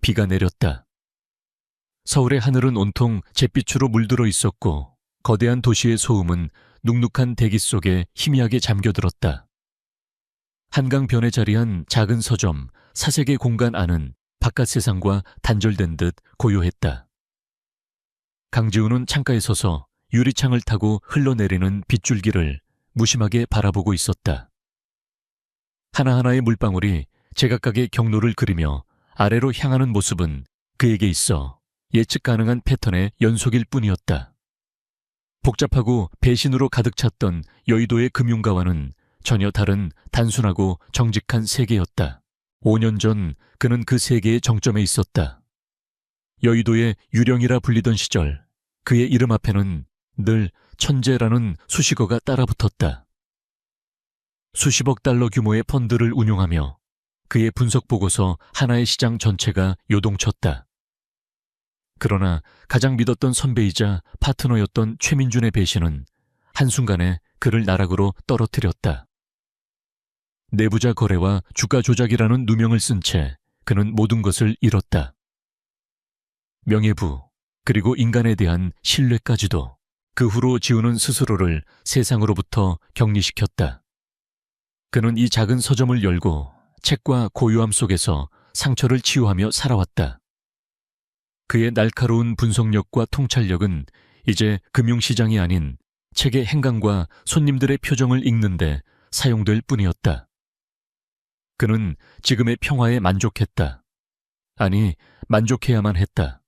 비가 내렸다. 서울의 하늘은 온통 잿빛으로 물들어 있었고 거대한 도시의 소음은 눅눅한 대기 속에 희미하게 잠겨들었다. 한강변에 자리한 작은 서점, 사색의 공간 안은 바깥 세상과 단절된 듯 고요했다. 강지훈은 창가에 서서 유리창을 타고 흘러내리는 빗줄기를 무심하게 바라보고 있었다. 하나하나의 물방울이 제각각의 경로를 그리며 아래로 향하는 모습은 그에게 있어 예측 가능한 패턴의 연속일 뿐이었다. 복잡하고 배신으로 가득 찼던 여의도의 금융가와는 전혀 다른 단순하고 정직한 세계였다. 5년 전 그는 그 세계의 정점에 있었다. 여의도의 유령이라 불리던 시절 그의 이름 앞에는 늘 천재라는 수식어가 따라붙었다. 수십억 달러 규모의 펀드를 운용하며 그의 분석 보고서 하나의 시장 전체가 요동쳤다. 그러나 가장 믿었던 선배이자 파트너였던 최민준의 배신은 한순간에 그를 나락으로 떨어뜨렸다. 내부자 거래와 주가 조작이라는 누명을 쓴 채 그는 모든 것을 잃었다. 명예부, 그리고 인간에 대한 신뢰까지도. 그 후로 지훈은 스스로를 세상으로부터 격리시켰다. 그는 이 작은 서점을 열고 책과 고요함 속에서 상처를 치유하며 살아왔다. 그의 날카로운 분석력과 통찰력은 이제 금융시장이 아닌 책의 행간과 손님들의 표정을 읽는데 사용될 뿐이었다. 그는 지금의 평화에 만족했다. 아니, 만족해야만 했다.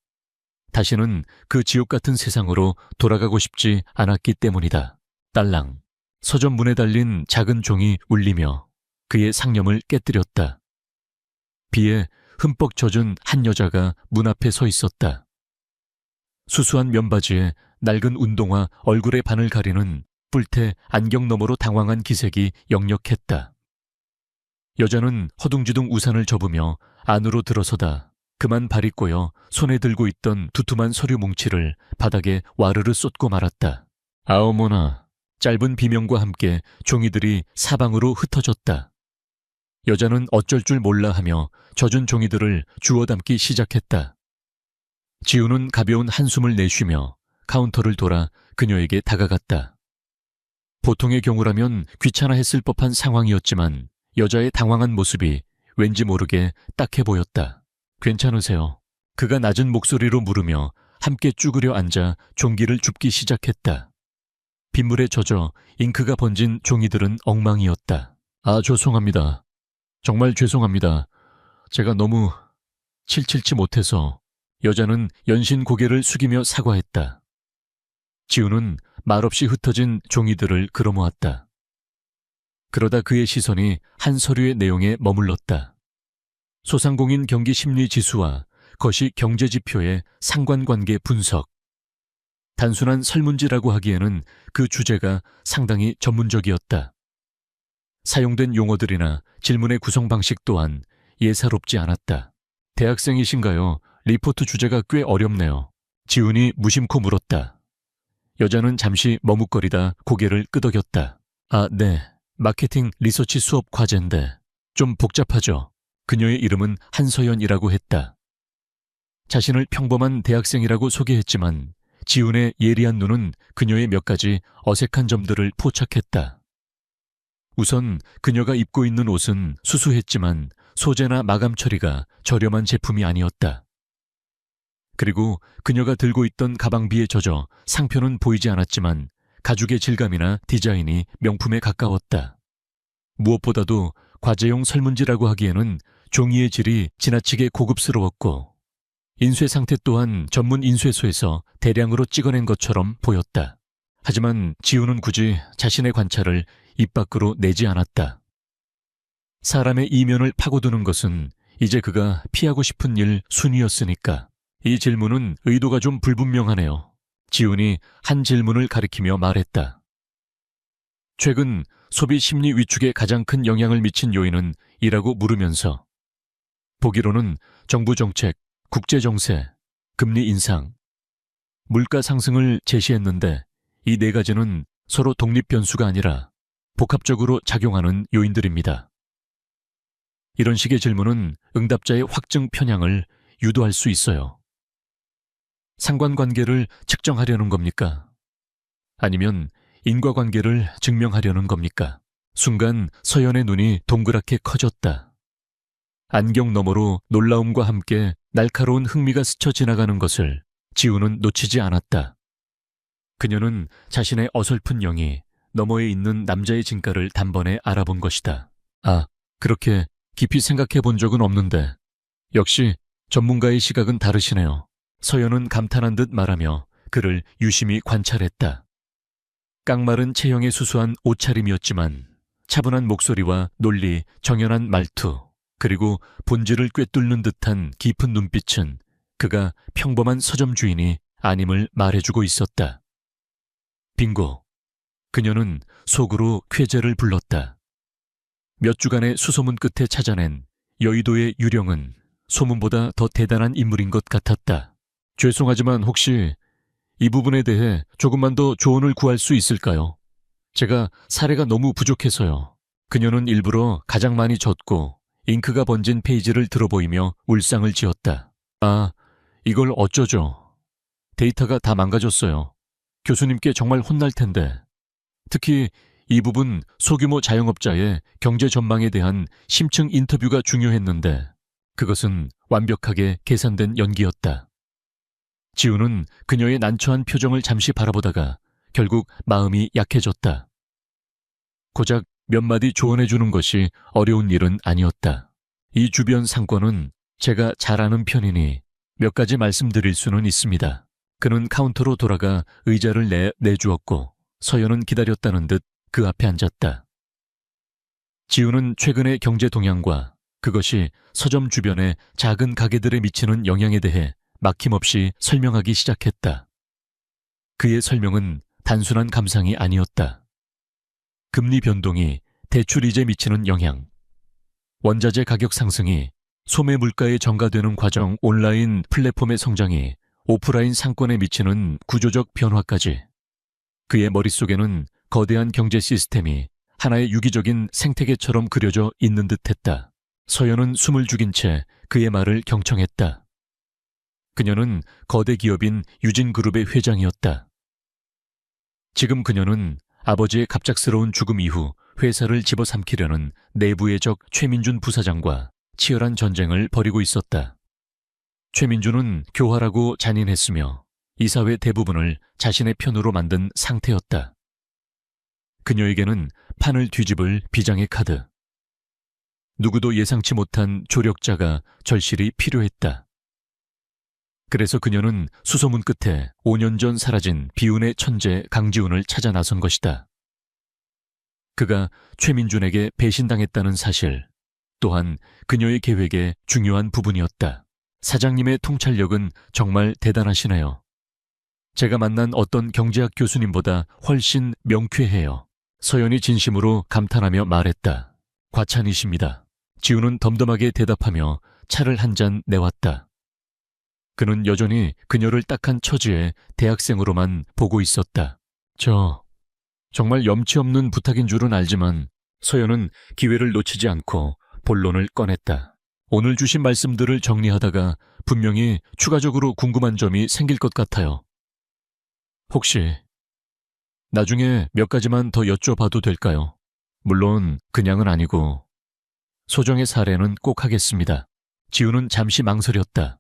다시는 그 지옥 같은 세상으로 돌아가고 싶지 않았기 때문이다. 딸랑. 서점 문에 달린 작은 종이 울리며 그의 상념을 깨뜨렸다. 비에 흠뻑 젖은 한 여자가 문 앞에 서 있었다. 수수한 면바지에 낡은 운동화 얼굴의 반을 가리는 뿔테 안경 너머로 당황한 기색이 역력했다. 여자는 허둥지둥 우산을 접으며 안으로 들어서다 그만 발이 꼬여 손에 들고 있던 두툼한 서류 뭉치를 바닥에 와르르 쏟고 말았다. 아어머나. 짧은 비명과 함께 종이들이 사방으로 흩어졌다. 여자는 어쩔 줄 몰라 하며 젖은 종이들을 주워 담기 시작했다. 지훈은 가벼운 한숨을 내쉬며 카운터를 돌아 그녀에게 다가갔다. 보통의 경우라면 귀찮아했을 법한 상황이었지만 여자의 당황한 모습이 왠지 모르게 딱해 보였다. 괜찮으세요? 그가 낮은 목소리로 물으며 함께 쭈그려 앉아 종기를 줍기 시작했다. 빗물에 젖어 잉크가 번진 종이들은 엉망이었다. 아, 죄송합니다. 정말 죄송합니다. 제가 너무 칠칠치 못해서. 여자는 연신 고개를 숙이며 사과했다. 지훈은 말없이 흩어진 종이들을 끌어모았다. 그러다 그의 시선이 한 서류의 내용에 머물렀다. 소상공인 경기 심리 지수와 거시 경제지표의 상관관계 분석. 단순한 설문지라고 하기에는 그 주제가 상당히 전문적이었다. 사용된 용어들이나 질문의 구성 방식 또한 예사롭지 않았다. 대학생이신가요? 리포트 주제가 꽤 어렵네요. 지훈이 무심코 물었다. 여자는 잠시 머뭇거리다 고개를 끄덕였다. 아, 네. 마케팅 리서치 수업 과제인데 좀 복잡하죠. 그녀의 이름은 한서연이라고 했다. 자신을 평범한 대학생이라고 소개했지만 지훈의 예리한 눈은 그녀의 몇 가지 어색한 점들을 포착했다. 우선 그녀가 입고 있는 옷은 수수했지만 소재나 마감 처리가 저렴한 제품이 아니었다. 그리고 그녀가 들고 있던 가방비에 젖어 상표는 보이지 않았지만 가죽의 질감이나 디자인이 명품에 가까웠다. 무엇보다도 과제용 설문지라고 하기에는 종이의 질이 지나치게 고급스러웠고 인쇄 상태 또한 전문 인쇄소에서 대량으로 찍어낸 것처럼 보였다. 하지만 지훈은 굳이 자신의 관찰을 입 밖으로 내지 않았다. 사람의 이면을 파고드는 것은 이제 그가 피하고 싶은 일 순위였으니까. 이 질문은 의도가 좀 불분명하네요. 지훈이 한 질문을 가리키며 말했다. 최근 소비 심리 위축에 가장 큰 영향을 미친 요인은 이라고 물으면서 보기로는 정부 정책, 국제 정세, 금리 인상, 물가 상승을 제시했는데 이 네 가지는 서로 독립 변수가 아니라 복합적으로 작용하는 요인들입니다. 이런 식의 질문은 응답자의 확증 편향을 유도할 수 있어요. 상관관계를 측정하려는 겁니까? 아니면 인과관계를 증명하려는 겁니까? 순간 서연의 눈이 동그랗게 커졌다. 안경 너머로 놀라움과 함께 날카로운 흥미가 스쳐 지나가는 것을 지우는 놓치지 않았다. 그녀는 자신의 어설픈 영이 너머에 있는 남자의 진가를 단번에 알아본 것이다. 아, 그렇게 깊이 생각해 본 적은 없는데 역시 전문가의 시각은 다르시네요. 서연은 감탄한 듯 말하며 그를 유심히 관찰했다. 깡마른 체형의 수수한 옷차림이었지만 차분한 목소리와 논리, 정연한 말투, 그리고 본질을 꿰뚫는 듯한 깊은 눈빛은 그가 평범한 서점 주인이 아님을 말해주고 있었다. 빙고. 그녀는 속으로 쾌재를 불렀다. 몇 주간의 수소문 끝에 찾아낸 여의도의 유령은 소문보다 더 대단한 인물인 것 같았다. 죄송하지만 혹시 이 부분에 대해 조금만 더 조언을 구할 수 있을까요? 제가 사례가 너무 부족해서요. 그녀는 일부러 가장 많이 젖고 잉크가 번진 페이지를 들어보이며 울상을 지었다. 아, 이걸 어쩌죠? 데이터가 다 망가졌어요. 교수님께 정말 혼날 텐데. 특히 이 부분 소규모 자영업자의 경제 전망에 대한 심층 인터뷰가 중요했는데 그것은 완벽하게 계산된 연기였다. 지우는 그녀의 난처한 표정을 잠시 바라보다가 결국 마음이 약해졌다. 고작 몇 마디 조언해주는 것이 어려운 일은 아니었다. 이 주변 상권은 제가 잘 아는 편이니 몇 가지 말씀드릴 수는 있습니다. 그는 카운터로 돌아가 의자를 내주었고 서연은 기다렸다는 듯 그 앞에 앉았다. 지우는 최근의 경제 동향과 그것이 서점 주변의 작은 가게들에 미치는 영향에 대해 막힘없이 설명하기 시작했다. 그의 설명은 단순한 감상이 아니었다. 금리 변동이 대출이자에 미치는 영향, 원자재 가격 상승이 소매 물가에 전가되는 과정, 온라인 플랫폼의 성장이 오프라인 상권에 미치는 구조적 변화까지 그의 머릿속에는 거대한 경제 시스템이 하나의 유기적인 생태계처럼 그려져 있는 듯했다. 서연은 숨을 죽인 채 그의 말을 경청했다. 그녀는 거대 기업인 유진그룹의 회장이었다. 지금 그녀는 아버지의 갑작스러운 죽음 이후 회사를 집어삼키려는 내부의 적 최민준 부사장과 치열한 전쟁을 벌이고 있었다. 최민준은 교활하고 잔인했으며 이사회 대부분을 자신의 편으로 만든 상태였다. 그녀에게는 판을 뒤집을 비장의 카드. 누구도 예상치 못한 조력자가 절실히 필요했다. 그래서 그녀는 수소문 끝에 5년 전 사라진 비운의 천재 강지훈을 찾아 나선 것이다. 그가 최민준에게 배신당했다는 사실 또한 그녀의 계획의 중요한 부분이었다. 사장님의 통찰력은 정말 대단하시네요. 제가 만난 어떤 경제학 교수님보다 훨씬 명쾌해요. 서연이 진심으로 감탄하며 말했다. 과찬이십니다. 지우는 덤덤하게 대답하며 차를 한 잔 내왔다. 그는 여전히 그녀를 딱한 처지의 대학생으로만 보고 있었다. 정말 염치 없는 부탁인 줄은 알지만 서연은 기회를 놓치지 않고 본론을 꺼냈다. 오늘 주신 말씀들을 정리하다가 분명히 추가적으로 궁금한 점이 생길 것 같아요. 혹시 나중에 몇 가지만 더 여쭤봐도 될까요? 물론 그냥은 아니고 소정의 사례는 꼭 하겠습니다. 지우는 잠시 망설였다.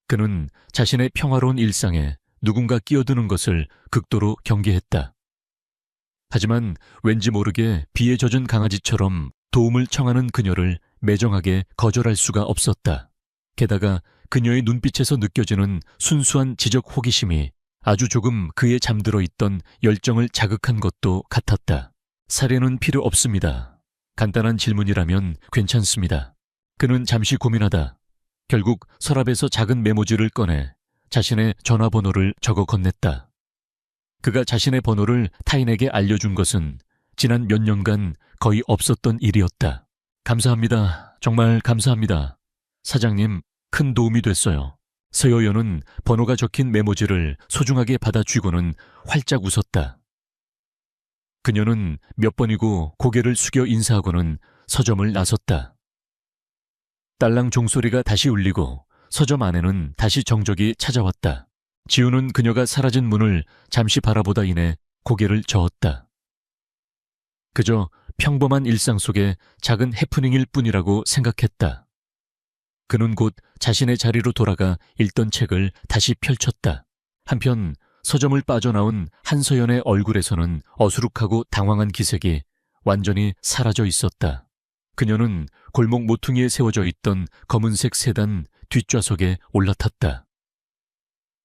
그는 자신의 평화로운 일상에 누군가 끼어드는 것을 극도로 경계했다. 하지만 왠지 모르게 비에 젖은 강아지처럼 도움을 청하는 그녀를 매정하게 거절할 수가 없었다. 게다가 그녀의 눈빛에서 느껴지는 순수한 지적 호기심이 아주 조금 그에 잠들어 있던 열정을 자극한 것도 같았다. 사례는 필요 없습니다. 간단한 질문이라면 괜찮습니다. 그는 잠시 고민하다 결국 서랍에서 작은 메모지를 꺼내 자신의 전화번호를 적어 건넸다. 그가 자신의 번호를 타인에게 알려준 것은 지난 몇 년간 거의 없었던 일이었다. 감사합니다. 정말 감사합니다. 사장님, 큰 도움이 됐어요. 서여연은 번호가 적힌 메모지를 소중하게 받아쥐고는 활짝 웃었다. 그녀는 몇 번이고 고개를 숙여 인사하고는 서점을 나섰다. 딸랑 종소리가 다시 울리고 서점 안에는 다시 정적이 찾아왔다. 지우는 그녀가 사라진 문을 잠시 바라보다 이내 고개를 저었다. 그저 평범한 일상 속의 작은 해프닝일 뿐이라고 생각했다. 그는 곧 자신의 자리로 돌아가 읽던 책을 다시 펼쳤다. 한편 서점을 빠져나온 한서연의 얼굴에서는 어수룩하고 당황한 기색이 완전히 사라져 있었다. 그녀는 골목 모퉁이에 세워져 있던 검은색 세단 뒷좌석에 올라탔다.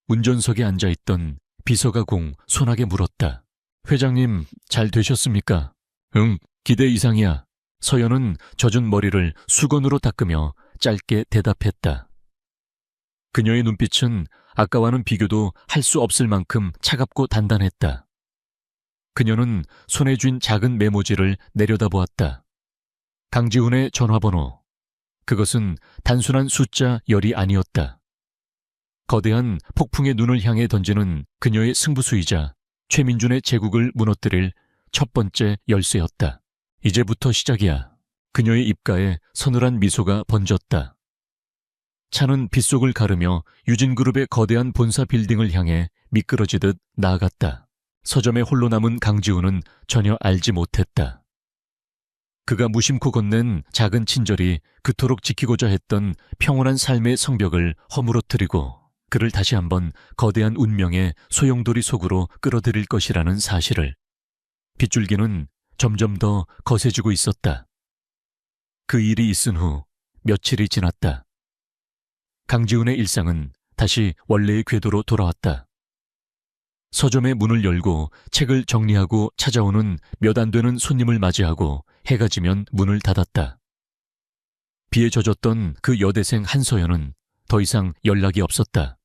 운전석에 앉아있던 비서가 공 손하게 물었다. 회장님, 잘 되셨습니까? 응, 기대 이상이야. 서연은 젖은 머리를 수건으로 닦으며 짧게 대답했다. 그녀의 눈빛은 아까와는 비교도 할 수 없을 만큼 차갑고 단단했다. 그녀는 손에 쥔 작은 메모지를 내려다보았다. 강지훈의 전화번호. 그것은 단순한 숫자 열이 아니었다. 거대한 폭풍의 눈을 향해 던지는 그녀의 승부수이자 최민준의 제국을 무너뜨릴 첫 번째 열쇠였다. 이제부터 시작이야. 그녀의 입가에 서늘한 미소가 번졌다. 차는 빗속을 가르며 유진그룹의 거대한 본사 빌딩을 향해 미끄러지듯 나아갔다. 서점에 홀로 남은 강지훈은 전혀 알지 못했다. 그가 무심코 건넨 작은 친절이 그토록 지키고자 했던 평온한 삶의 성벽을 허물어뜨리고 그를 다시 한번 거대한 운명의 소용돌이 속으로 끌어들일 것이라는 사실을. 빗줄기는 점점 더 거세지고 있었다. 그 일이 있은 후 며칠이 지났다. 강지훈의 일상은 다시 원래의 궤도로 돌아왔다. 서점의 문을 열고 책을 정리하고 찾아오는 몇 안 되는 손님을 맞이하고 해가 지면 문을 닫았다. 비에 젖었던 그 여대생 한서연은 더 이상 연락이 없었다.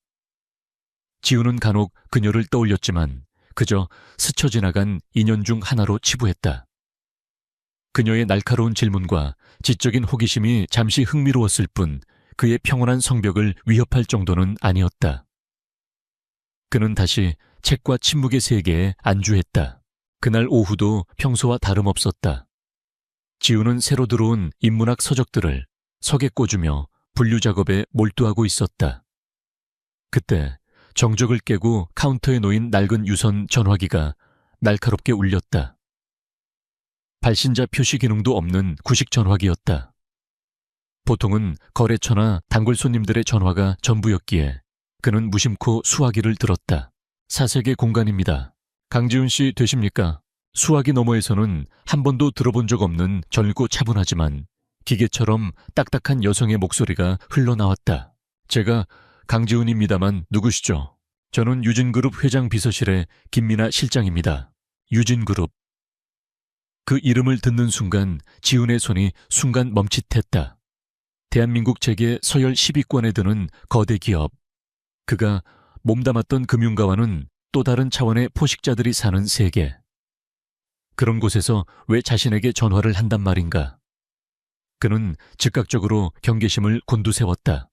지우는 간혹 그녀를 떠올렸지만 그저 스쳐 지나간 인연 중 하나로 치부했다. 그녀의 날카로운 질문과 지적인 호기심이 잠시 흥미로웠을 뿐 그의 평온한 성벽을 위협할 정도는 아니었다. 그는 다시 책과 침묵의 세계에 안주했다. 그날 오후도 평소와 다름없었다. 지우는 새로 들어온 인문학 서적들을 석에 꽂으며 분류 작업에 몰두하고 있었다. 그때 정적을 깨고 카운터에 놓인 낡은 유선 전화기가 날카롭게 울렸다. 발신자 표시 기능도 없는 구식 전화기였다. 보통은 거래처나 단골 손님들의 전화가 전부였기에 그는 무심코 수화기를 들었다. 사색의 공간입니다. 강지훈 씨 되십니까? 수화기 너머에서는 한 번도 들어본 적 없는 젊고 차분하지만 기계처럼 딱딱한 여성의 목소리가 흘러나왔다. 제가 강지훈입니다만 누구시죠? 저는 유진그룹 회장 비서실의 김민아 실장입니다. 유진그룹. 그 이름을 듣는 순간 지훈의 손이 순간 멈칫했다. 대한민국 재계 서열 10위권에 드는 거대 기업. 그가 몸담았던 금융가와는 또 다른 차원의 포식자들이 사는 세계. 그런 곳에서 왜 자신에게 전화를 한단 말인가? 그는 즉각적으로 경계심을 곤두세웠다.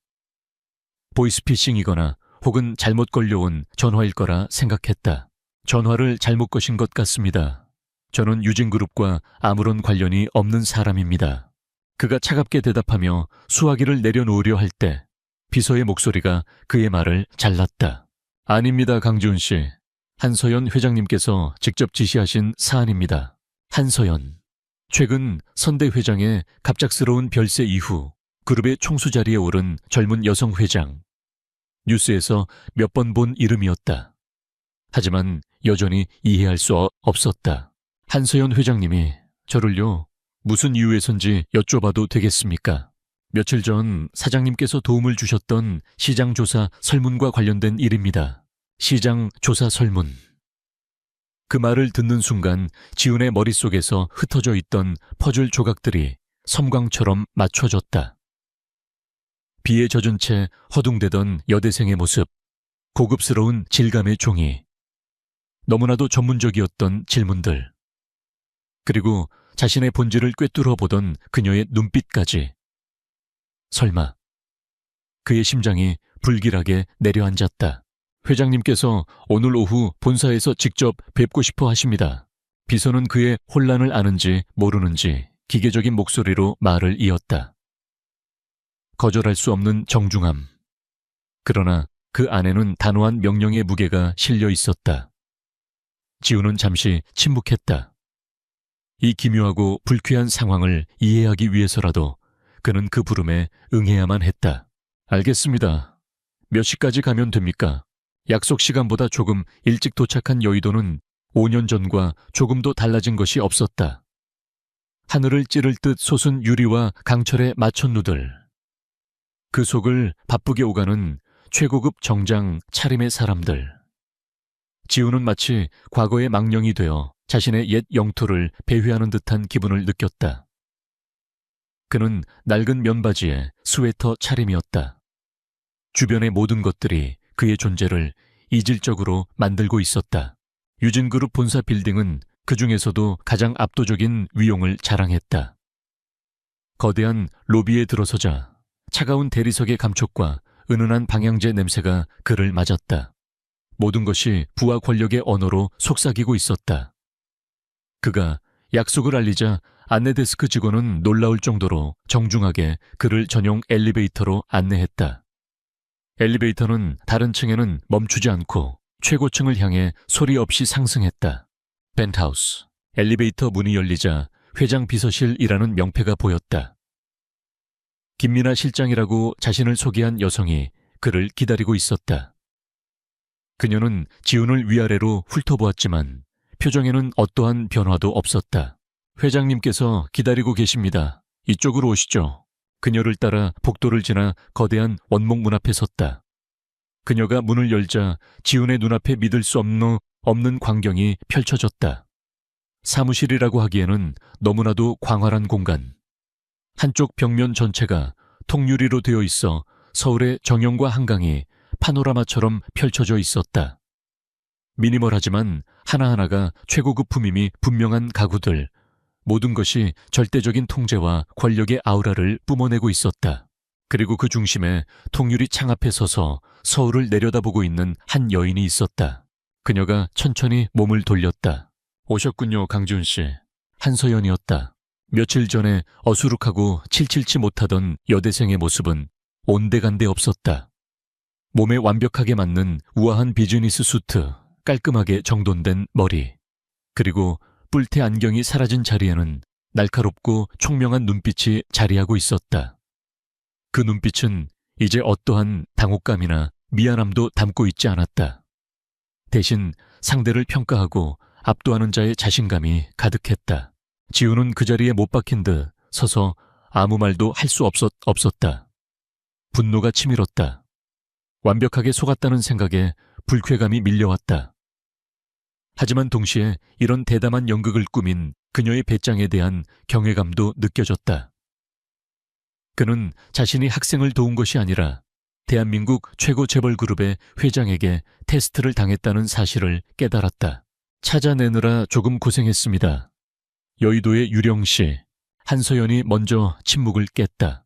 보이스피싱이거나 혹은 잘못 걸려온 전화일 거라 생각했다. 전화를 잘못 거신 것 같습니다. 저는 유진그룹과 아무런 관련이 없는 사람입니다. 그가 차갑게 대답하며 수화기를 내려놓으려 할 때 비서의 목소리가 그의 말을 잘랐다. 아닙니다, 강지훈 씨. 한서연 회장님께서 직접 지시하신 사안입니다. 한서연. 최근 선대 회장의 갑작스러운 별세 이후 그룹의 총수 자리에 오른 젊은 여성 회장. 뉴스에서 몇 번 본 이름이었다. 하지만 여전히 이해할 수 없었다. 한서연 회장님이 저를요, 무슨 이유에선지 여쭤봐도 되겠습니까? 며칠 전 사장님께서 도움을 주셨던 시장 조사 설문과 관련된 일입니다. 시장 조사 설문. 그 말을 듣는 순간 지훈의 머릿속에서 흩어져 있던 퍼즐 조각들이 섬광처럼 맞춰졌다. 비에 젖은 채 허둥대던 여대생의 모습, 고급스러운 질감의 종이, 너무나도 전문적이었던 질문들, 그리고 자신의 본질을 꿰뚫어 보던 그녀의 눈빛까지. 설마 그의 심장이 불길하게 내려앉았다. 회장님께서 오늘 오후 본사에서 직접 뵙고 싶어 하십니다. 비서는 그의 혼란을 아는지 모르는지 기계적인 목소리로 말을 이었다. 거절할 수 없는 정중함, 그러나 그 안에는 단호한 명령의 무게가 실려 있었다. 지우는 잠시 침묵했다. 이 기묘하고 불쾌한 상황을 이해하기 위해서라도 그는 그 부름에 응해야만 했다. 알겠습니다. 몇 시까지 가면 됩니까? 약속 시간보다 조금 일찍 도착한 여의도는 5년 전과 조금도 달라진 것이 없었다. 하늘을 찌를 듯 솟은 유리와 강철의 마천루들. 그 속을 바쁘게 오가는 최고급 정장 차림의 사람들. 지우는 마치 과거의 망령이 되어 자신의 옛 영토를 배회하는 듯한 기분을 느꼈다. 그는 낡은 면바지에 스웨터 차림이었다. 주변의 모든 것들이 그의 존재를 이질적으로 만들고 있었다. 유진그룹 본사 빌딩은 그 중에서도 가장 압도적인 위용을 자랑했다. 거대한 로비에 들어서자 차가운 대리석의 감촉과 은은한 방향제 냄새가 그를 맞았다. 모든 것이 부와 권력의 언어로 속삭이고 있었다. 그가 약속을 알리자 안내데스크 직원은 놀라울 정도로 정중하게 그를 전용 엘리베이터로 안내했다. 엘리베이터는 다른 층에는 멈추지 않고 최고층을 향해 소리 없이 상승했다. 펜트하우스. 엘리베이터 문이 열리자 회장 비서실이라는 명패가 보였다. 김민아 실장이라고 자신을 소개한 여성이 그를 기다리고 있었다. 그녀는 지훈을 위아래로 훑어보았지만 표정에는 어떠한 변화도 없었다. 회장님께서 기다리고 계십니다. 이쪽으로 오시죠. 그녀를 따라 복도를 지나 거대한 원목 문 앞에 섰다. 그녀가 문을 열자 지훈의 눈앞에 믿을 수 없는 광경이 펼쳐졌다. 사무실이라고 하기에는 너무나도 광활한 공간. 한쪽 벽면 전체가 통유리로 되어 있어 서울의 정연과 한강이 파노라마처럼 펼쳐져 있었다. 미니멀하지만 하나하나가 최고급 품임이 분명한 가구들, 모든 것이 절대적인 통제와 권력의 아우라를 뿜어내고 있었다. 그리고 그 중심에 통유리 창 앞에 서서 서울을 내려다보고 있는 한 여인이 있었다. 그녀가 천천히 몸을 돌렸다. 오셨군요, 강지훈 씨. 한서연이었다. 며칠 전에 어수룩하고 칠칠치 못하던 여대생의 모습은 온데간데 없었다. 몸에 완벽하게 맞는 우아한 비즈니스 수트, 깔끔하게 정돈된 머리, 그리고 뿔테 안경이 사라진 자리에는 날카롭고 총명한 눈빛이 자리하고 있었다. 그 눈빛은 이제 어떠한 당혹감이나 미안함도 담고 있지 않았다. 대신 상대를 평가하고 압도하는 자의 자신감이 가득했다. 지우는 그 자리에 못 박힌 듯 서서 아무 말도 할 수 없었다. 분노가 치밀었다. 완벽하게 속았다는 생각에 불쾌감이 밀려왔다. 하지만 동시에 이런 대담한 연극을 꾸민 그녀의 배짱에 대한 경외감도 느껴졌다. 그는 자신이 학생을 도운 것이 아니라 대한민국 최고 재벌 그룹의 회장에게 테스트를 당했다는 사실을 깨달았다. 찾아내느라 조금 고생했습니다. 여의도의 유령씨, 한서연이 먼저 침묵을 깼다.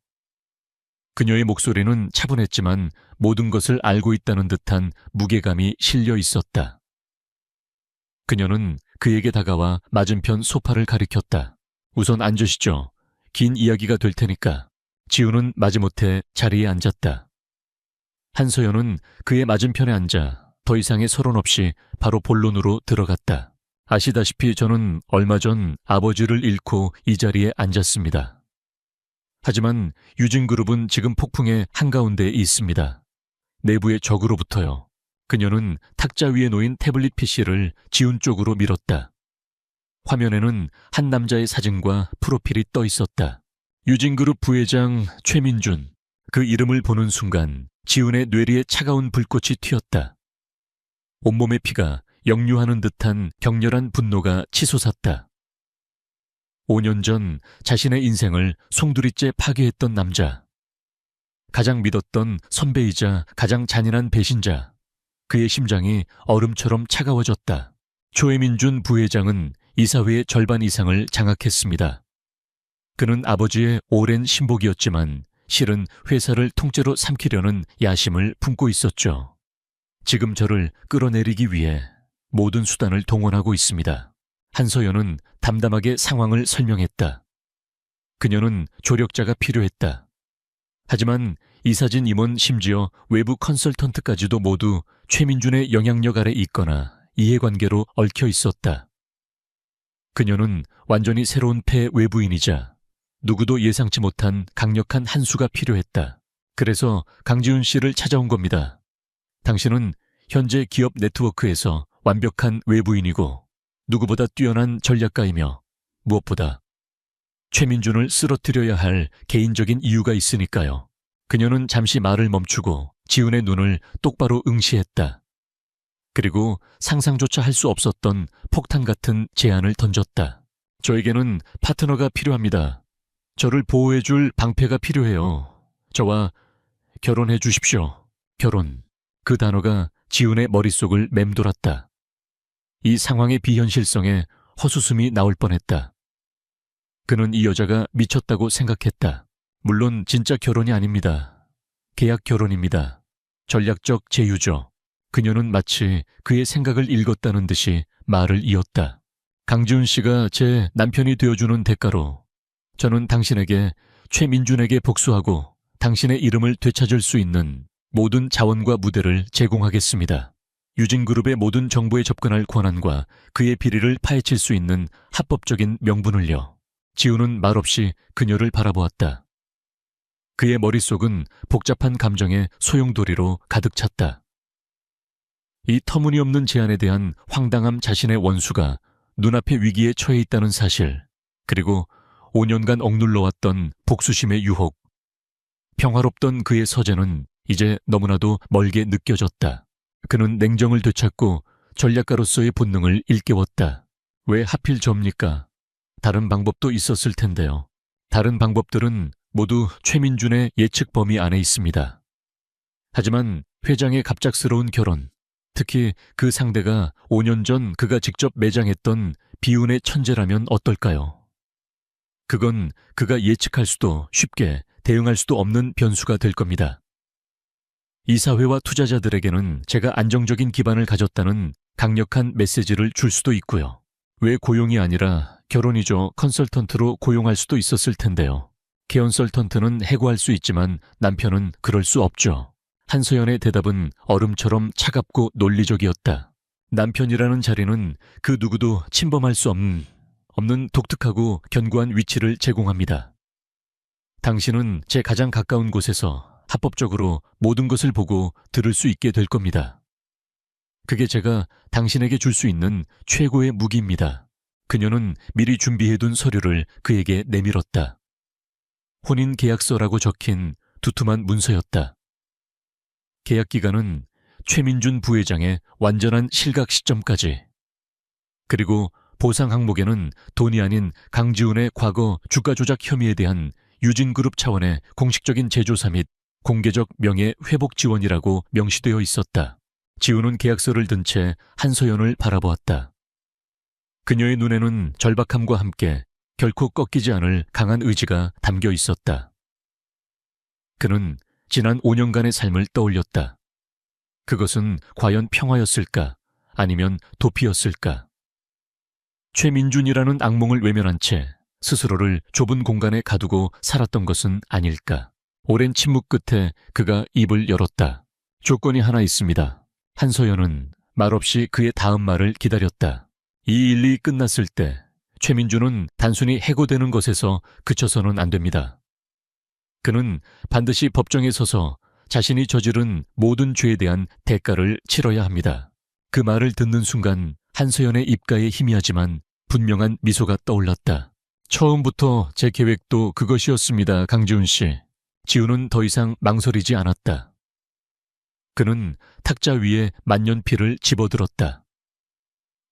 그녀의 목소리는 차분했지만 모든 것을 알고 있다는 듯한 무게감이 실려 있었다. 그녀는 그에게 다가와 맞은편 소파를 가리켰다. 우선 앉으시죠. 긴 이야기가 될 테니까. 지우는 마지못해 자리에 앉았다. 한서연은 그의 맞은편에 앉아 더 이상의 서론 없이 바로 본론으로 들어갔다. 아시다시피 저는 얼마 전 아버지를 잃고 이 자리에 앉았습니다. 하지만 유진그룹은 지금 폭풍의 한가운데에 있습니다. 내부의 적으로부터요. 그녀는 탁자 위에 놓인 태블릿 PC를 지훈 쪽으로 밀었다. 화면에는 한 남자의 사진과 프로필이 떠 있었다. 유진그룹 부회장 최민준. 그 이름을 보는 순간 지훈의 뇌리에 차가운 불꽃이 튀었다. 온몸의 피가 역류하는 듯한 격렬한 분노가 치솟았다. 5년 전 자신의 인생을 송두리째 파괴했던 남자. 가장 믿었던 선배이자 가장 잔인한 배신자. 그의 심장이 얼음처럼 차가워졌다. 최민준 부회장은 이사회의 절반 이상을 장악했습니다. 그는 아버지의 오랜 신복이었지만 실은 회사를 통째로 삼키려는 야심을 품고 있었죠. 지금 저를 끌어내리기 위해 모든 수단을 동원하고 있습니다. 한서연은 담담하게 상황을 설명했다. 그녀는 조력자가 필요했다. 하지만 이사진 임원 심지어 외부 컨설턴트까지도 모두 최민준의 영향력 아래 있거나 이해관계로 얽혀 있었다. 그녀는 완전히 새로운 폐 외부인이자 누구도 예상치 못한 강력한 한 수가 필요했다. 그래서 강지훈 씨를 찾아온 겁니다. 당신은 현재 기업 네트워크에서 완벽한 외부인이고 누구보다 뛰어난 전략가이며 무엇보다 최민준을 쓰러뜨려야 할 개인적인 이유가 있으니까요. 그녀는 잠시 말을 멈추고 지훈의 눈을 똑바로 응시했다. 그리고 상상조차 할 수 없었던 폭탄 같은 제안을 던졌다. 저에게는 파트너가 필요합니다. 저를 보호해줄 방패가 필요해요. 저와 결혼해 주십시오. 결혼. 그 단어가 지훈의 머릿속을 맴돌았다. 이 상황의 비현실성에 헛웃음이 나올 뻔했다. 그는 이 여자가 미쳤다고 생각했다. 물론 진짜 결혼이 아닙니다. 계약 결혼입니다. 전략적 제휴죠. 그녀는 마치 그의 생각을 읽었다는 듯이 말을 이었다. 강지훈 씨가 제 남편이 되어주는 대가로 저는 당신에게 최민준에게 복수하고 당신의 이름을 되찾을 수 있는 모든 자원과 무대를 제공하겠습니다. 유진그룹의 모든 정보에 접근할 권한과 그의 비리를 파헤칠 수 있는 합법적인 명분을요. 지훈은 말없이 그녀를 바라보았다. 그의 머릿속은 복잡한 감정의 소용돌이로 가득 찼다. 이 터무니없는 제안에 대한 황당함 자신의 원수가 눈앞의 위기에 처해 있다는 사실, 그리고 5년간 억눌러왔던 복수심의 유혹. 평화롭던 그의 서재는 이제 너무나도 멀게 느껴졌다. 그는 냉정을 되찾고 전략가로서의 본능을 일깨웠다. 왜 하필 접니까? 다른 방법도 있었을 텐데요. 다른 방법들은 모두 최민준의 예측 범위 안에 있습니다. 하지만 회장의 갑작스러운 결혼, 특히 그 상대가 5년 전 그가 직접 매장했던 비운의 천재라면 어떨까요? 그건 그가 예측할 수도 쉽게 대응할 수도 없는 변수가 될 겁니다. 이사회와 투자자들에게는 제가 안정적인 기반을 가졌다는 강력한 메시지를 줄 수도 있고요. 왜 고용이 아니라 결혼이죠. 컨설턴트로 고용할 수도 있었을 텐데요. 케언설턴트는 해고할 수 있지만 남편은 그럴 수 없죠. 한서연의 대답은 얼음처럼 차갑고 논리적이었다. 남편이라는 자리는 그 누구도 침범할 수 없는 독특하고 견고한 위치를 제공합니다. 당신은 제 가장 가까운 곳에서 합법적으로 모든 것을 보고 들을 수 있게 될 겁니다. 그게 제가 당신에게 줄 수 있는 최고의 무기입니다. 그녀는 미리 준비해둔 서류를 그에게 내밀었다. 혼인 계약서라고 적힌 두툼한 문서였다. 계약 기간은 최민준 부회장의 완전한 실각 시점까지. 그리고 보상 항목에는 돈이 아닌 강지훈의 과거 주가 조작 혐의에 대한 유진그룹 차원의 공식적인 재조사 및 공개적 명예 회복 지원이라고 명시되어 있었다. 지훈은 계약서를 든 채 한서연을 바라보았다. 그녀의 눈에는 절박함과 함께 결코 꺾이지 않을 강한 의지가 담겨 있었다. 그는 지난 5년간의 삶을 떠올렸다. 그것은 과연 평화였을까? 아니면 도피였을까? 최민준이라는 악몽을 외면한 채 스스로를 좁은 공간에 가두고 살았던 것은 아닐까? 오랜 침묵 끝에 그가 입을 열었다. 조건이 하나 있습니다. 한서연은 말없이 그의 다음 말을 기다렸다. 이 일이 끝났을 때 최민준은 단순히 해고되는 것에서 그쳐서는 안 됩니다. 그는 반드시 법정에 서서 자신이 저지른 모든 죄에 대한 대가를 치러야 합니다. 그 말을 듣는 순간 한서연의 입가에 희미하지만 분명한 미소가 떠올랐다. 처음부터 제 계획도 그것이었습니다, 강지훈 씨. 지훈은 더 이상 망설이지 않았다. 그는 탁자 위에 만년필을 집어들었다.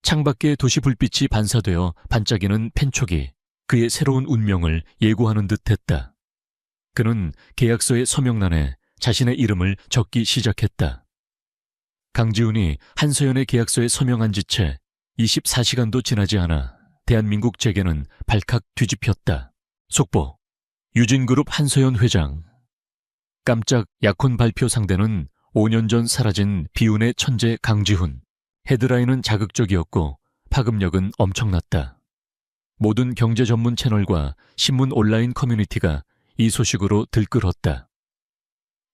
창밖에 도시 불빛이 반사되어 반짝이는 펜촉이 그의 새로운 운명을 예고하는 듯했다. 그는 계약서의 서명란에 자신의 이름을 적기 시작했다. 강지훈이 한서연의 계약서에 서명한 지 채 24시간도 지나지 않아 대한민국 재계는 발칵 뒤집혔다. 속보, 유진그룹 한서연 회장. 깜짝 약혼 발표 상대는 5년 전 사라진 비운의 천재 강지훈. 헤드라인은 자극적이었고 파급력은 엄청났다. 모든 경제 전문 채널과 신문 온라인 커뮤니티가 이 소식으로 들끓었다.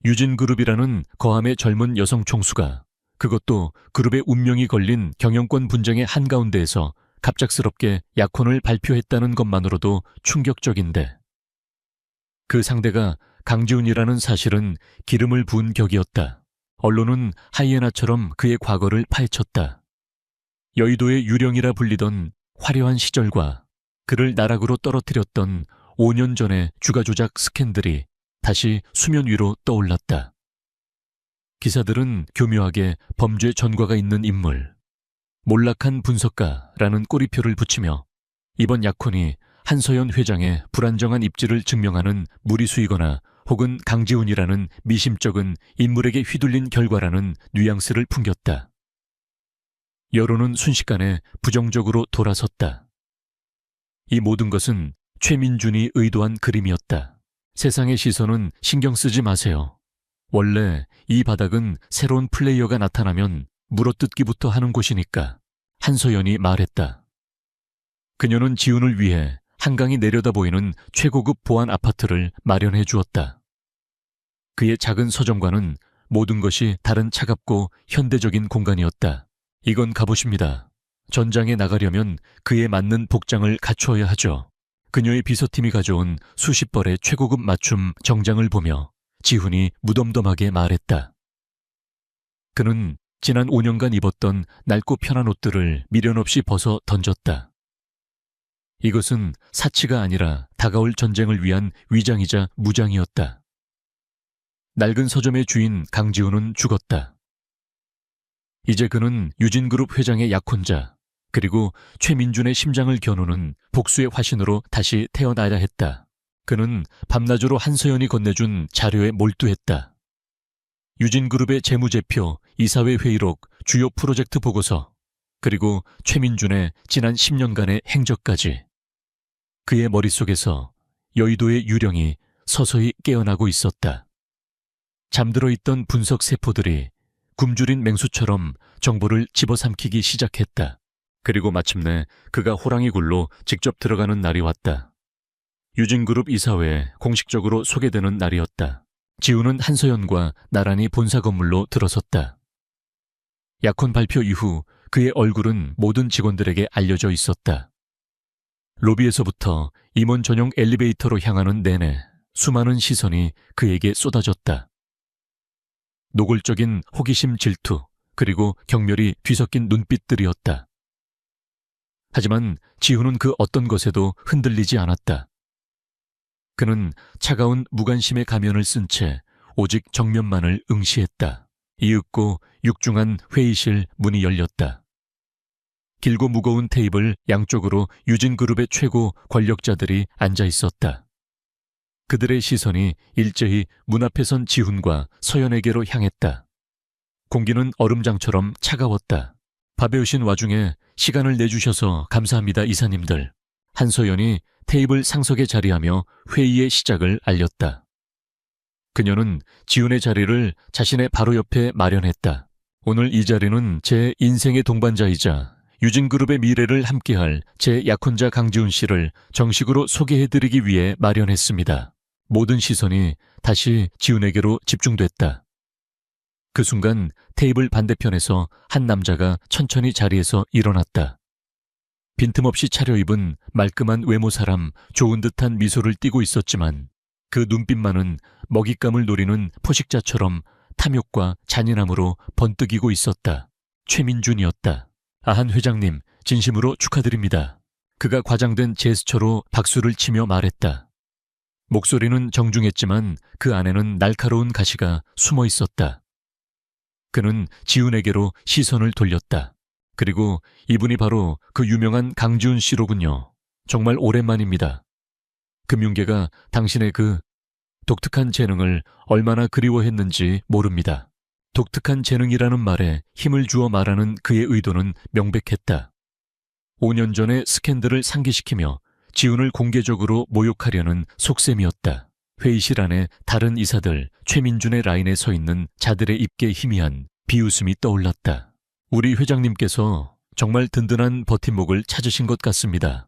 유진그룹이라는 거함의 젊은 여성 총수가 그것도 그룹의 운명이 걸린 경영권 분쟁의 한가운데에서 갑작스럽게 약혼을 발표했다는 것만으로도 충격적인데 그 상대가 강지훈이라는 사실은 기름을 부은 격이었다. 언론은 하이에나처럼 그의 과거를 파헤쳤다. 여의도의 유령이라 불리던 화려한 시절과 그를 나락으로 떨어뜨렸던 5년 전의 주가 조작 스캔들이 다시 수면 위로 떠올랐다. 기사들은 교묘하게 범죄 전과가 있는 인물, 몰락한 분석가라는 꼬리표를 붙이며 이번 약혼이 한서연 회장의 불안정한 입지를 증명하는 무리수이거나 혹은 강지훈이라는 미심쩍은 인물에게 휘둘린 결과라는 뉘앙스를 풍겼다. 여론은 순식간에 부정적으로 돌아섰다. 이 모든 것은 최민준이 의도한 그림이었다. 세상의 시선은 신경 쓰지 마세요. 원래 이 바닥은 새로운 플레이어가 나타나면 물어뜯기부터 하는 곳이니까 한서연이 말했다. 그녀는 지훈을 위해 한강이 내려다 보이는 최고급 보안 아파트를 마련해 주었다. 그의 작은 서점과는 모든 것이 다른 차갑고 현대적인 공간이었다. 이건 갑옷입니다. 전장에 나가려면 그에 맞는 복장을 갖추어야 하죠. 그녀의 비서팀이 가져온 수십 벌의 최고급 맞춤 정장을 보며 지훈이 무덤덤하게 말했다. 그는 지난 5년간 입었던 낡고 편한 옷들을 미련 없이 벗어 던졌다. 이것은 사치가 아니라 다가올 전쟁을 위한 위장이자 무장이었다. 낡은 서점의 주인 강지훈은 죽었다. 이제 그는 유진그룹 회장의 약혼자 그리고 최민준의 심장을 겨누는 복수의 화신으로 다시 태어나야 했다. 그는 밤낮으로 한서연이 건네준 자료에 몰두했다. 유진그룹의 재무제표, 이사회 회의록, 주요 프로젝트 보고서, 그리고 최민준의 지난 10년간의 행적까지. 그의 머릿속에서 여의도의 유령이 서서히 깨어나고 있었다. 잠들어 있던 분석 세포들이 굶주린 맹수처럼 정보를 집어삼키기 시작했다. 그리고 마침내 그가 호랑이 굴로 직접 들어가는 날이 왔다. 유진그룹 이사회에 공식적으로 소개되는 날이었다. 지훈은 한서연과 나란히 본사 건물로 들어섰다. 약혼 발표 이후 그의 얼굴은 모든 직원들에게 알려져 있었다. 로비에서부터 임원 전용 엘리베이터로 향하는 내내 수많은 시선이 그에게 쏟아졌다. 노골적인 호기심 질투 그리고 경멸이 뒤섞인 눈빛들이었다. 하지만 지훈은 그 어떤 것에도 흔들리지 않았다. 그는 차가운 무관심의 가면을 쓴 채 오직 정면만을 응시했다. 이윽고 육중한 회의실 문이 열렸다. 길고 무거운 테이블 양쪽으로 유진그룹의 최고 권력자들이 앉아 있었다. 그들의 시선이 일제히 문 앞에 선 지훈과 서연에게로 향했다. 공기는 얼음장처럼 차가웠다. 밥에 오신 와중에 시간을 내주셔서 감사합니다, 이사님들. 한서연이 테이블 상석에 자리하며 회의의 시작을 알렸다. 그녀는 지훈의 자리를 자신의 바로 옆에 마련했다. 오늘 이 자리는 제 인생의 동반자이자 유진그룹의 미래를 함께할 제 약혼자 강지훈 씨를 정식으로 소개해드리기 위해 마련했습니다. 모든 시선이 다시 지훈에게로 집중됐다. 그 순간 테이블 반대편에서 한 남자가 천천히 자리에서 일어났다. 빈틈없이 차려입은 말끔한 외모 사람, 좋은 듯한 미소를 띠고 있었지만 그 눈빛만은 먹잇감을 노리는 포식자처럼 탐욕과 잔인함으로 번뜩이고 있었다. 최민준이었다. 아한 회장님, 진심으로 축하드립니다. 그가 과장된 제스처로 박수를 치며 말했다. 목소리는 정중했지만 그 안에는 날카로운 가시가 숨어 있었다. 그는 지훈에게로 시선을 돌렸다. 그리고 이분이 바로 그 유명한 강지훈 씨로군요. 정말 오랜만입니다. 금융계가 당신의 그 독특한 재능을 얼마나 그리워했는지 모릅니다. 독특한 재능이라는 말에 힘을 주어 말하는 그의 의도는 명백했다. 5년 전의 스캔들을 상기시키며 지훈을 공개적으로 모욕하려는 속셈이었다. 회의실 안에 다른 이사들, 최민준의 라인에 서 있는 자들의 입게 희미한 비웃음이 떠올랐다. 우리 회장님께서 정말 든든한 버팀목을 찾으신 것 같습니다.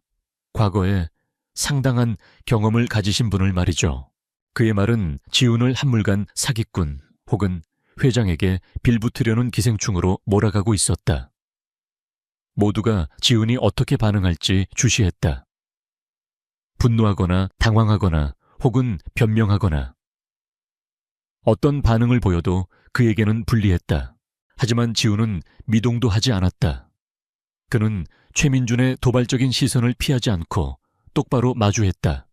과거에 상당한 경험을 가지신 분을 말이죠. 그의 말은 지훈을 한물간 사기꾼 혹은 회장에게 빌붙으려는 기생충으로 몰아가고 있었다. 모두가 지훈이 어떻게 반응할지 주시했다. 분노하거나 당황하거나 혹은 변명하거나. 어떤 반응을 보여도 그에게는 불리했다. 하지만 지훈은 미동도 하지 않았다. 그는 최민준의 도발적인 시선을 피하지 않고 똑바로 마주했다.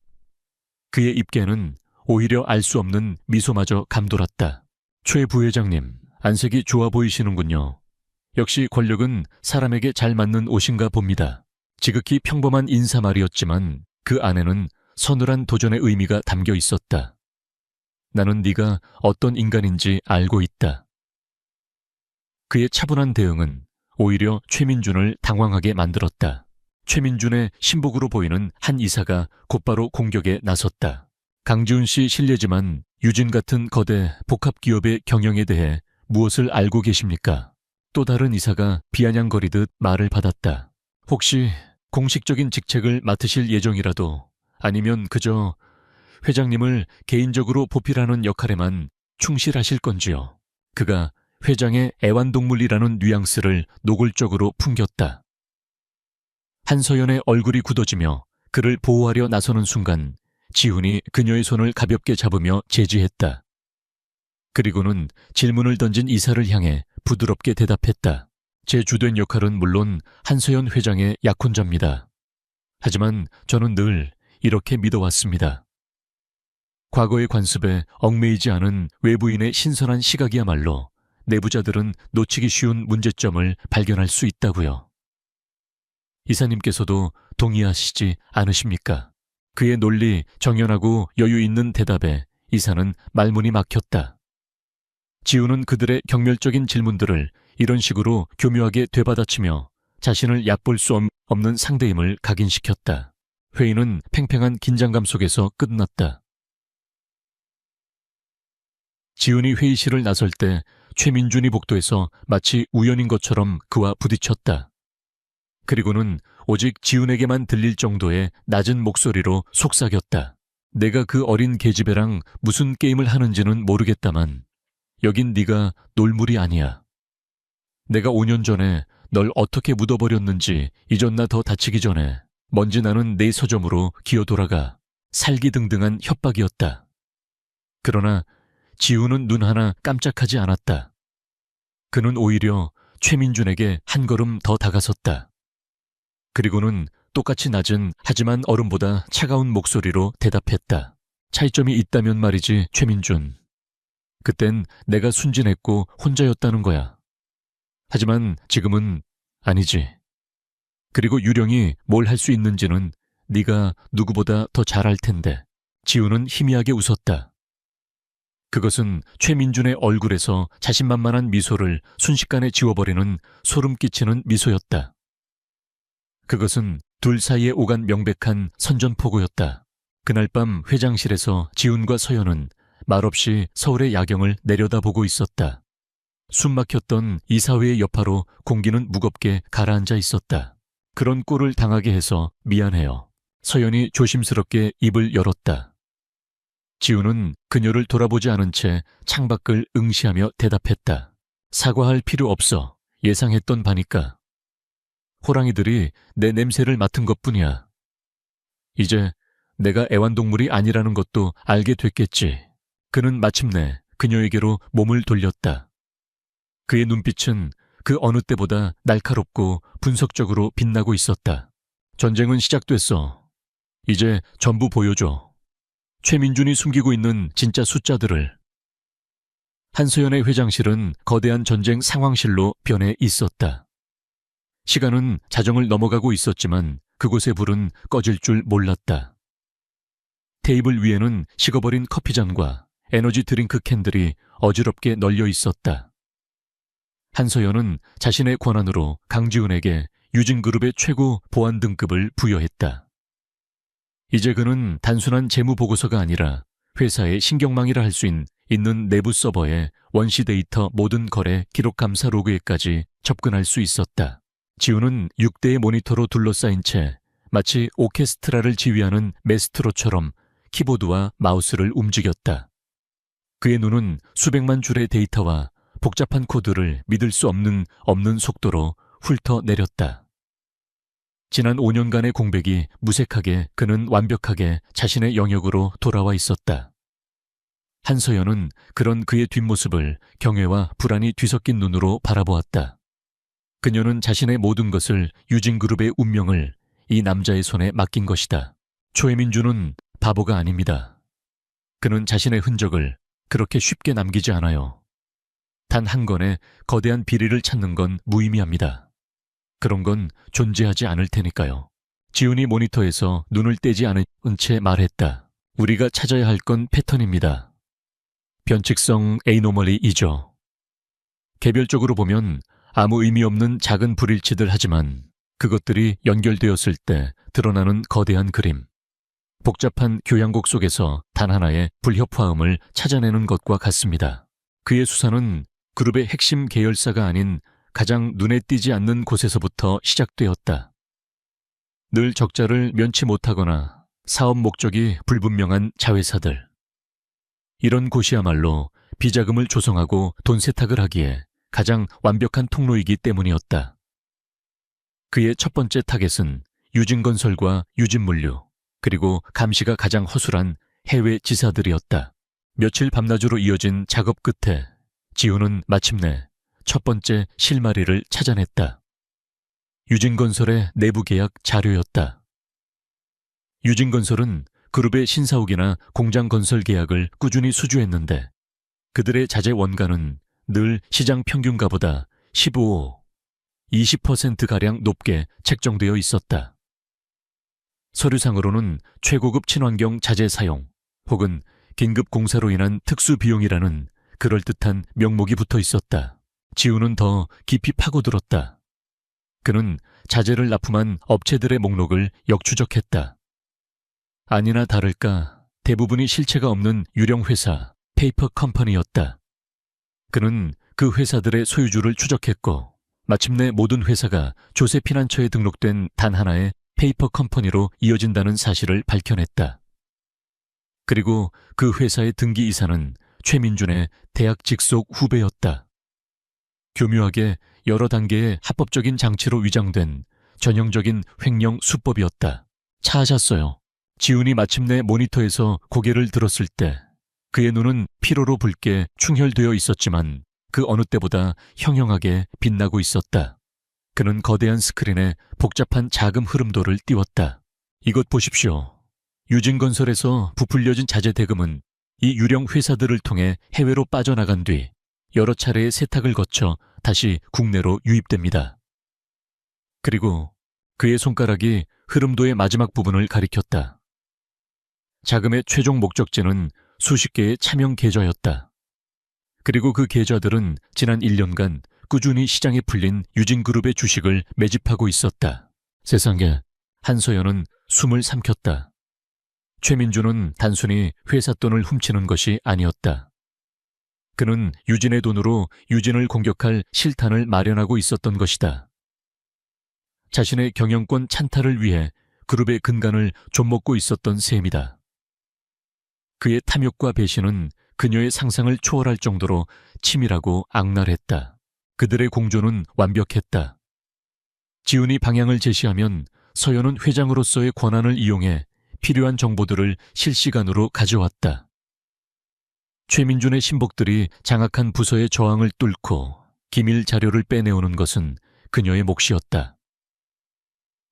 그의 입계는 오히려 알 수 없는 미소마저 감돌았다. 최 부회장님, 안색이 좋아 보이시는군요. 역시 권력은 사람에게 잘 맞는 옷인가 봅니다. 지극히 평범한 인사말이었지만 그 안에는 서늘한 도전의 의미가 담겨 있었다. 나는 네가 어떤 인간인지 알고 있다. 그의 차분한 대응은 오히려 최민준을 당황하게 만들었다. 최민준의 신복으로 보이는 한 이사가 곧바로 공격에 나섰다. 강지훈 씨 실례지만 유진 같은 거대 복합기업의 경영에 대해 무엇을 알고 계십니까? 또 다른 이사가 비아냥거리듯 말을 받았다. 혹시 공식적인 직책을 맡으실 예정이라도 아니면 그저 회장님을 개인적으로 보필하는 역할에만 충실하실 건지요? 그가 회장의 애완동물이라는 뉘앙스를 노골적으로 풍겼다. 한서연의 얼굴이 굳어지며 그를 보호하려 나서는 순간 지훈이 그녀의 손을 가볍게 잡으며 제지했다. 그리고는 질문을 던진 이사를 향해 부드럽게 대답했다. 제 주된 역할은 물론 한서연 회장의 약혼자입니다. 하지만 저는 늘 이렇게 믿어왔습니다. 과거의 관습에 얽매이지 않은 외부인의 신선한 시각이야말로 내부자들은 놓치기 쉬운 문제점을 발견할 수 있다고요. 이사님께서도 동의하시지 않으십니까? 그의 논리, 정연하고 여유 있는 대답에 이사는 말문이 막혔다. 지훈은 그들의 경멸적인 질문들을 이런 식으로 교묘하게 되받아치며 자신을 얕볼 수 없는 상대임을 각인시켰다. 회의는 팽팽한 긴장감 속에서 끝났다. 지훈이 회의실을 나설 때 최민준이 복도에서 마치 우연인 것처럼 그와 부딪혔다. 그리고는 오직 지훈에게만 들릴 정도의 낮은 목소리로 속삭였다. 내가 그 어린 계집애랑 무슨 게임을 하는지는 모르겠다만 여긴 네가 놀물이 아니야. 내가 5년 전에 널 어떻게 묻어버렸는지 잊었나 더 다치기 전에 먼지 나는 내 서점으로 기어 돌아가. 살기등등한 협박이었다. 그러나 지훈은 눈 하나 깜짝하지 않았다. 그는 오히려 최민준에게 한 걸음 더 다가섰다. 그리고는 똑같이 낮은 하지만 얼음보다 차가운 목소리로 대답했다. 차이점이 있다면 말이지, 최민준. 그땐 내가 순진했고 혼자였다는 거야. 하지만 지금은 아니지. 그리고 유령이 뭘 할 수 있는지는 네가 누구보다 더 잘 알 텐데. 지훈은 희미하게 웃었다. 그것은 최민준의 얼굴에서 자신만만한 미소를 순식간에 지워버리는 소름 끼치는 미소였다. 그것은 둘 사이에 오간 명백한 선전포고였다. 그날 밤 회장실에서 지훈과 서연은 말없이 서울의 야경을 내려다보고 있었다. 숨막혔던 이사회의 여파로 공기는 무겁게 가라앉아 있었다. 그런 꼴을 당하게 해서 미안해요. 서연이 조심스럽게 입을 열었다. 지훈은 그녀를 돌아보지 않은 채 창밖을 응시하며 대답했다. 사과할 필요 없어. 예상했던 바니까. 호랑이들이 내 냄새를 맡은 것뿐이야. 이제 내가 애완동물이 아니라는 것도 알게 됐겠지. 그는 마침내 그녀에게로 몸을 돌렸다. 그의 눈빛은 그 어느 때보다 날카롭고 분석적으로 빛나고 있었다. 전쟁은 시작됐어. 이제 전부 보여줘. 최민준이 숨기고 있는 진짜 숫자들을. 한서연의 회장실은 거대한 전쟁 상황실로 변해 있었다. 시간은 자정을 넘어가고 있었지만 그곳의 불은 꺼질 줄 몰랐다. 테이블 위에는 식어버린 커피잔과 에너지 드링크 캔들이 어지럽게 널려 있었다. 한서연은 자신의 권한으로 강지훈에게 유진그룹의 최고 보안 등급을 부여했다. 이제 그는 단순한 재무보고서가 아니라 회사의 신경망이라 할 수 있는 내부 서버에 원시 데이터 모든 거래 기록 감사 로그에까지 접근할 수 있었다. 지훈은 6대의 모니터로 둘러싸인 채 마치 오케스트라를 지휘하는 메스트로처럼 키보드와 마우스를 움직였다. 그의 눈은 수백만 줄의 데이터와 복잡한 코드를 믿을 수 없는 속도로 훑어내렸다. 지난 5년간의 공백이 무색하게 그는 완벽하게 자신의 영역으로 돌아와 있었다. 한서연은 그런 그의 뒷모습을 경외와 불안이 뒤섞인 눈으로 바라보았다. 그녀는 자신의 모든 것을 유진그룹의 운명을 이 남자의 손에 맡긴 것이다. 최민주는 바보가 아닙니다. 그는 자신의 흔적을 그렇게 쉽게 남기지 않아요. 단 한 건의 거대한 비리를 찾는 건 무의미합니다. 그런 건 존재하지 않을 테니까요. 지훈이 모니터에서 눈을 떼지 않은 채 말했다. 우리가 찾아야 할 건 패턴입니다. 변칙성 에이노멀리이죠. 개별적으로 보면 아무 의미 없는 작은 불일치들 하지만 그것들이 연결되었을 때 드러나는 거대한 그림. 복잡한 교향곡 속에서 단 하나의 불협화음을 찾아내는 것과 같습니다. 그의 수사는 그룹의 핵심 계열사가 아닌 가장 눈에 띄지 않는 곳에서부터 시작되었다. 늘 적자를 면치 못하거나 사업 목적이 불분명한 자회사들. 이런 곳이야말로 비자금을 조성하고 돈 세탁을 하기에 가장 완벽한 통로이기 때문이었다. 그의 첫 번째 타겟은 유진건설과 유진물류, 그리고 감시가 가장 허술한 해외 지사들이었다. 며칠 밤낮으로 이어진 작업 끝에 지훈은 마침내 첫 번째 실마리를 찾아냈다. 유진건설의 내부 계약 자료였다. 유진건설은 그룹의 신사옥이나 공장 건설 계약을 꾸준히 수주했는데 그들의 자재 원가는 늘 시장 평균가보다 20%가량 높게 책정되어 있었다. 서류상으로는 최고급 친환경 자재 사용 혹은 긴급 공사로 인한 특수 비용이라는 그럴듯한 명목이 붙어 있었다. 지훈은 더 깊이 파고들었다. 그는 자재를 납품한 업체들의 목록을 역추적했다. 아니나 다를까 대부분이 실체가 없는 유령 회사 페이퍼 컴퍼니였다. 그는 그 회사들의 소유주를 추적했고 마침내 모든 회사가 조세 피난처에 등록된 단 하나의 페이퍼 컴퍼니로 이어진다는 사실을 밝혀냈다. 그리고 그 회사의 등기 이사는 최민준의 대학 직속 후배였다. 교묘하게 여러 단계의 합법적인 장치로 위장된 전형적인 횡령 수법이었다. 차하셨어요. 지훈이 마침내 모니터에서 고개를 들었을 때 그의 눈은 피로로 붉게 충혈되어 있었지만 그 어느 때보다 형형하게 빛나고 있었다. 그는 거대한 스크린에 복잡한 자금 흐름도를 띄웠다. 이것 보십시오. 유진건설에서 부풀려진 자재 대금은 이 유령 회사들을 통해 해외로 빠져나간 뒤 여러 차례의 세탁을 거쳐 다시 국내로 유입됩니다. 그리고 그의 손가락이 흐름도의 마지막 부분을 가리켰다. 자금의 최종 목적지는 수십 개의 차명 계좌였다. 그리고 그 계좌들은 지난 1년간 꾸준히 시장에 풀린 유진그룹의 주식을 매집하고 있었다. 세상에, 한서연은 숨을 삼켰다. 최민주는 단순히 회사 돈을 훔치는 것이 아니었다. 그는 유진의 돈으로 유진을 공격할 실탄을 마련하고 있었던 것이다. 자신의 경영권 찬탈을 위해 그룹의 근간을 좀먹고 있었던 셈이다. 그의 탐욕과 배신은 그녀의 상상을 초월할 정도로 치밀하고 악랄했다. 그들의 공조는 완벽했다. 지훈이 방향을 제시하면 서연은 회장으로서의 권한을 이용해 필요한 정보들을 실시간으로 가져왔다. 최민준의 신복들이 장악한 부서의 저항을 뚫고 기밀 자료를 빼내오는 것은 그녀의 몫이었다.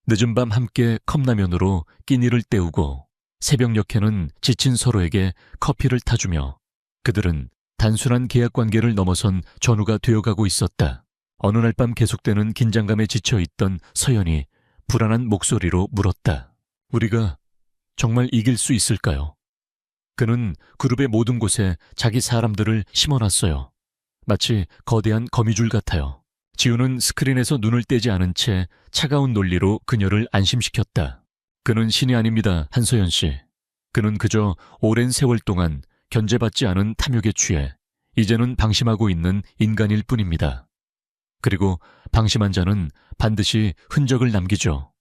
늦은 밤 함께 컵라면으로 끼니를 때우고 새벽녘에는 지친 서로에게 커피를 타주며 그들은 단순한 계약 관계를 넘어선 전우가 되어가고 있었다. 어느 날 밤 계속되는 긴장감에 지쳐있던 서연이 불안한 목소리로 물었다. 우리가 정말 이길 수 있을까요? 그는 그룹의 모든 곳에 자기 사람들을 심어놨어요. 마치 거대한 거미줄 같아요. 지훈은 스크린에서 눈을 떼지 않은 채 차가운 논리로 그녀를 안심시켰다. 그는 신이 아닙니다, 한서연 씨. 그는 그저 오랜 세월 동안 견제받지 않은 탐욕에 취해 이제는 방심하고 있는 인간일 뿐입니다. 그리고 방심한 자는 반드시 흔적을 남기죠.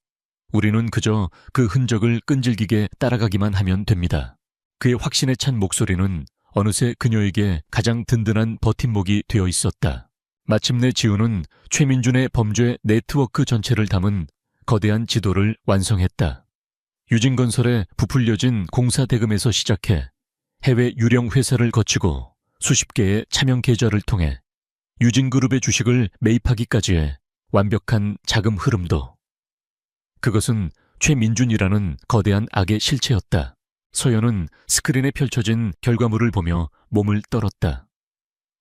우리는 그저 그 흔적을 끈질기게 따라가기만 하면 됩니다. 그의 확신에 찬 목소리는 어느새 그녀에게 가장 든든한 버팀목이 되어 있었다. 마침내 지우는 최민준의 범죄 네트워크 전체를 담은 거대한 지도를 완성했다. 유진건설에 부풀려진 공사 대금에서 시작해 해외 유령 회사를 거치고 수십 개의 차명 계좌를 통해 유진그룹의 주식을 매입하기까지의 완벽한 자금 흐름도. 그것은 최민준이라는 거대한 악의 실체였다. 서연은 스크린에 펼쳐진 결과물을 보며 몸을 떨었다.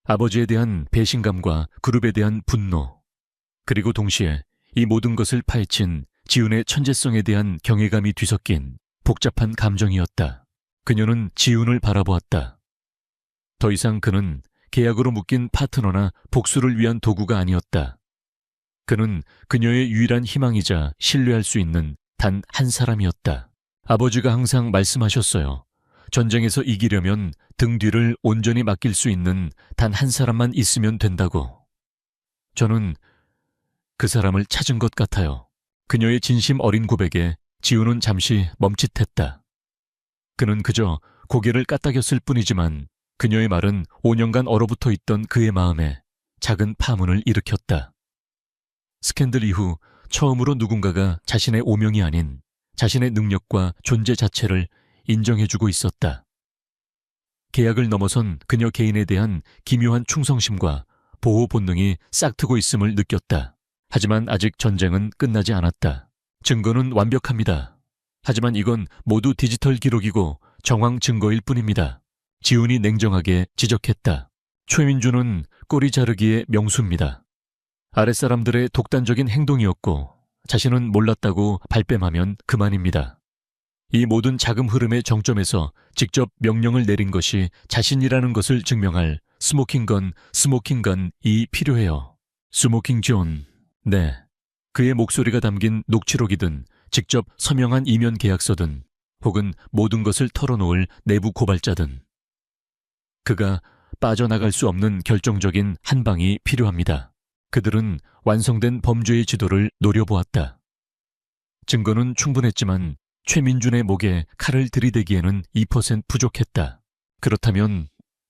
아버지에 대한 배신감과 그룹에 대한 분노, 그리고 동시에 이 모든 것을 파헤친 지훈의 천재성에 대한 경외감이 뒤섞인 복잡한 감정이었다. 그녀는 지훈을 바라보았다. 더 이상 그는 계약으로 묶인 파트너나 복수를 위한 도구가 아니었다. 그는 그녀의 유일한 희망이자 신뢰할 수 있는 단 한 사람이었다. 아버지가 항상 말씀하셨어요. 전쟁에서 이기려면 등 뒤를 온전히 맡길 수 있는 단 한 사람만 있으면 된다고. 저는 그 사람을 찾은 것 같아요. 그녀의 진심 어린 고백에 지우는 잠시 멈칫했다. 그는 그저 고개를 까딱였을 뿐이지만 그녀의 말은 5년간 얼어붙어 있던 그의 마음에 작은 파문을 일으켰다. 스캔들 이후 처음으로 누군가가 자신의 오명이 아닌 자신의 능력과 존재 자체를 인정해주고 있었다. 계약을 넘어선 그녀 개인에 대한 기묘한 충성심과 보호 본능이 싹트고 있음을 느꼈다. 하지만 아직 전쟁은 끝나지 않았다. 증거는 완벽합니다. 하지만 이건 모두 디지털 기록이고 정황 증거일 뿐입니다. 지훈이 냉정하게 지적했다. 최민준은 꼬리 자르기의 명수입니다. 아랫사람들의 독단적인 행동이었고 자신은 몰랐다고 발뺌하면 그만입니다. 이 모든 자금 흐름의 정점에서 직접 명령을 내린 것이 자신이라는 것을 증명할 스모킹건이 필요해요. 스모킹 존. 네. 그의 목소리가 담긴 녹취록이든 직접 서명한 이면 계약서든 혹은 모든 것을 털어놓을 내부 고발자든 그가 빠져나갈 수 없는 결정적인 한 방이 필요합니다. 그들은 완성된 범죄의 지도를 노려보았다. 증거는 충분했지만 최민준의 목에 칼을 들이대기에는 2% 부족했다. 그렇다면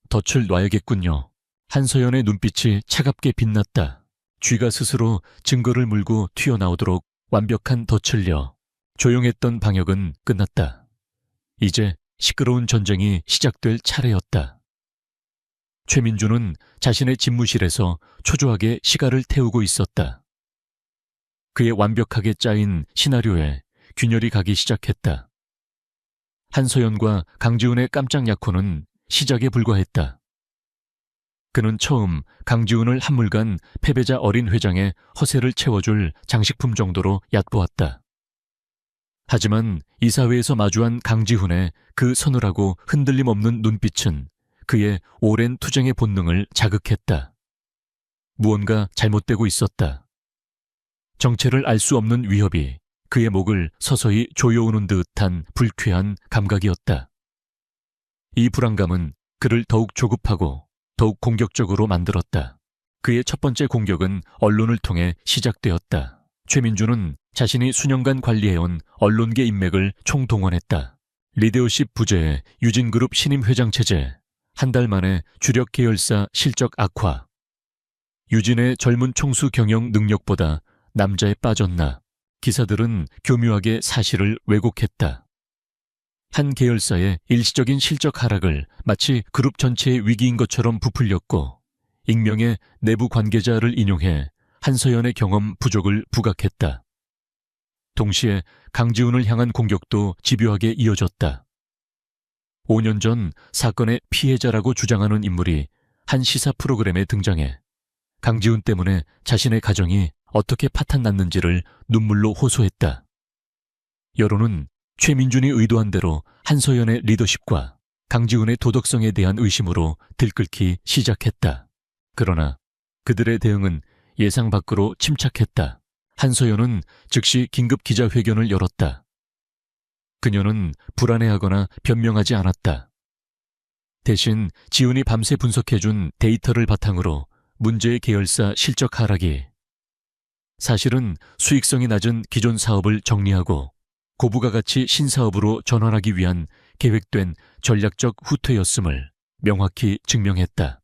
덫을 놔야겠군요. 한서연의 눈빛이 차갑게 빛났다. 쥐가 스스로 증거를 물고 튀어나오도록 완벽한 덫을 려 조용했던 방역은 끝났다. 이제 시끄러운 전쟁이 시작될 차례였다. 최민준은 자신의 집무실에서 초조하게 시간을 태우고 있었다. 그의 완벽하게 짜인 시나리오에 균열이 가기 시작했다. 한서연과 강지훈의 깜짝 약혼은 시작에 불과했다. 그는 처음 강지훈을 한물간 패배자 어린 회장의 허세를 채워줄 장식품 정도로 얕보았다. 하지만 이사회에서 마주한 강지훈의 그 서늘하고 흔들림 없는 눈빛은 그의 오랜 투쟁의 본능을 자극했다. 무언가 잘못되고 있었다. 정체를 알 수 없는 위협이 그의 목을 서서히 조여오는 듯한 불쾌한 감각이었다. 이 불안감은 그를 더욱 조급하고 더욱 공격적으로 만들었다. 그의 첫 번째 공격은 언론을 통해 시작되었다. 최민준은 자신이 수년간 관리해온 언론계 인맥을 총동원했다. 리더십 부재의 유진그룹 신임 회장 체제, 한 달 만에 주력 계열사 실적 악화, 유진의 젊은 총수 경영 능력보다 남자에 빠졌나, 기사들은 교묘하게 사실을 왜곡했다. 한 계열사의 일시적인 실적 하락을 마치 그룹 전체의 위기인 것처럼 부풀렸고, 익명의 내부 관계자를 인용해 한서연의 경험 부족을 부각했다. 동시에 강지훈을 향한 공격도 집요하게 이어졌다. 5년 전 사건의 피해자라고 주장하는 인물이 한 시사 프로그램에 등장해 강지훈 때문에 자신의 가정이 어떻게 파탄났는지를 눈물로 호소했다. 여론은 최민준이 의도한 대로 한서연의 리더십과 강지훈의 도덕성에 대한 의심으로 들끓기 시작했다. 그러나 그들의 대응은 예상 밖으로 침착했다. 한서연은 즉시 긴급 기자회견을 열었다. 그녀는 불안해하거나 변명하지 않았다. 대신 지훈이 밤새 분석해준 데이터를 바탕으로 문제의 계열사 실적 하락이 사실은 수익성이 낮은 기존 사업을 정리하고 고부가가치 신사업으로 전환하기 위한 계획된 전략적 후퇴였음을 명확히 증명했다.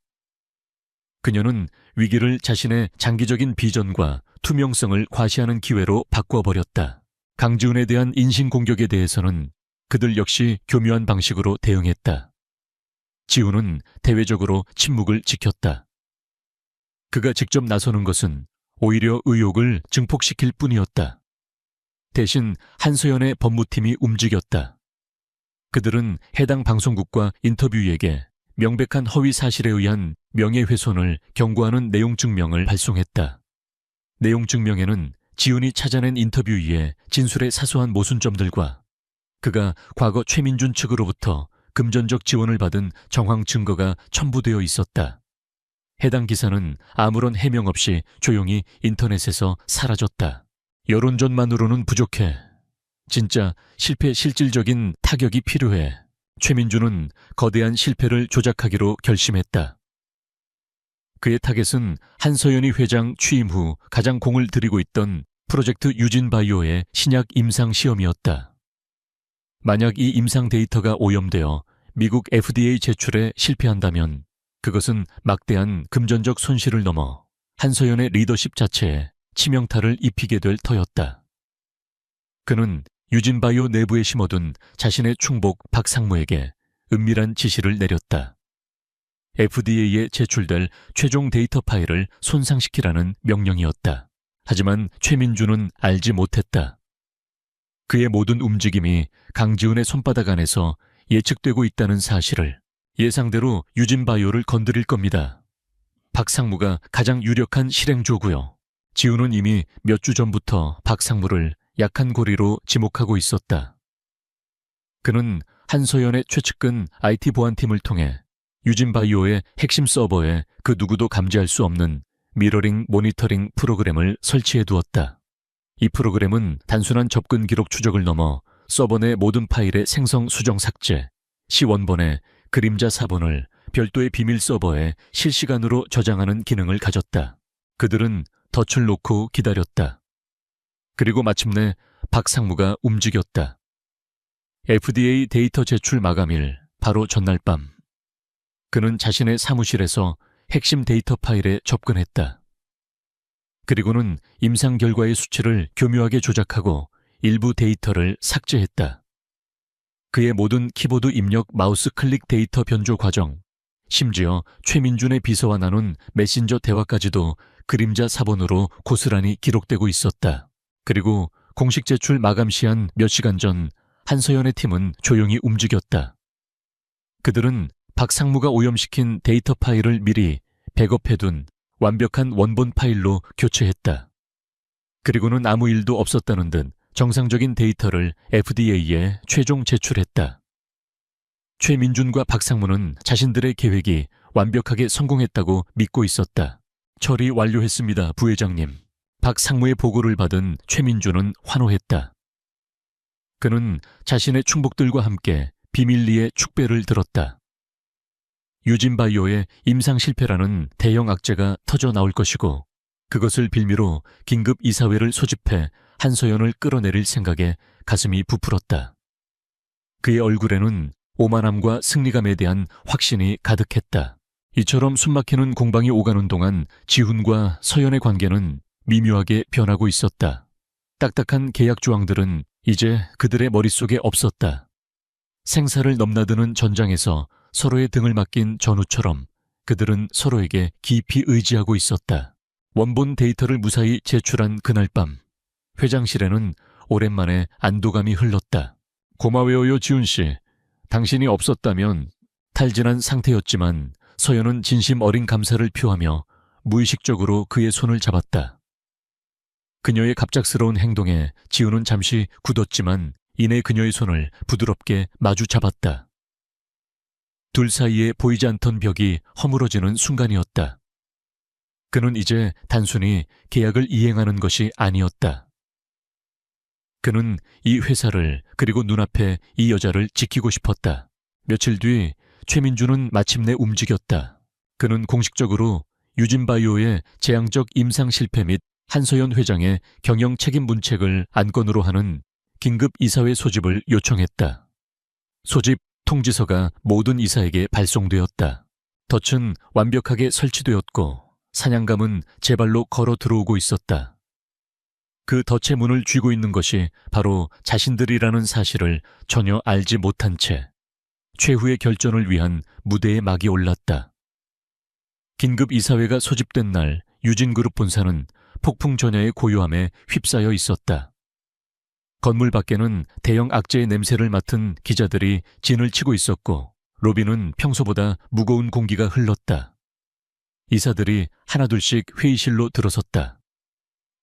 그녀는 위기를 자신의 장기적인 비전과 투명성을 과시하는 기회로 바꿔버렸다. 강지훈에 대한 인신공격에 대해서는 그들 역시 교묘한 방식으로 대응했다. 지훈은 대외적으로 침묵을 지켰다. 그가 직접 나서는 것은 오히려 의혹을 증폭시킬 뿐이었다. 대신 한서연의 법무팀이 움직였다. 그들은 해당 방송국과 인터뷰에게 명백한 허위 사실에 의한 명예훼손을 경고하는 내용 증명을 발송했다. 내용 증명에는 지훈이 찾아낸 인터뷰 위에 진술의 사소한 모순점들과 그가 과거 최민준 측으로부터 금전적 지원을 받은 정황 증거가 첨부되어 있었다. 해당 기사는 아무런 해명 없이 조용히 인터넷에서 사라졌다. 여론전만으로는 부족해. 진짜 실질적인 타격이 필요해. 최민준은 거대한 실패를 조작하기로 결심했다. 그의 타겟은 한서연이 회장 취임 후 가장 공을 들이고 있던 프로젝트 유진바이오의 신약 임상 시험이었다. 만약 이 임상 데이터가 오염되어 미국 FDA 제출에 실패한다면 그것은 막대한 금전적 손실을 넘어 한서연의 리더십 자체에 치명타를 입히게 될 터였다. 그는 유진바이오 내부에 심어둔 자신의 충복 박상무에게 은밀한 지시를 내렸다. FDA에 제출될 최종 데이터 파일을 손상시키라는 명령이었다. 하지만 최민준은 알지 못했다. 그의 모든 움직임이 강지훈의 손바닥 안에서 예측되고 있다는 사실을. 예상대로 유진바이오를 건드릴 겁니다. 박상무가 가장 유력한 실행조고요. 지훈은 이미 몇 주 전부터 박상무를 약한 고리로 지목하고 있었다. 그는 한서연의 최측근 IT 보안팀을 통해 유진바이오의 핵심 서버에 그 누구도 감지할 수 없는 미러링 모니터링 프로그램을 설치해 두었다. 이 프로그램은 단순한 접근 기록 추적을 넘어 서버 내 모든 파일의 생성 수정 삭제, 시원본의 그림자 사본을 별도의 비밀 서버에 실시간으로 저장하는 기능을 가졌다. 그들은 덫을 놓고 기다렸다. 그리고 마침내 박상무가 움직였다. FDA 데이터 제출 마감일 바로 전날 밤. 그는 자신의 사무실에서 핵심 데이터 파일에 접근했다. 그리고는 임상 결과의 수치를 교묘하게 조작하고 일부 데이터를 삭제했다. 그의 모든 키보드 입력 마우스 클릭 데이터 변조 과정, 심지어 최민준의 비서와 나눈 메신저 대화까지도 그림자 사본으로 고스란히 기록되고 있었다. 그리고 공식 제출 마감 시한 몇 시간 전 한서연의 팀은 조용히 움직였다. 그들은 박상무가 오염시킨 데이터 파일을 미리 백업해둔 완벽한 원본 파일로 교체했다. 그리고는 아무 일도 없었다는 듯 정상적인 데이터를 FDA에 최종 제출했다. 최민준과 박상무는 자신들의 계획이 완벽하게 성공했다고 믿고 있었다. 처리 완료했습니다, 부회장님. 박상무의 보고를 받은 최민준은 환호했다. 그는 자신의 충복들과 함께 비밀리에 축배를 들었다. 유진바이오의 임상 실패라는 대형 악재가 터져 나올 것이고 그것을 빌미로 긴급 이사회를 소집해 한서연을 끌어내릴 생각에 가슴이 부풀었다. 그의 얼굴에는 오만함과 승리감에 대한 확신이 가득했다. 이처럼 숨막히는 공방이 오가는 동안 지훈과 서연의 관계는 미묘하게 변하고 있었다. 딱딱한 계약 조항들은 이제 그들의 머릿속에 없었다. 생사를 넘나드는 전장에서 서로의 등을 맡긴 전우처럼 그들은 서로에게 깊이 의지하고 있었다. 원본 데이터를 무사히 제출한 그날 밤, 회장실에는 오랜만에 안도감이 흘렀다. 고마워요, 지훈씨. 당신이 없었다면 탈진한 상태였지만 서연은 진심 어린 감사를 표하며 무의식적으로 그의 손을 잡았다. 그녀의 갑작스러운 행동에 지훈은 잠시 굳었지만 이내 그녀의 손을 부드럽게 마주 잡았다. 둘 사이에 보이지 않던 벽이 허물어지는 순간이었다. 그는 이제 단순히 계약을 이행하는 것이 아니었다. 그는 이 회사를 그리고 눈앞에 이 여자를 지키고 싶었다. 며칠 뒤 최민준은 마침내 움직였다. 그는 공식적으로 유진바이오의 재앙적 임상 실패 및 한서연 회장의 경영 책임 문책을 안건으로 하는 긴급 이사회 소집을 요청했다. 소집 통지서가 모든 이사에게 발송되었다. 덫은 완벽하게 설치되었고 사냥감은 제 발로 걸어 들어오고 있었다. 그 덫의 문을 쥐고 있는 것이 바로 자신들이라는 사실을 전혀 알지 못한 채 최후의 결전을 위한 무대에 막이 올랐다. 긴급 이사회가 소집된 날 유진그룹 본사는 폭풍 전야의 고요함에 휩싸여 있었다. 건물 밖에는 대형 악재의 냄새를 맡은 기자들이 진을 치고 있었고 로비는 평소보다 무거운 공기가 흘렀다. 이사들이 하나둘씩 회의실로 들어섰다.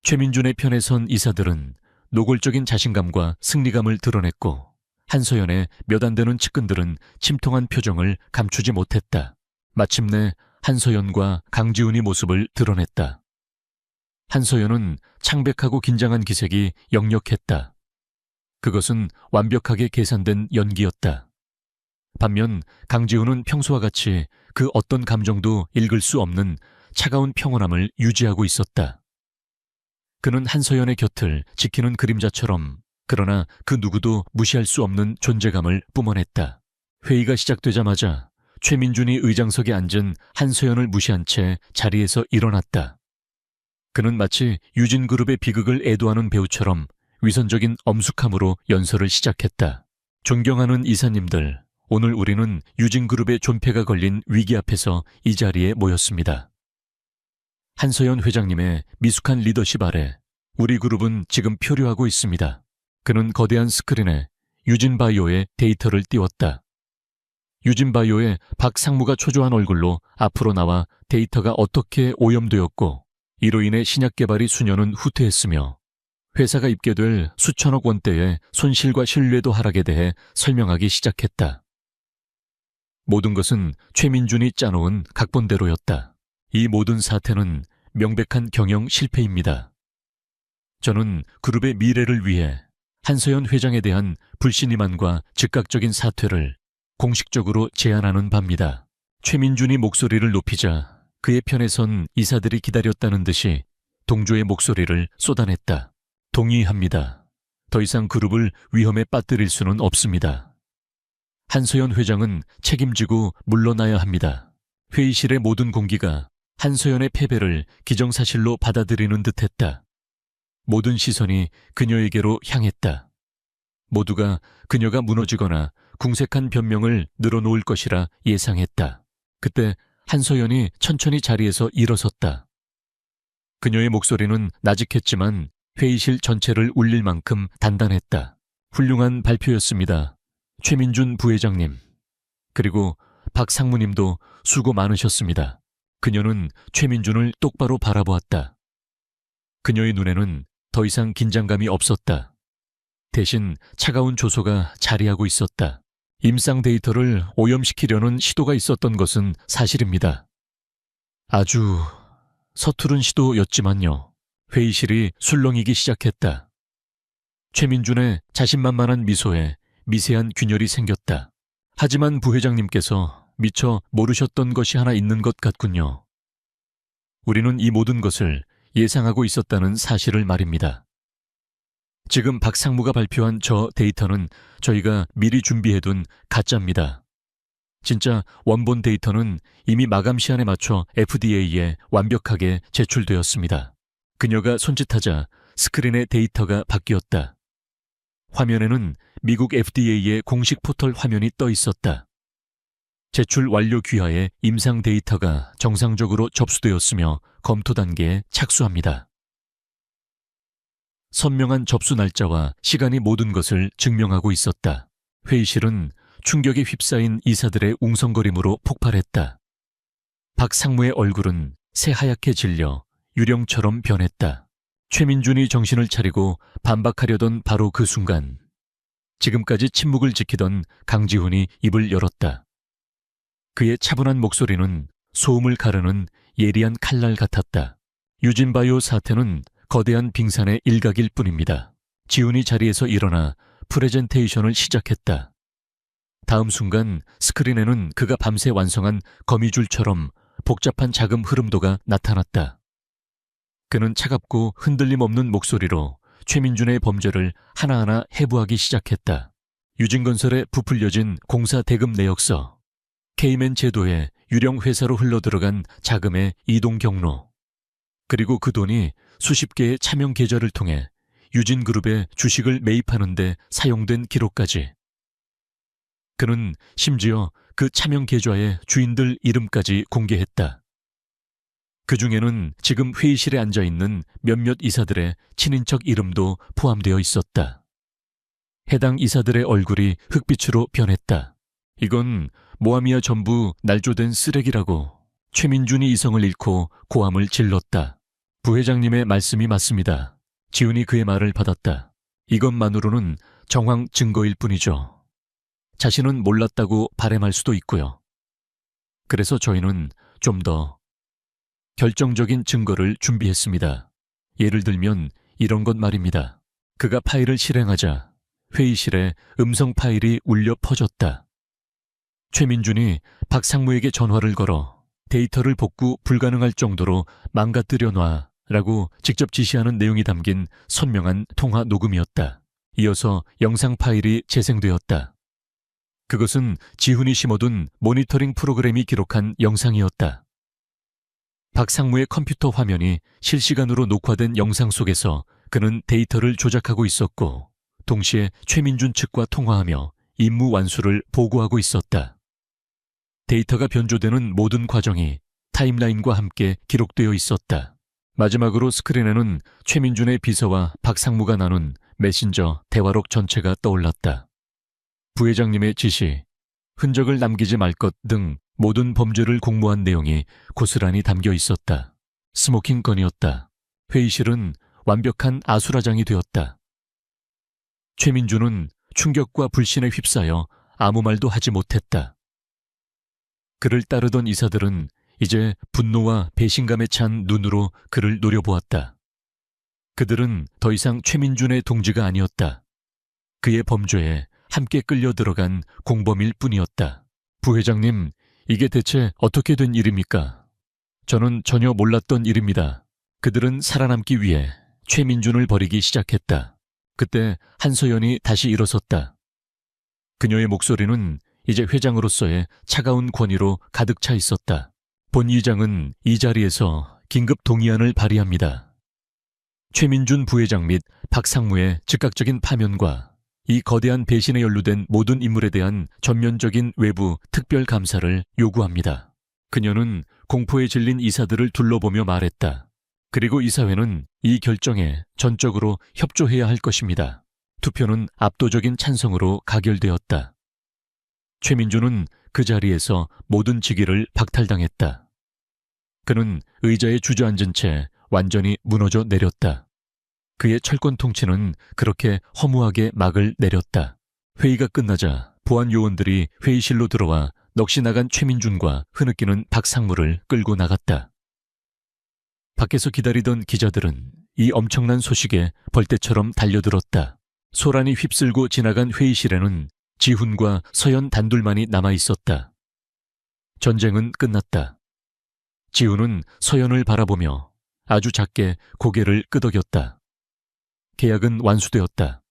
최민준의 편에 선 이사들은 노골적인 자신감과 승리감을 드러냈고 한서연의 몇 안 되는 측근들은 침통한 표정을 감추지 못했다. 마침내 한서연과 강지훈이 모습을 드러냈다. 한서연은 창백하고 긴장한 기색이 역력했다. 그것은 완벽하게 계산된 연기였다. 반면 강지훈은 평소와 같이 그 어떤 감정도 읽을 수 없는 차가운 평온함을 유지하고 있었다. 그는 한서연의 곁을 지키는 그림자처럼 그러나 그 누구도 무시할 수 없는 존재감을 뿜어냈다. 회의가 시작되자마자 최민준이 의장석에 앉은 한서연을 무시한 채 자리에서 일어났다. 그는 마치 유진그룹의 비극을 애도하는 배우처럼 위선적인 엄숙함으로 연설을 시작했다. 존경하는 이사님들, 오늘 우리는 유진그룹의 존폐가 걸린 위기 앞에서 이 자리에 모였습니다. 한서연 회장님의 미숙한 리더십 아래 우리 그룹은 지금 표류하고 있습니다. 그는 거대한 스크린에 유진바이오의 데이터를 띄웠다. 유진바이오의 박 상무가 초조한 얼굴로 앞으로 나와 데이터가 어떻게 오염되었고 이로 인해 신약 개발이 수년은 후퇴했으며 회사가 입게 될 수천억 원대의 손실과 신뢰도 하락에 대해 설명하기 시작했다. 모든 것은 최민준이 짜놓은 각본대로였다. 이 모든 사태는 명백한 경영 실패입니다. 저는 그룹의 미래를 위해 한서연 회장에 대한 불신임함과 즉각적인 사퇴를 공식적으로 제안하는 바입니다. 최민준이 목소리를 높이자 그의 편에 선 이사들이 기다렸다는 듯이 동조의 목소리를 쏟아냈다. 동의합니다. 더 이상 그룹을 위험에 빠뜨릴 수는 없습니다. 한서연 회장은 책임지고 물러나야 합니다. 회의실의 모든 공기가 한서연의 패배를 기정사실로 받아들이는 듯했다. 모든 시선이 그녀에게로 향했다. 모두가 그녀가 무너지거나 궁색한 변명을 늘어놓을 것이라 예상했다. 그때 한서연이 천천히 자리에서 일어섰다. 그녀의 목소리는 나직했지만 회의실 전체를 울릴 만큼 단단했다. 훌륭한 발표였습니다. 최민준 부회장님, 그리고 박 상무님도 수고 많으셨습니다. 그녀는 최민준을 똑바로 바라보았다. 그녀의 눈에는 더 이상 긴장감이 없었다. 대신 차가운 조소가 자리하고 있었다. 임상 데이터를 오염시키려는 시도가 있었던 것은 사실입니다. 아주 서투른 시도였지만요. 회의실이 술렁이기 시작했다. 최민준의 자신만만한 미소에 미세한 균열이 생겼다. 하지만 부회장님께서 미처 모르셨던 것이 하나 있는 것 같군요. 우리는 이 모든 것을 예상하고 있었다는 사실을 말입니다. 지금 박 상무가 발표한 저 데이터는 저희가 미리 준비해둔 가짜입니다. 진짜 원본 데이터는 이미 마감 시한에 맞춰 FDA에 완벽하게 제출되었습니다. 그녀가 손짓하자 스크린의 데이터가 바뀌었다. 화면에는 미국 FDA의 공식 포털 화면이 떠 있었다. 제출 완료 귀하의 임상 데이터가 정상적으로 접수되었으며 검토 단계에 착수합니다. 선명한 접수 날짜와 시간이 모든 것을 증명하고 있었다. 회의실은 충격에 휩싸인 이사들의 웅성거림으로 폭발했다. 박 상무의 얼굴은 새하얗게 질려 유령처럼 변했다. 최민준이 정신을 차리고 반박하려던 바로 그 순간 지금까지 침묵을 지키던 강지훈이 입을 열었다. 그의 차분한 목소리는 소음을 가르는 예리한 칼날 같았다. 유진바이오 사태는 거대한 빙산의 일각일 뿐입니다. 지훈이 자리에서 일어나 프레젠테이션을 시작했다. 다음 순간 스크린에는 그가 밤새 완성한 거미줄처럼 복잡한 자금 흐름도가 나타났다. 그는 차갑고 흔들림 없는 목소리로 최민준의 범죄를 하나하나 해부하기 시작했다. 유진건설에 부풀려진 공사 대금 내역서, K맨 제도의 유령 회사로 흘러들어간 자금의 이동 경로, 그리고 그 돈이 수십 개의 차명 계좌를 통해 유진그룹의 주식을 매입하는 데 사용된 기록까지. 그는 심지어 그 차명 계좌의 주인들 이름까지 공개했다. 그 중에는 지금 회의실에 앉아있는 몇몇 이사들의 친인척 이름도 포함되어 있었다. 해당 이사들의 얼굴이 흑빛으로 변했다. 이건 모하미아 전부 날조된 쓰레기라고 최민준이 이성을 잃고 고함을 질렀다. 부회장님의 말씀이 맞습니다. 지훈이 그의 말을 받았다. 이것만으로는 정황 증거일 뿐이죠. 자신은 몰랐다고 발뺌할 수도 있고요. 그래서 저희는 좀 더 결정적인 증거를 준비했습니다. 예를 들면 이런 것 말입니다. 그가 파일을 실행하자 회의실에 음성 파일이 울려 퍼졌다. 최민준이 박상무에게 전화를 걸어 데이터를 복구 불가능할 정도로 망가뜨려 놔라고 직접 지시하는 내용이 담긴 선명한 통화 녹음이었다. 이어서 영상 파일이 재생되었다. 그것은 지훈이 심어둔 모니터링 프로그램이 기록한 영상이었다. 박상무의 컴퓨터 화면이 실시간으로 녹화된 영상 속에서 그는 데이터를 조작하고 있었고, 동시에 최민준 측과 통화하며 임무 완수를 보고하고 있었다. 데이터가 변조되는 모든 과정이 타임라인과 함께 기록되어 있었다. 마지막으로 스크린에는 최민준의 비서와 박상무가 나눈 메신저 대화록 전체가 떠올랐다. 부회장님의 지시, 흔적을 남기지 말 것 등 모든 범죄를 공모한 내용이 고스란히 담겨 있었다. 스모킹 건이었다. 회의실은 완벽한 아수라장이 되었다. 최민준은 충격과 불신에 휩싸여 아무 말도 하지 못했다. 그를 따르던 이사들은 이제 분노와 배신감에 찬 눈으로 그를 노려보았다. 그들은 더 이상 최민준의 동지가 아니었다. 그의 범죄에 함께 끌려 들어간 공범일 뿐이었다. 부회장님, 이게 대체 어떻게 된 일입니까? 저는 전혀 몰랐던 일입니다. 그들은 살아남기 위해 최민준을 버리기 시작했다. 그때 한서연이 다시 일어섰다. 그녀의 목소리는 이제 회장으로서의 차가운 권위로 가득 차 있었다. 본 이장은 이 자리에서 긴급 동의안을 발의합니다. 최민준 부회장 및 박상무의 즉각적인 파면과 이 거대한 배신에 연루된 모든 인물에 대한 전면적인 외부 특별 감사를 요구합니다. 그녀는 공포에 질린 이사들을 둘러보며 말했다. 그리고 이사회는 이 결정에 전적으로 협조해야 할 것입니다. 투표는 압도적인 찬성으로 가결되었다. 최민준은 그 자리에서 모든 직위를 박탈당했다. 그는 의자에 주저앉은 채 완전히 무너져 내렸다. 그의 철권 통치는 그렇게 허무하게 막을 내렸다. 회의가 끝나자 보안 요원들이 회의실로 들어와 넋이 나간 최민준과 흐느끼는 박상무를 끌고 나갔다. 밖에서 기다리던 기자들은 이 엄청난 소식에 벌떼처럼 달려들었다. 소란이 휩쓸고 지나간 회의실에는 지훈과 서연 단둘만이 남아있었다. 전쟁은 끝났다. 지훈은 서연을 바라보며 아주 작게 고개를 끄덕였다. 계약은 완수되었다.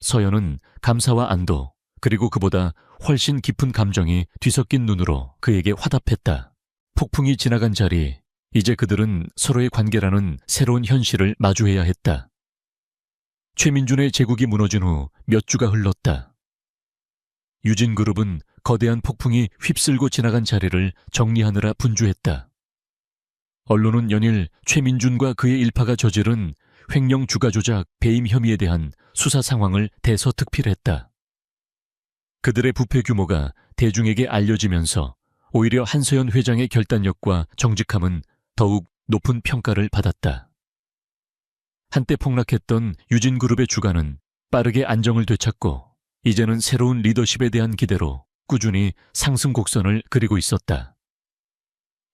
서연은 감사와 안도, 그리고 그보다 훨씬 깊은 감정이 뒤섞인 눈으로 그에게 화답했다. 폭풍이 지나간 자리, 이제 그들은 서로의 관계라는 새로운 현실을 마주해야 했다. 최민준의 제국이 무너진 후 몇 주가 흘렀다. 유진그룹은 거대한 폭풍이 휩쓸고 지나간 자리를 정리하느라 분주했다. 언론은 연일 최민준과 그의 일파가 저지른 횡령 주가 조작 배임 혐의에 대한 수사 상황을 대서특필했다. 그들의 부패 규모가 대중에게 알려지면서 오히려 한서연 회장의 결단력과 정직함은 더욱 높은 평가를 받았다. 한때 폭락했던 유진그룹의 주가는 빠르게 안정을 되찾고 이제는 새로운 리더십에 대한 기대로 꾸준히 상승 곡선을 그리고 있었다.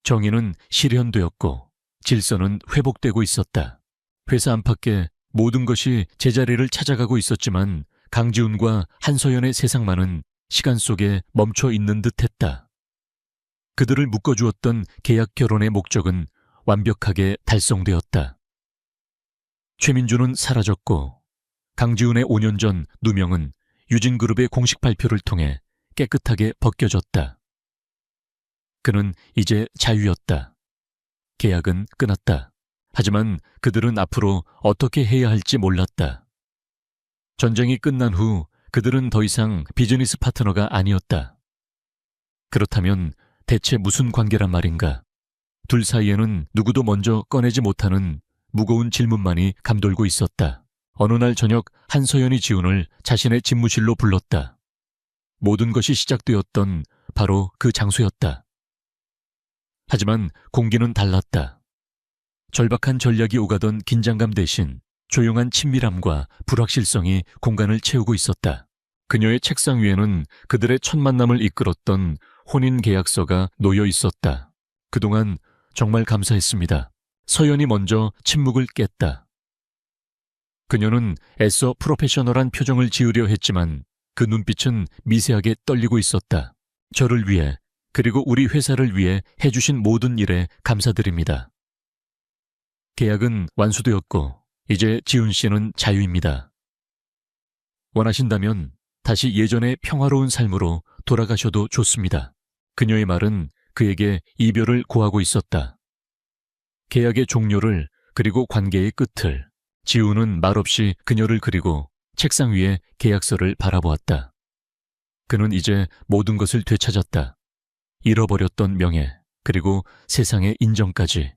정의는 실현되었고 질서는 회복되고 있었다. 회사 안팎에 모든 것이 제자리를 찾아가고 있었지만 강지훈과 한서연의 세상만은 시간 속에 멈춰 있는 듯했다. 그들을 묶어주었던 계약 결혼의 목적은 완벽하게 달성되었다. 최민준은 사라졌고 강지훈의 5년 전 누명은 유진그룹의 공식 발표를 통해 깨끗하게 벗겨졌다. 그는 이제 자유였다. 계약은 끊었다. 하지만 그들은 앞으로 어떻게 해야 할지 몰랐다. 전쟁이 끝난 후 그들은 더 이상 비즈니스 파트너가 아니었다. 그렇다면 대체 무슨 관계란 말인가? 둘 사이에는 누구도 먼저 꺼내지 못하는 무거운 질문만이 감돌고 있었다. 어느 날 저녁 한서연이 지훈을 자신의 집무실로 불렀다. 모든 것이 시작되었던 바로 그 장소였다. 하지만 공기는 달랐다. 절박한 전략이 오가던 긴장감 대신 조용한 친밀함과 불확실성이 공간을 채우고 있었다. 그녀의 책상 위에는 그들의 첫 만남을 이끌었던 혼인계약서가 놓여 있었다. 그동안 정말 감사했습니다. 서연이 먼저 침묵을 깼다. 그녀는 애써 프로페셔널한 표정을 지으려 했지만 그 눈빛은 미세하게 떨리고 있었다. 저를 위해 그리고 우리 회사를 위해 해주신 모든 일에 감사드립니다. 계약은 완수되었고 이제 지훈 씨는 자유입니다. 원하신다면 다시 예전의 평화로운 삶으로 돌아가셔도 좋습니다. 그녀의 말은 그에게 이별을 고하고 있었다. 계약의 종료를 그리고 관계의 끝을. 지훈은 말없이 그녀를 그리고 책상 위에 계약서를 바라보았다. 그는 이제 모든 것을 되찾았다. 잃어버렸던 명예, 그리고 세상의 인정까지.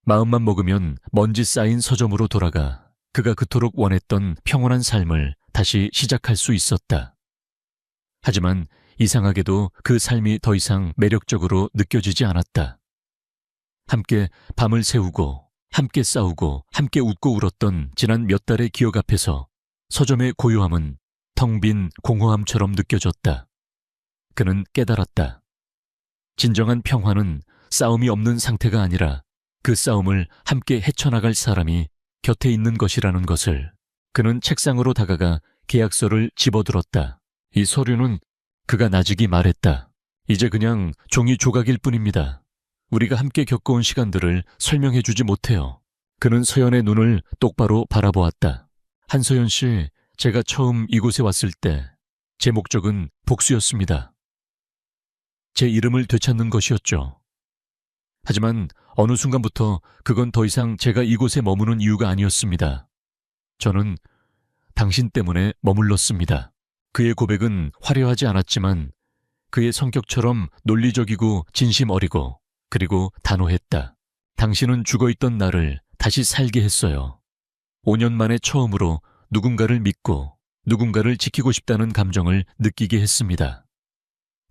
마음만 먹으면 먼지 쌓인 서점으로 돌아가 그가 그토록 원했던 평온한 삶을 다시 시작할 수 있었다. 하지만 이상하게도 그 삶이 더 이상 매력적으로 느껴지지 않았다. 함께 밤을 새우고 함께 싸우고 함께 웃고 울었던 지난 몇 달의 기억 앞에서 서점의 고요함은 텅 빈 공허함처럼 느껴졌다. 그는 깨달았다. 진정한 평화는 싸움이 없는 상태가 아니라 그 싸움을 함께 헤쳐나갈 사람이 곁에 있는 것이라는 것을. 그는 책상으로 다가가 계약서를 집어들었다. 이 서류는 그가 나직이 말했다. 이제 그냥 종이 조각일 뿐입니다. 우리가 함께 겪어온 시간들을 설명해주지 못해요. 그는 서연의 눈을 똑바로 바라보았다. 한서연 씨, 제가 처음 이곳에 왔을 때 제 목적은 복수였습니다. 제 이름을 되찾는 것이었죠. 하지만 어느 순간부터 그건 더 이상 제가 이곳에 머무는 이유가 아니었습니다. 저는 당신 때문에 머물렀습니다. 그의 고백은 화려하지 않았지만 그의 성격처럼 논리적이고 진심 어리고 그리고 단호했다. 당신은 죽어있던 나를 다시 살게 했어요. 5년 만에 처음으로 누군가를 믿고 누군가를 지키고 싶다는 감정을 느끼게 했습니다.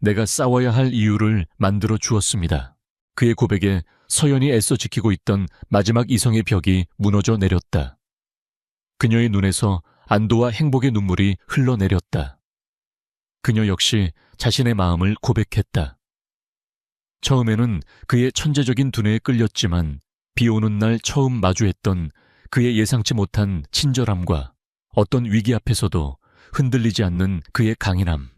내가 싸워야 할 이유를 만들어 주었습니다. 그의 고백에 서연이 애써 지키고 있던 마지막 이성의 벽이 무너져 내렸다. 그녀의 눈에서 안도와 행복의 눈물이 흘러내렸다. 그녀 역시 자신의 마음을 고백했다. 처음에는 그의 천재적인 두뇌에 끌렸지만 비 오는 날 처음 마주했던 그의 예상치 못한 친절함과 어떤 위기 앞에서도 흔들리지 않는 그의 강인함,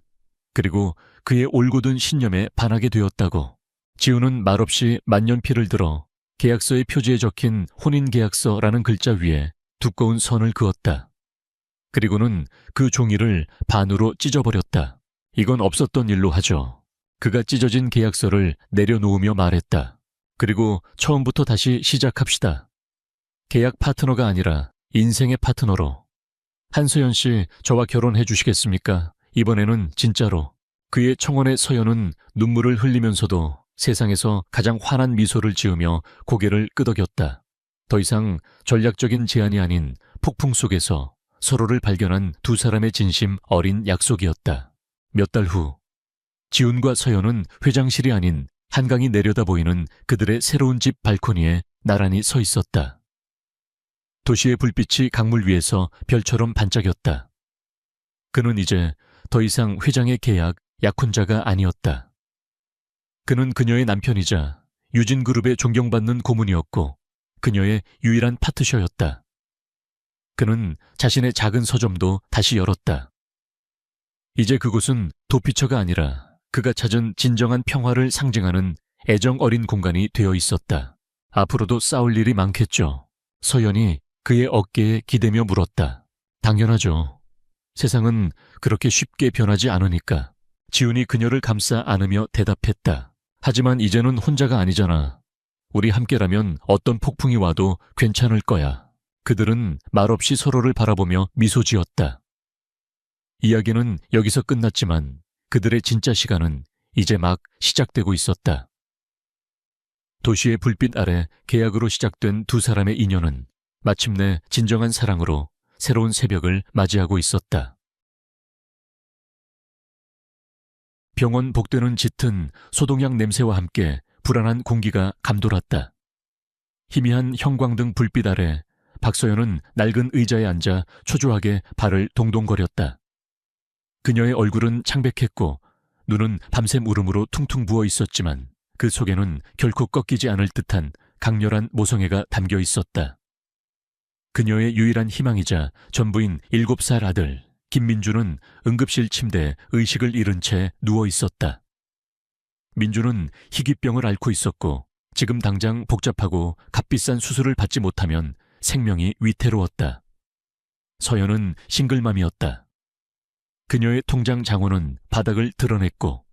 그리고 그의 올곧은 신념에 반하게 되었다고. 지훈은 말없이 만년필을 들어 계약서의 표지에 적힌 혼인계약서라는 글자 위에 두꺼운 선을 그었다. 그리고는 그 종이를 반으로 찢어버렸다. 이건 없었던 일로 하죠. 그가 찢어진 계약서를 내려놓으며 말했다. 그리고 처음부터 다시 시작합시다. 계약 파트너가 아니라 인생의 파트너로. 한서연 씨, 저와 결혼해 주시겠습니까? 이번에는 진짜로. 그의 청혼의 서연은 눈물을 흘리면서도 세상에서 가장 환한 미소를 지으며 고개를 끄덕였다. 더 이상 전략적인 제안이 아닌 폭풍 속에서 서로를 발견한 두 사람의 진심 어린 약속이었다. 몇 달 후, 지훈과 서연은 회장실이 아닌 한강이 내려다 보이는 그들의 새로운 집 발코니에 나란히 서 있었다. 도시의 불빛이 강물 위에서 별처럼 반짝였다. 그는 이제 더 이상 회장의 계약 약혼자가 아니었다. 그는 그녀의 남편이자 유진그룹의 존경받는 고문이었고 그녀의 유일한 파트셔였다. 그는 자신의 작은 서점도 다시 열었다. 이제 그곳은 도피처가 아니라 그가 찾은 진정한 평화를 상징하는 애정 어린 공간이 되어 있었다. 앞으로도 싸울 일이 많겠죠. 서연이 그의 어깨에 기대며 물었다. 당연하죠. 세상은 그렇게 쉽게 변하지 않으니까. 지훈이 그녀를 감싸 안으며 대답했다. 하지만 이제는 혼자가 아니잖아. 우리 함께라면 어떤 폭풍이 와도 괜찮을 거야. 그들은 말없이 서로를 바라보며 미소 지었다. 이야기는 여기서 끝났지만 그들의 진짜 시간은 이제 막 시작되고 있었다. 도시의 불빛 아래 계약으로 시작된 두 사람의 인연은 마침내 진정한 사랑으로 새로운 새벽을 맞이하고 있었다. 병원 복되는 짙은 소독약 냄새와 함께 불안한 공기가 감돌았다. 희미한 형광등 불빛 아래 박서연은 낡은 의자에 앉아 초조하게 발을 동동거렸다. 그녀의 얼굴은 창백했고 눈은 밤샘 울음으로 퉁퉁 부어 있었지만 그 속에는 결코 꺾이지 않을 듯한 강렬한 모성애가 담겨 있었다. 그녀의 유일한 희망이자 전부인 7살 아들 김민주는 응급실 침대에 의식을 잃은 채 누워 있었다. 민주는 희귀병을 앓고 있었고 지금 당장 복잡하고 값비싼 수술을 받지 못하면 생명이 위태로웠다. 서연은 싱글맘이었다. 그녀의 통장 장원은 바닥을 드러냈고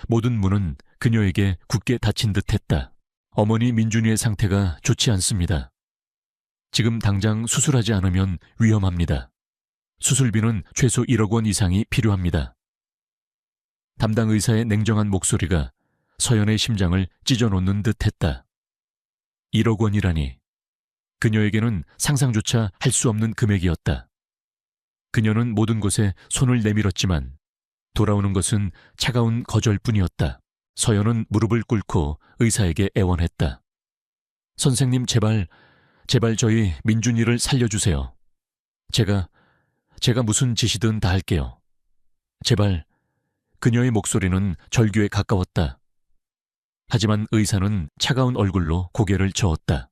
모든 문은 그녀에게 굳게 닫힌 듯했다. 어머니 민준이의 상태가 좋지 않습니다. 지금 당장 수술하지 않으면 위험합니다. 수술비는 최소 1억 원 이상이 필요합니다. 담당 의사의 냉정한 목소리가 서연의 심장을 찢어놓는 듯했다. 1억 원이라니. 그녀에게는 상상조차 할 수 없는 금액이었다. 그녀는 모든 곳에 손을 내밀었지만 돌아오는 것은 차가운 거절뿐이었다. 서연은 무릎을 꿇고 의사에게 애원했다. 선생님 제발 저희 민준이를 살려주세요. 제가 무슨 짓이든 다 할게요. 제발. 그녀의 목소리는 절규에 가까웠다. 하지만 의사는 차가운 얼굴로 고개를 저었다.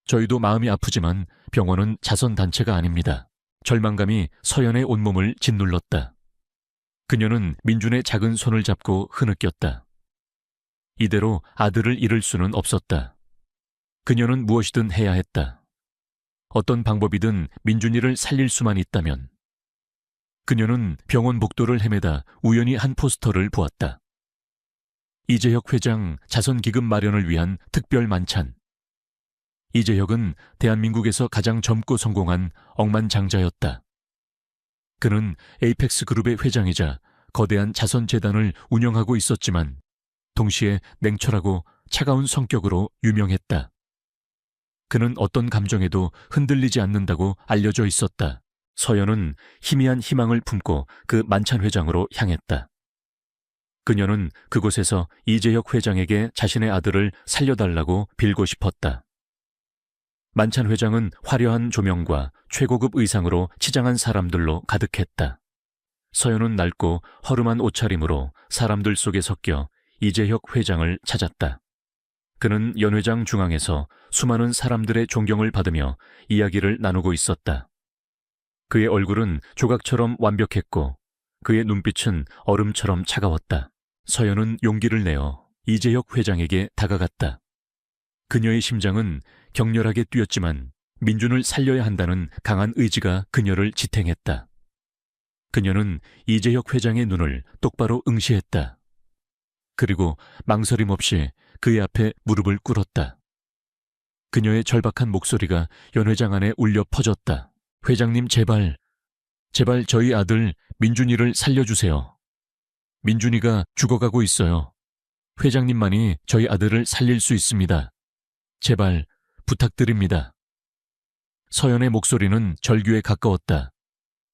저희도 마음이 아프지만 병원은 자선단체가 아닙니다. 절망감이 서연의 온몸을 짓눌렀다. 그녀는 민준의 작은 손을 잡고 흐느꼈다. 이대로 아들을 잃을 수는 없었다. 그녀는 무엇이든 해야 했다. 어떤 방법이든 민준이를 살릴 수만 있다면. 그녀는 병원 복도를 헤매다 우연히 한 포스터를 보았다. 이재혁 회장 자선기금 마련을 위한 특별 만찬. 이재혁은 대한민국에서 가장 젊고 성공한 억만장자였다. 그는 에이펙스 그룹의 회장이자 거대한 자선재단을 운영하고 있었지만 동시에 냉철하고 차가운 성격으로 유명했다. 그는 어떤 감정에도 흔들리지 않는다고 알려져 있었다. 서연은 희미한 희망을 품고 그 만찬 회장으로 향했다. 그녀는 그곳에서 이재혁 회장에게 자신의 아들을 살려달라고 빌고 싶었다. 만찬 회장은 화려한 조명과 최고급 의상으로 치장한 사람들로 가득했다. 서연은 낡고 허름한 옷차림으로 사람들 속에 섞여 이재혁 회장을 찾았다. 그는 연회장 중앙에서 수많은 사람들의 존경을 받으며 이야기를 나누고 있었다. 그의 얼굴은 조각처럼 완벽했고 그의 눈빛은 얼음처럼 차가웠다. 서연은 용기를 내어 이재혁 회장에게 다가갔다. 그녀의 심장은 격렬하게 뛰었지만 민준을 살려야 한다는 강한 의지가 그녀를 지탱했다. 그녀는 이재혁 회장의 눈을 똑바로 응시했다. 그리고 망설임 없이 그의 앞에 무릎을 꿇었다. 그녀의 절박한 목소리가 연회장 안에 울려 퍼졌다. 회장님 제발 저희 아들 민준이를 살려주세요. 민준이가 죽어가고 있어요. 회장님만이 저희 아들을 살릴 수 있습니다. 제발 부탁드립니다. 서연의 목소리는 절규에 가까웠다.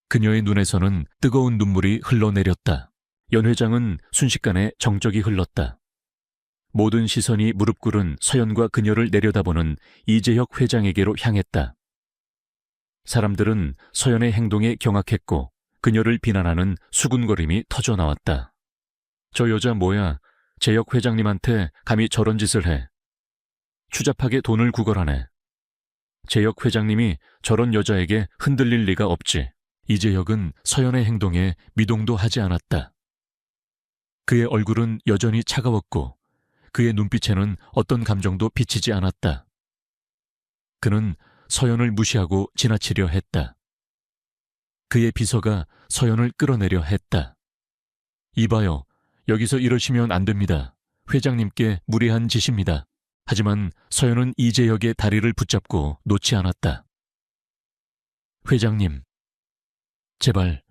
그녀의 눈에서는 뜨거운 눈물이 흘러내렸다. 연 회장은 순식간에 정적이 흘렀다. 모든 시선이 무릎 꿇은 서연과 그녀를 내려다보는 이재혁 회장에게로 향했다. 사람들은 서연의 행동에 경악했고 그녀를 비난하는 수군거림이 터져나왔다. 저 여자 뭐야? 재혁 회장님한테 감히 저런 짓을 해. 추잡하게 돈을 구걸하네. 재혁 회장님이 저런 여자에게 흔들릴 리가 없지. 이재혁은 서연의 행동에 미동도 하지 않았다. 그의 얼굴은 여전히 차가웠고 그의 눈빛에는 어떤 감정도 비치지 않았다. 그는 서연을 무시하고 지나치려 했다. 그의 비서가 서연을 끌어내려 했다. 이봐요. 여기서 이러시면 안 됩니다. 회장님께 무례한 짓입니다. 하지만 서연은 이재혁의 다리를 붙잡고 놓지 않았다. 회장님, 제발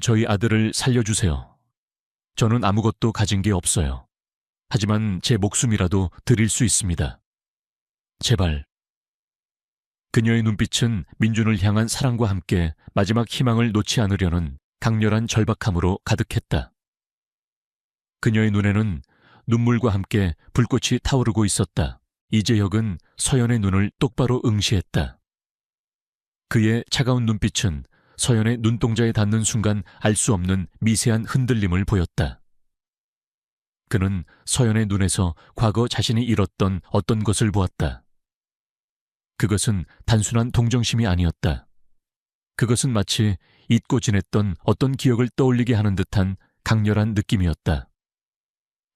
저희 아들을 살려주세요. 저는 아무것도 가진 게 없어요. 하지만 제 목숨이라도 드릴 수 있습니다. 제발. 그녀의 눈빛은 민준을 향한 사랑과 함께 마지막 희망을 놓지 않으려는 강렬한 절박함으로 가득했다. 그녀의 눈에는 눈물과 함께 불꽃이 타오르고 있었다. 이재혁은 서연의 눈을 똑바로 응시했다. 그의 차가운 눈빛은 서연의 눈동자에 닿는 순간 알 수 없는 미세한 흔들림을 보였다. 그는 서연의 눈에서 과거 자신이 잃었던 어떤 것을 보았다. 그것은 단순한 동정심이 아니었다. 그것은 마치 잊고 지냈던 어떤 기억을 떠올리게 하는 듯한 강렬한 느낌이었다.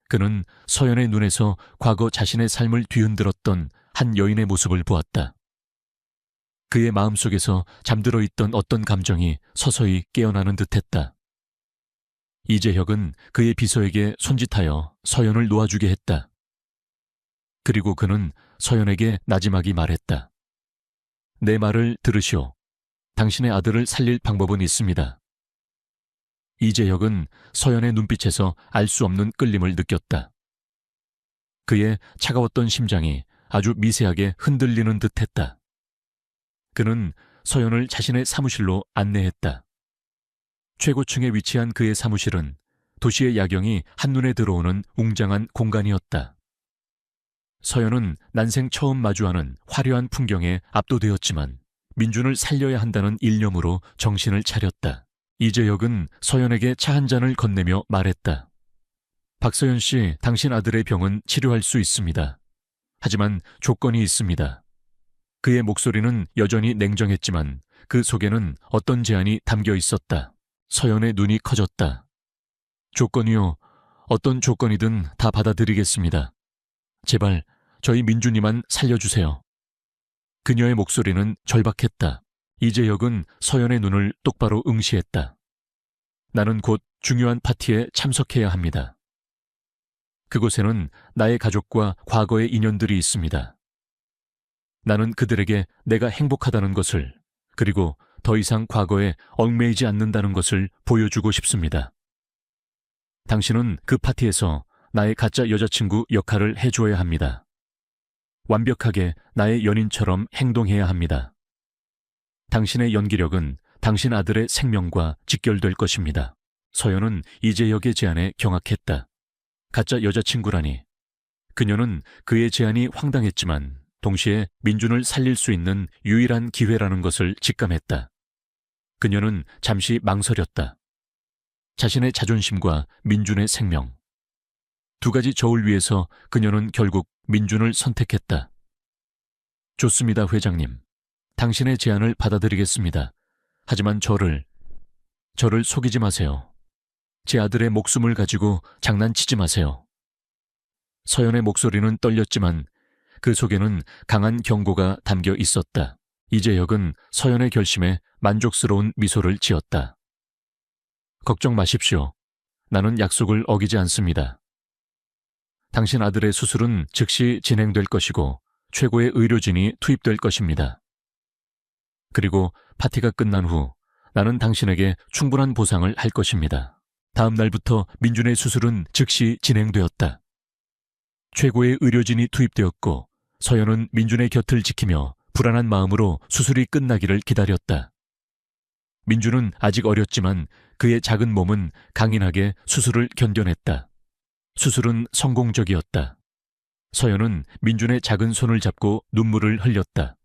그는 서연의 눈에서 과거 자신의 삶을 뒤흔들었던 한 여인의 모습을 보았다. 그의 마음속에서 잠들어 있던 어떤 감정이 서서히 깨어나는 듯했다. 이재혁은 그의 비서에게 손짓하여 서연을 놓아주게 했다. 그리고 그는 서연에게 나지막이 말했다. 내 말을 들으시오. 당신의 아들을 살릴 방법은 있습니다. 이재혁은 서연의 눈빛에서 알 수 없는 끌림을 느꼈다. 그의 차가웠던 심장이 아주 미세하게 흔들리는 듯했다. 그는 서연을 자신의 사무실로 안내했다. 최고층에 위치한 그의 사무실은 도시의 야경이 한눈에 들어오는 웅장한 공간이었다. 서연은 난생 처음 마주하는 화려한 풍경에 압도되었지만 민준을 살려야 한다는 일념으로 정신을 차렸다. 이재혁은 서연에게 차 한 잔을 건네며 말했다. 박서연 씨, 당신 아들의 병은 치료할 수 있습니다. 하지만 조건이 있습니다. 그의 목소리는 여전히 냉정했지만 그 속에는 어떤 제안이 담겨 있었다. 서연의 눈이 커졌다. 조건이요. 어떤 조건이든 다 받아들이겠습니다. 제발 저희 민준이만 살려주세요. 그녀의 목소리는 절박했다. 이재혁은 서연의 눈을 똑바로 응시했다. 나는 곧 중요한 파티에 참석해야 합니다. 그곳에는 나의 가족과 과거의 인연들이 있습니다. 나는 그들에게 내가 행복하다는 것을, 그리고 더 이상 과거에 얽매이지 않는다는 것을 보여주고 싶습니다. 당신은 그 파티에서 나의 가짜 여자친구 역할을 해줘야 합니다. 완벽하게 나의 연인처럼 행동해야 합니다. 당신의 연기력은 당신 아들의 생명과 직결될 것입니다. 서연은 이재혁의 제안에 경악했다. 가짜 여자친구라니. 그녀는 그의 제안이 황당했지만 동시에 민준을 살릴 수 있는 유일한 기회라는 것을 직감했다. 그녀는 잠시 망설였다. 자신의 자존심과 민준의 생명. 두 가지 저울 위에서 그녀는 결국 민준을 선택했다. 좋습니다, 회장님. 당신의 제안을 받아들이겠습니다. 하지만 저를 속이지 마세요. 제 아들의 목숨을 가지고 장난치지 마세요. 서연의 목소리는 떨렸지만 그 속에는 강한 경고가 담겨 있었다. 이재혁은 서연의 결심에 만족스러운 미소를 지었다. 걱정 마십시오. 나는 약속을 어기지 않습니다. 당신 아들의 수술은 즉시 진행될 것이고 최고의 의료진이 투입될 것입니다. 그리고 파티가 끝난 후 나는 당신에게 충분한 보상을 할 것입니다. 다음 날부터 민준의 수술은 즉시 진행되었다. 최고의 의료진이 투입되었고 서연은 민준의 곁을 지키며 불안한 마음으로 수술이 끝나기를 기다렸다. 민준은 아직 어렸지만 그의 작은 몸은 강인하게 수술을 견뎌냈다. 수술은 성공적이었다. 서연은 민준의 작은 손을 잡고 눈물을 흘렸다.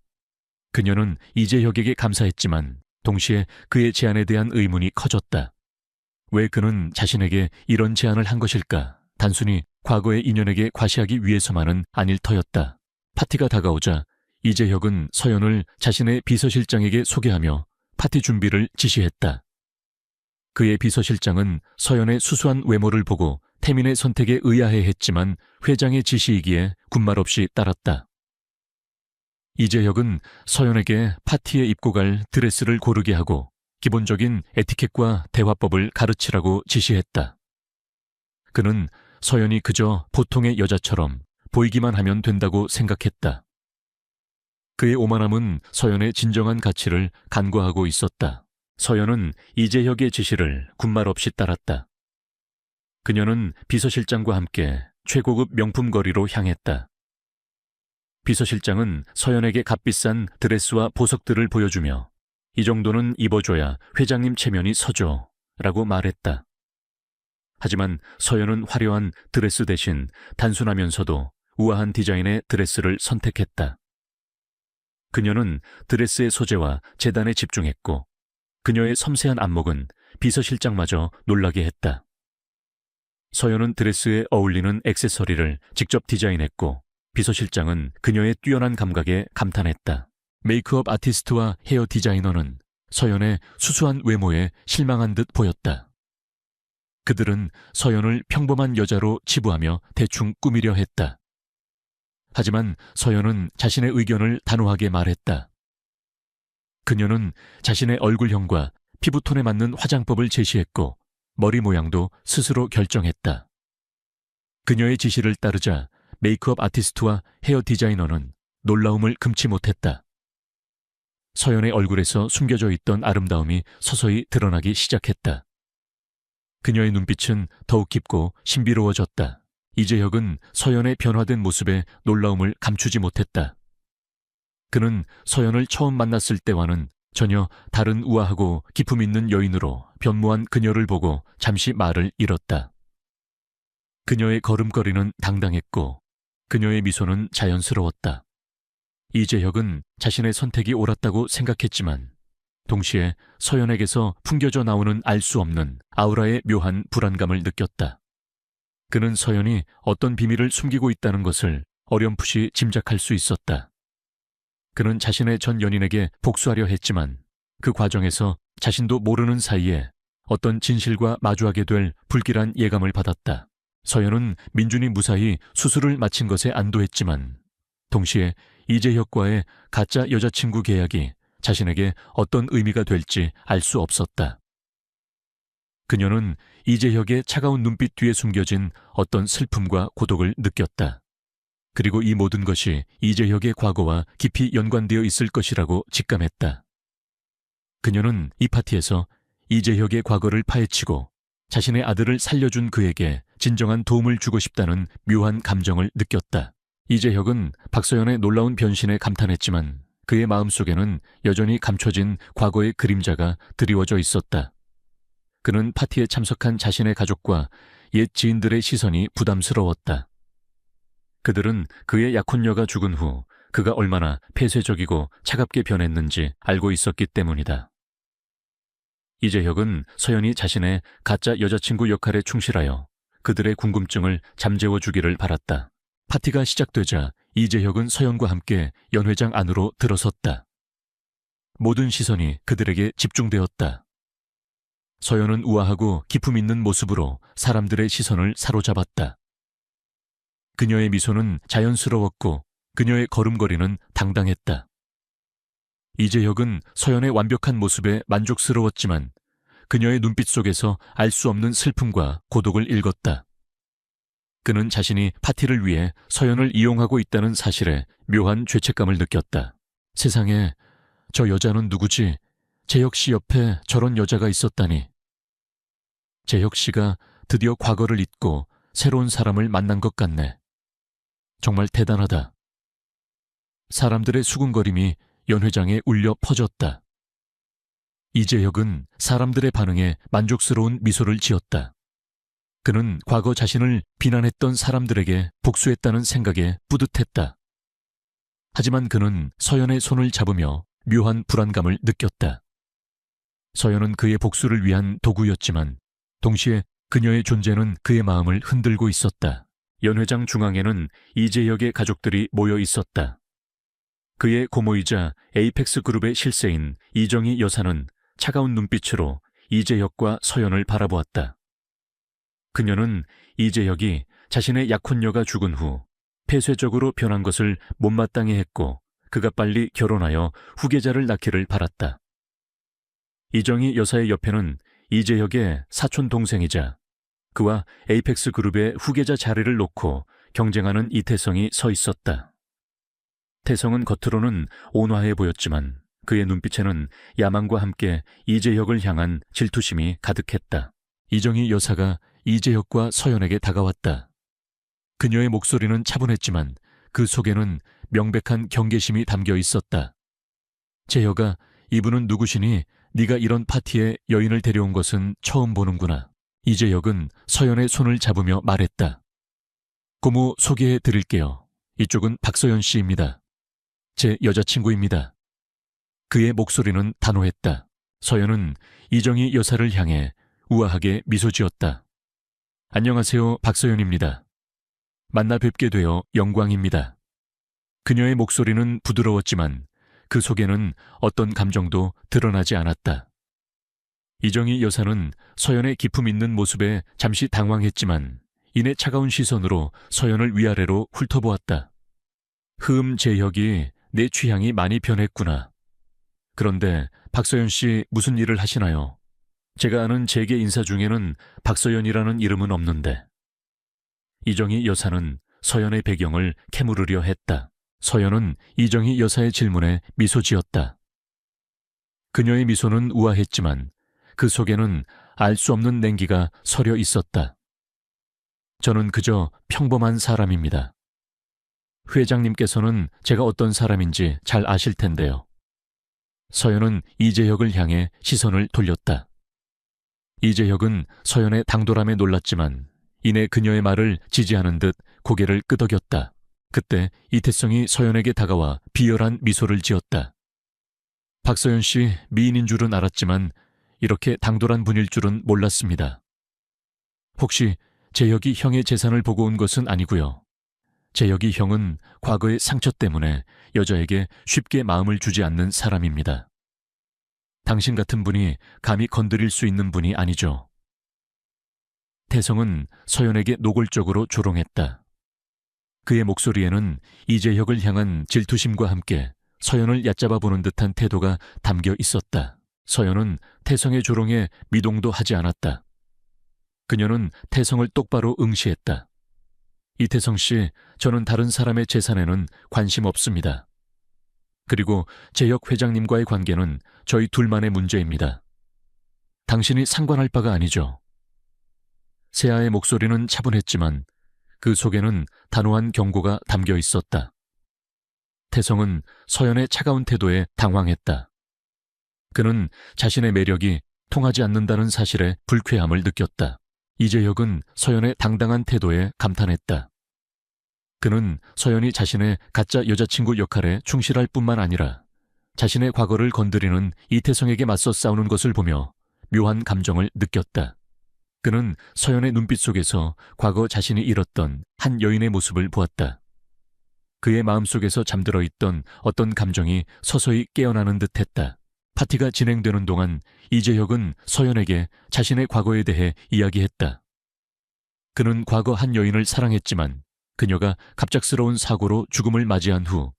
그녀는 이재혁에게 감사했지만 동시에 그의 제안에 대한 의문이 커졌다. 왜 그는 자신에게 이런 제안을 한 것일까? 단순히 과거의 인연에게 과시하기 위해서만은 아닐 터였다. 파티가 다가오자 이재혁은 서연을 자신의 비서실장에게 소개하며 파티 준비를 지시했다. 그의 비서실장은 서연의 수수한 외모를 보고 태민의 선택에 의아해했지만 회장의 지시이기에 군말 없이 따랐다. 이재혁은 서연에게 파티에 입고 갈 드레스를 고르게 하고 기본적인 에티켓과 대화법을 가르치라고 지시했다. 그는 서연이 그저 보통의 여자처럼 보이기만 하면 된다고 생각했다. 그의 오만함은 서연의 진정한 가치를 간과하고 있었다. 서연은 이재혁의 지시를 군말 없이 따랐다. 그녀는 비서실장과 함께 최고급 명품 거리로 향했다. 비서실장은 서연에게 값비싼 드레스와 보석들을 보여주며 이 정도는 입어줘야 회장님 체면이 서죠 라고 말했다. 하지만 서연은 화려한 드레스 대신 단순하면서도 우아한 디자인의 드레스를 선택했다. 그녀는 드레스의 소재와 재단에 집중했고 그녀의 섬세한 안목은 비서실장마저 놀라게 했다. 서연은 드레스에 어울리는 액세서리를 직접 디자인했고 비서실장은 그녀의 뛰어난 감각에 감탄했다. 메이크업 아티스트와 헤어 디자이너는 서연의 수수한 외모에 실망한 듯 보였다. 그들은 서연을 평범한 여자로 치부하며 대충 꾸미려 했다. 하지만 서연은 자신의 의견을 단호하게 말했다. 그녀는 자신의 얼굴형과 피부톤에 맞는 화장법을 제시했고 머리 모양도 스스로 결정했다. 그녀의 지시를 따르자 메이크업 아티스트와 헤어 디자이너는 놀라움을 금치 못했다. 서연의 얼굴에서 숨겨져 있던 아름다움이 서서히 드러나기 시작했다. 그녀의 눈빛은 더욱 깊고 신비로워졌다. 이재혁은 서연의 변화된 모습에 놀라움을 감추지 못했다. 그는 서연을 처음 만났을 때와는 전혀 다른 우아하고 기품 있는 여인으로 변모한 그녀를 보고 잠시 말을 잃었다. 그녀의 걸음걸이는 당당했고 그녀의 미소는 자연스러웠다. 이재혁은 자신의 선택이 옳았다고 생각했지만 동시에 서연에게서 풍겨져 나오는 알 수 없는 아우라의 묘한 불안감을 느꼈다. 그는 서연이 어떤 비밀을 숨기고 있다는 것을 어렴풋이 짐작할 수 있었다. 그는 자신의 전 연인에게 복수하려 했지만 그 과정에서 자신도 모르는 사이에 어떤 진실과 마주하게 될 불길한 예감을 받았다. 서연은 민준이 무사히 수술을 마친 것에 안도했지만 동시에 이재혁과의 가짜 여자친구 계약이 자신에게 어떤 의미가 될지 알 수 없었다. 그녀는 이재혁의 차가운 눈빛 뒤에 숨겨진 어떤 슬픔과 고독을 느꼈다. 그리고 이 모든 것이 이재혁의 과거와 깊이 연관되어 있을 것이라고 직감했다. 그녀는 이 파티에서 이재혁의 과거를 파헤치고 자신의 아들을 살려준 그에게 진정한 도움을 주고 싶다는 묘한 감정을 느꼈다. 이재혁은 박서연의 놀라운 변신에 감탄했지만 그의 마음속에는 여전히 감춰진 과거의 그림자가 드리워져 있었다. 그는 파티에 참석한 자신의 가족과 옛 지인들의 시선이 부담스러웠다. 그들은 그의 약혼녀가 죽은 후 그가 얼마나 폐쇄적이고 차갑게 변했는지 알고 있었기 때문이다. 이재혁은 서연이 자신의 가짜 여자친구 역할에 충실하여 그들의 궁금증을 잠재워 주기를 바랐다. 파티가 시작되자 이재혁은 서연과 함께 연회장 안으로 들어섰다. 모든 시선이 그들에게 집중되었다. 서연은 우아하고 기품 있는 모습으로 사람들의 시선을 사로잡았다. 그녀의 미소는 자연스러웠고 그녀의 걸음걸이는 당당했다. 이재혁은 서연의 완벽한 모습에 만족스러웠지만 그녀의 눈빛 속에서 알 수 없는 슬픔과 고독을 읽었다. 그는 자신이 파티를 위해 서연을 이용하고 있다는 사실에 묘한 죄책감을 느꼈다. 세상에 저 여자는 누구지? 재혁 씨 옆에 저런 여자가 있었다니. 재혁 씨가 드디어 과거를 잊고 새로운 사람을 만난 것 같네. 정말 대단하다. 사람들의 수군거림이 연회장에 울려 퍼졌다. 이재혁은 사람들의 반응에 만족스러운 미소를 지었다. 그는 과거 자신을 비난했던 사람들에게 복수했다는 생각에 뿌듯했다. 하지만 그는 서연의 손을 잡으며 묘한 불안감을 느꼈다. 서연은 그의 복수를 위한 도구였지만 동시에 그녀의 존재는 그의 마음을 흔들고 있었다. 연회장 중앙에는 이재혁의 가족들이 모여 있었다. 그의 고모이자 에이펙스 그룹의 실세인 이정희 여사는 차가운 눈빛으로 이재혁과 서연을 바라보았다. 그녀는 이재혁이 자신의 약혼녀가 죽은 후 폐쇄적으로 변한 것을 못마땅해 했고 그가 빨리 결혼하여 후계자를 낳기를 바랐다. 이정희 여사의 옆에는 이재혁의 사촌 동생이자 그와 에이펙스 그룹의 후계자 자리를 놓고 경쟁하는 이태성이 서 있었다. 태성은 겉으로는 온화해 보였지만 그의 눈빛에는 야망과 함께 이재혁을 향한 질투심이 가득했다. 이정희 여사가 이재혁과 서연에게 다가왔다. 그녀의 목소리는 차분했지만 그 속에는 명백한 경계심이 담겨 있었다. 재혁아, 이분은 누구시니 네가 이런 파티에 여인을 데려온 것은 처음 보는구나. 이재혁은 서연의 손을 잡으며 말했다. 고모 소개해 드릴게요. 이쪽은 박서연 씨입니다. 제 여자친구입니다. 그의 목소리는 단호했다. 서연은 이정희 여사를 향해 우아하게 미소 지었다. 안녕하세요, 박서연입니다. 만나 뵙게 되어 영광입니다. 그녀의 목소리는 부드러웠지만 그 속에는 어떤 감정도 드러나지 않았다. 이정희 여사는 서연의 기품 있는 모습에 잠시 당황했지만 이내 차가운 시선으로 서연을 위아래로 훑어보았다. 재혁이 내 취향이 많이 변했구나. 그런데 박서연 씨 무슨 일을 하시나요? 제가 아는 재계 인사 중에는 박서연이라는 이름은 없는데. 이정희 여사는 서연의 배경을 캐물으려 했다. 서연은 이정희 여사의 질문에 미소 지었다. 그녀의 미소는 우아했지만 그 속에는 알 수 없는 냉기가 서려 있었다. 저는 그저 평범한 사람입니다. 회장님께서는 제가 어떤 사람인지 잘 아실 텐데요. 서연은 이재혁을 향해 시선을 돌렸다. 이재혁은 서연의 당돌함에 놀랐지만 이내 그녀의 말을 지지하는 듯 고개를 끄덕였다. 그때 이태성이 서연에게 다가와 비열한 미소를 지었다. 박서연 씨 미인인 줄은 알았지만 이렇게 당돌한 분일 줄은 몰랐습니다. 혹시 재혁이 형의 재산을 보고 온 것은 아니고요. 재혁이 형은 과거의 상처 때문에 여자에게 쉽게 마음을 주지 않는 사람입니다. 당신 같은 분이 감히 건드릴 수 있는 분이 아니죠. 태성은 서연에게 노골적으로 조롱했다. 그의 목소리에는 이재혁을 향한 질투심과 함께 서연을 얕잡아 보는 듯한 태도가 담겨 있었다. 서연은 태성의 조롱에 미동도 하지 않았다. 그녀는 태성을 똑바로 응시했다. 이태성 씨, 저는 다른 사람의 재산에는 관심 없습니다. 그리고 재혁 회장님과의 관계는 저희 둘만의 문제입니다. 당신이 상관할 바가 아니죠. 세아의 목소리는 차분했지만 그 속에는 단호한 경고가 담겨 있었다. 태성은 서연의 차가운 태도에 당황했다. 그는 자신의 매력이 통하지 않는다는 사실에 불쾌함을 느꼈다. 이재혁은 서연의 당당한 태도에 감탄했다. 그는 서연이 자신의 가짜 여자친구 역할에 충실할 뿐만 아니라 자신의 과거를 건드리는 이태성에게 맞서 싸우는 것을 보며 묘한 감정을 느꼈다. 그는 서연의 눈빛 속에서 과거 자신이 잃었던 한 여인의 모습을 보았다. 그의 마음속에서 잠들어 있던 어떤 감정이 서서히 깨어나는 듯했다. 파티가 진행되는 동안 이재혁은 서연에게 자신의 과거에 대해 이야기했다. 그는 과거 한 여인을 사랑했지만 그녀가 갑작스러운 사고로 죽음을 맞이한 후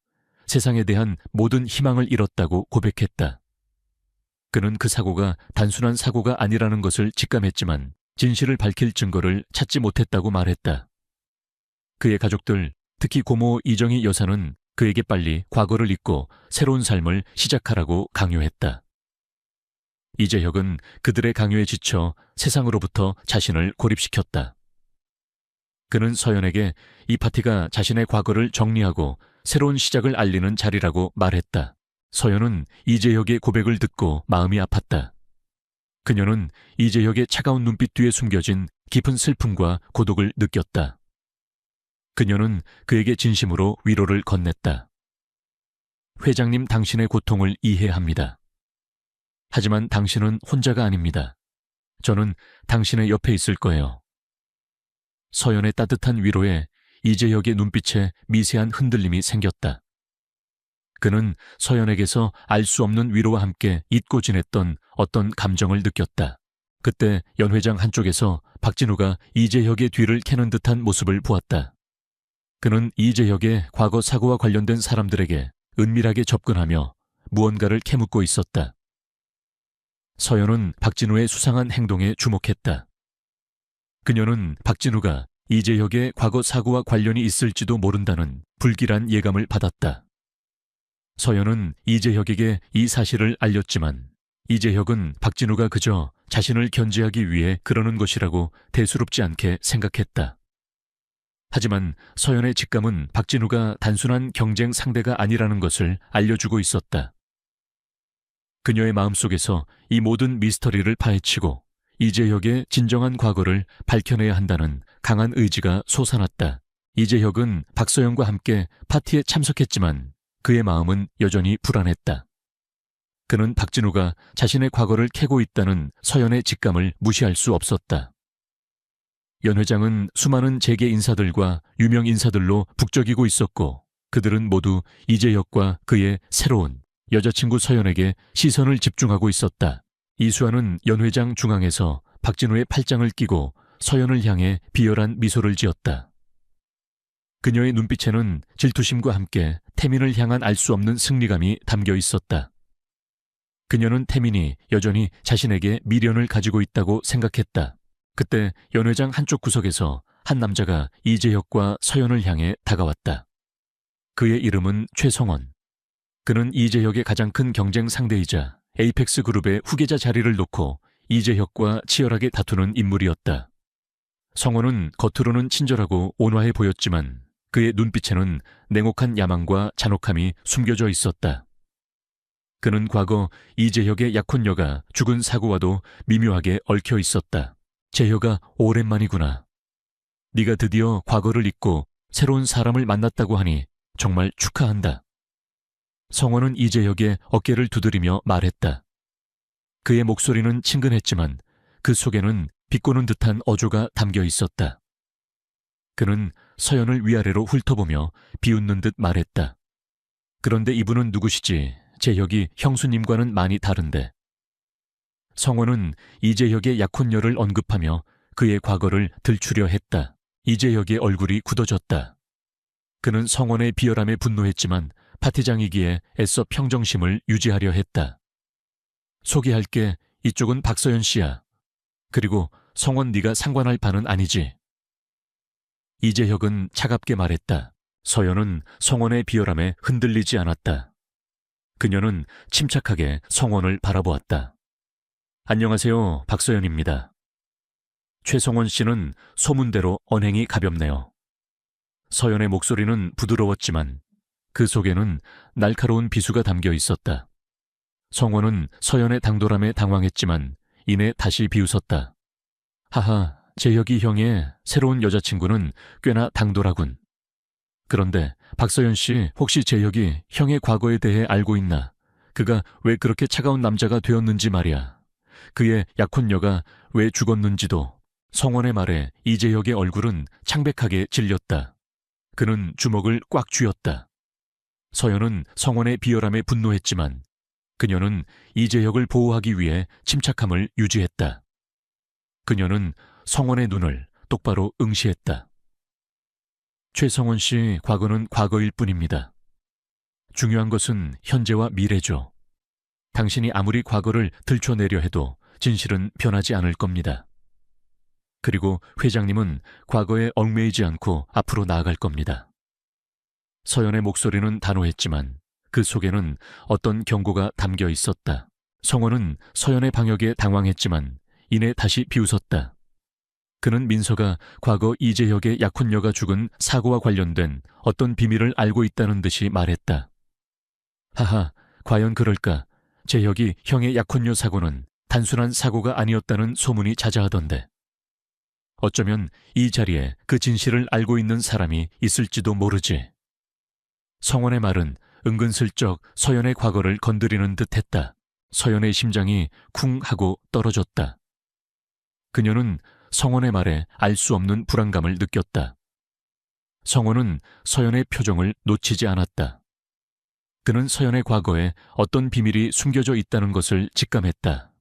세상에 대한 모든 희망을 잃었다고 고백했다. 그는 그 사고가 단순한 사고가 아니라는 것을 직감했지만 진실을 밝힐 증거를 찾지 못했다고 말했다. 그의 가족들, 특히 고모 이정희 여사는 그에게 빨리 과거를 잊고 새로운 삶을 시작하라고 강요했다. 이재혁은 그들의 강요에 지쳐 세상으로부터 자신을 고립시켰다. 그는 서연에게 이 파티가 자신의 과거를 정리하고 새로운 시작을 알리는 자리라고 말했다. 서연은 이재혁의 고백을 듣고 마음이 아팠다. 그녀는 이재혁의 차가운 눈빛 뒤에 숨겨진 깊은 슬픔과 고독을 느꼈다. 그녀는 그에게 진심으로 위로를 건넸다. 회장님, 당신의 고통을 이해합니다. 하지만 당신은 혼자가 아닙니다. 저는 당신의 옆에 있을 거예요. 서연의 따뜻한 위로에 이재혁의 눈빛에 미세한 흔들림이 생겼다. 그는 서연에게서 알 수 없는 위로와 함께 잊고 지냈던 어떤 감정을 느꼈다. 그때 연 회장 한쪽에서 박진우가 이재혁의 뒤를 캐는 듯한 모습을 보았다. 그는 이재혁의 과거 사고와 관련된 사람들에게 은밀하게 접근하며 무언가를 캐묻고 있었다. 서연은 박진우의 수상한 행동에 주목했다. 그녀는 박진우가 이재혁의 과거 사고와 관련이 있을지도 모른다는 불길한 예감을 받았다. 서연은 이재혁에게 이 사실을 알렸지만 이재혁은 박진우가 그저 자신을 견제하기 위해 그러는 것이라고 대수롭지 않게 생각했다. 하지만 서연의 직감은 박진우가 단순한 경쟁 상대가 아니라는 것을 알려주고 있었다. 그녀의 마음속에서 이 모든 미스터리를 파헤치고 이재혁의 진정한 과거를 밝혀내야 한다는 강한 의지가 솟아났다. 이재혁은 박서연과 함께 파티에 참석했지만 그의 마음은 여전히 불안했다. 그는 박진우가 자신의 과거를 캐고 있다는 서연의 직감을 무시할 수 없었다. 연 회장은 수많은 재계 인사들과 유명 인사들로 북적이고 있었고 그들은 모두 이재혁과 그의 새로운 여자친구 서연에게 시선을 집중하고 있었다. 이수아는 연 회장 중앙에서 박진우의 팔짱을 끼고 서연을 향해 비열한 미소를 지었다. 그녀의 눈빛에는 질투심과 함께 태민을 향한 알 수 없는 승리감이 담겨 있었다. 그녀는 태민이 여전히 자신에게 미련을 가지고 있다고 생각했다. 그때 연 회장 한쪽 구석에서 한 남자가 이재혁과 서연을 향해 다가왔다. 그의 이름은 최성원. 그는 이재혁의 가장 큰 경쟁 상대이자 에이펙스 그룹의 후계자 자리를 놓고 이재혁과 치열하게 다투는 인물이었다. 성원은 겉으로는 친절하고 온화해 보였지만 그의 눈빛에는 냉혹한 야망과 잔혹함이 숨겨져 있었다. 그는 과거 이재혁의 약혼녀가 죽은 사고와도 미묘하게 얽혀 있었다. 재혁아, 오랜만이구나. 네가 드디어 과거를 잊고 새로운 사람을 만났다고 하니 정말 축하한다. 성원은 이재혁의 어깨를 두드리며 말했다. 그의 목소리는 친근했지만 그 속에는 비꼬는 듯한 어조가 담겨 있었다. 그는 서연을 위아래로 훑어보며 비웃는 듯 말했다. 그런데 이분은 누구시지? 재혁이 형수님과는 많이 다른데. 성원은 이재혁의 약혼녀를 언급하며 그의 과거를 들추려 했다. 이재혁의 얼굴이 굳어졌다. 그는 성원의 비열함에 분노했지만 파티장이기에 애써 평정심을 유지하려 했다. 소개할게. 이쪽은 박서연 씨야. 그리고 성원 네가 상관할 바는 아니지. 이재혁은 차갑게 말했다. 서연은 성원의 비열함에 흔들리지 않았다. 그녀는 침착하게 성원을 바라보았다. 안녕하세요, 박서연입니다. 최성원 씨는 소문대로 언행이 가볍네요. 서연의 목소리는 부드러웠지만 그 속에는 날카로운 비수가 담겨 있었다. 성원은 서연의 당돌함에 당황했지만 이내 다시 비웃었다. 하하, 재혁이 형의 새로운 여자친구는 꽤나 당돌하군. 그런데 박서연 씨, 혹시 재혁이 형의 과거에 대해 알고 있나? 그가 왜 그렇게 차가운 남자가 되었는지 말이야. 그의 약혼녀가 왜 죽었는지도. 성원의 말에 이재혁의 얼굴은 창백하게 질렸다. 그는 주먹을 꽉 쥐었다. 서연은 성원의 비열함에 분노했지만 그녀는 이재혁을 보호하기 위해 침착함을 유지했다. 그녀는 성원의 눈을 똑바로 응시했다. 최성원 씨 과거는 과거일 뿐입니다. 중요한 것은 현재와 미래죠. 당신이 아무리 과거를 들춰내려 해도 진실은 변하지 않을 겁니다. 그리고 회장님은 과거에 얽매이지 않고 앞으로 나아갈 겁니다. 서연의 목소리는 단호했지만 그 속에는 어떤 경고가 담겨 있었다. 성원은 서연의 방역에 당황했지만 이내 다시 비웃었다. 그는 민서가 과거 이재혁의 약혼녀가 죽은 사고와 관련된 어떤 비밀을 알고 있다는 듯이 말했다. 하하, 과연 그럴까? 재혁이 형의 약혼녀 사고는 단순한 사고가 아니었다는 소문이 자자하던데. 어쩌면 이 자리에 그 진실을 알고 있는 사람이 있을지도 모르지. 성원의 말은 은근슬쩍 서연의 과거를 건드리는 듯했다. 서연의 심장이 쿵 하고 떨어졌다. 그녀는 성원의 말에 알 수 없는 불안감을 느꼈다. 성원은 서연의 표정을 놓치지 않았다. 그는 서연의 과거에 어떤 비밀이 숨겨져 있다는 것을 직감했다.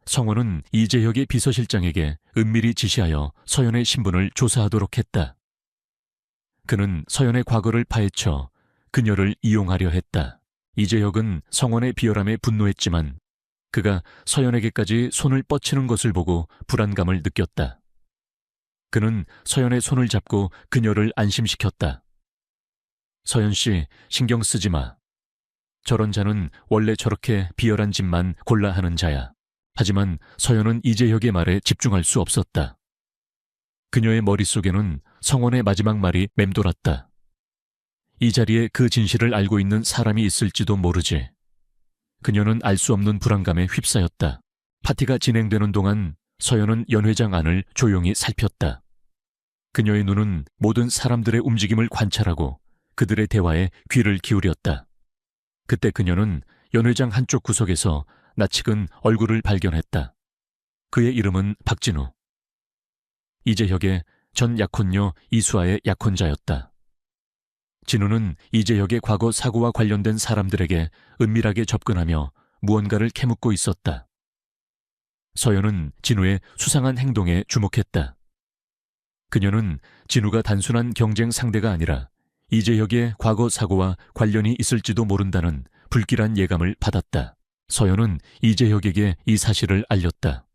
성원은 이재혁의 비서실장에게 은밀히 지시하여 서연의 신분을 조사하도록 했다. 그는 서연의 과거를 파헤쳐 그녀를 이용하려 했다. 이재혁은 성원의 비열함에 분노했지만 그가 서연에게까지 손을 뻗치는 것을 보고 불안감을 느꼈다. 그는 서연의 손을 잡고 그녀를 안심시켰다. 서연 씨, 신경 쓰지 마. 저런 자는 원래 저렇게 비열한 짓만 골라 하는 자야. 하지만 서연은 이재혁의 말에 집중할 수 없었다. 그녀의 머릿속에는 성원의 마지막 말이 맴돌았다. 이 자리에 그 진실을 알고 있는 사람이 있을지도 모르지. 그녀는 알 수 없는 불안감에 휩싸였다. 파티가 진행되는 동안 서연은 연회장 안을 조용히 살폈다. 그녀의 눈은 모든 사람들의 움직임을 관찰하고 그들의 대화에 귀를 기울였다. 그때 그녀는 연회장 한쪽 구석에서 낯익은 얼굴을 발견했다. 그의 이름은 박진우. 이재혁의 전 약혼녀 이수아의 약혼자였다. 진우는 이재혁의 과거 사고와 관련된 사람들에게 은밀하게 접근하며 무언가를 캐묻고 있었다. 서연은 진우의 수상한 행동에 주목했다. 그녀는 진우가 단순한 경쟁 상대가 아니라 이재혁의 과거 사고와 관련이 있을지도 모른다는 불길한 예감을 받았다. 서연은 이재혁에게 이 사실을 알렸다.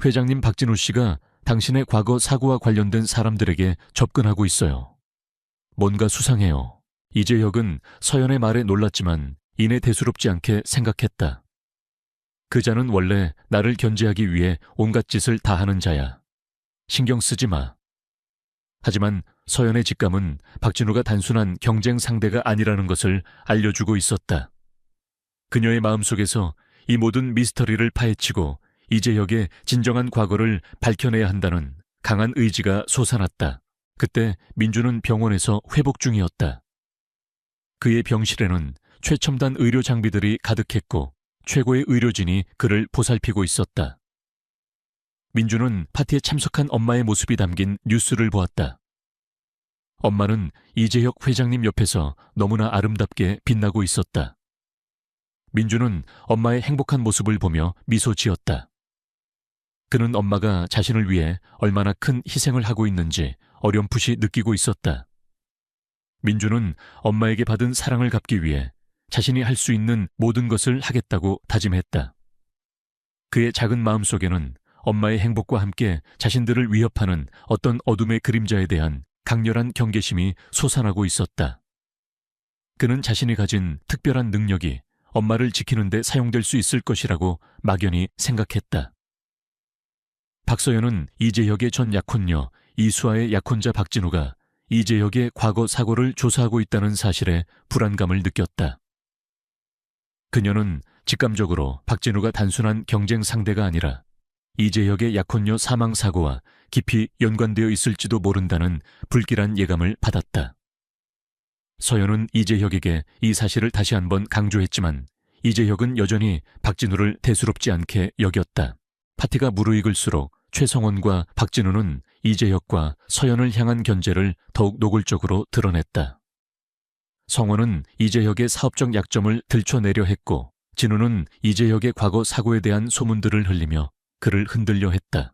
회장님 박진우 씨가 당신의 과거 사고와 관련된 사람들에게 접근하고 있어요. 뭔가 수상해요. 이재혁은 서연의 말에 놀랐지만 이내 대수롭지 않게 생각했다. 그 자는 원래 나를 견제하기 위해 온갖 짓을 다 하는 자야. 신경 쓰지 마. 하지만 서연의 직감은 박진우가 단순한 경쟁 상대가 아니라는 것을 알려주고 있었다. 그녀의 마음속에서 이 모든 미스터리를 파헤치고 이재혁의 진정한 과거를 밝혀내야 한다는 강한 의지가 솟아났다. 그때 민주는 병원에서 회복 중이었다. 그의 병실에는 최첨단 의료 장비들이 가득했고 최고의 의료진이 그를 보살피고 있었다. 민주는 파티에 참석한 엄마의 모습이 담긴 뉴스를 보았다. 엄마는 이재혁 회장님 옆에서 너무나 아름답게 빛나고 있었다. 민주는 엄마의 행복한 모습을 보며 미소 지었다. 그는 엄마가 자신을 위해 얼마나 큰 희생을 하고 있는지 어렴풋이 느끼고 있었다. 민주는 엄마에게 받은 사랑을 갚기 위해 자신이 할 수 있는 모든 것을 하겠다고 다짐했다. 그의 작은 마음속에는 엄마의 행복과 함께 자신들을 위협하는 어떤 어둠의 그림자에 대한 강렬한 경계심이 솟아나고 있었다. 그는 자신이 가진 특별한 능력이 엄마를 지키는 데 사용될 수 있을 것이라고 막연히 생각했다. 박서연은 이재혁의 전 약혼녀 이수아의 약혼자 박진우가 이재혁의 과거 사고를 조사하고 있다는 사실에 불안감을 느꼈다. 그녀는 직감적으로 박진우가 단순한 경쟁 상대가 아니라 이재혁의 약혼녀 사망 사고와 깊이 연관되어 있을지도 모른다는 불길한 예감을 받았다. 서연은 이재혁에게 이 사실을 다시 한번 강조했지만 이재혁은 여전히 박진우를 대수롭지 않게 여겼다. 파티가 무르익을수록 최성원과 박진우는 이재혁과 서연을 향한 견제를 더욱 노골적으로 드러냈다. 성원은 이재혁의 사업적 약점을 들춰내려 했고 진우는 이재혁의 과거 사고에 대한 소문들을 흘리며 그를 흔들려 했다.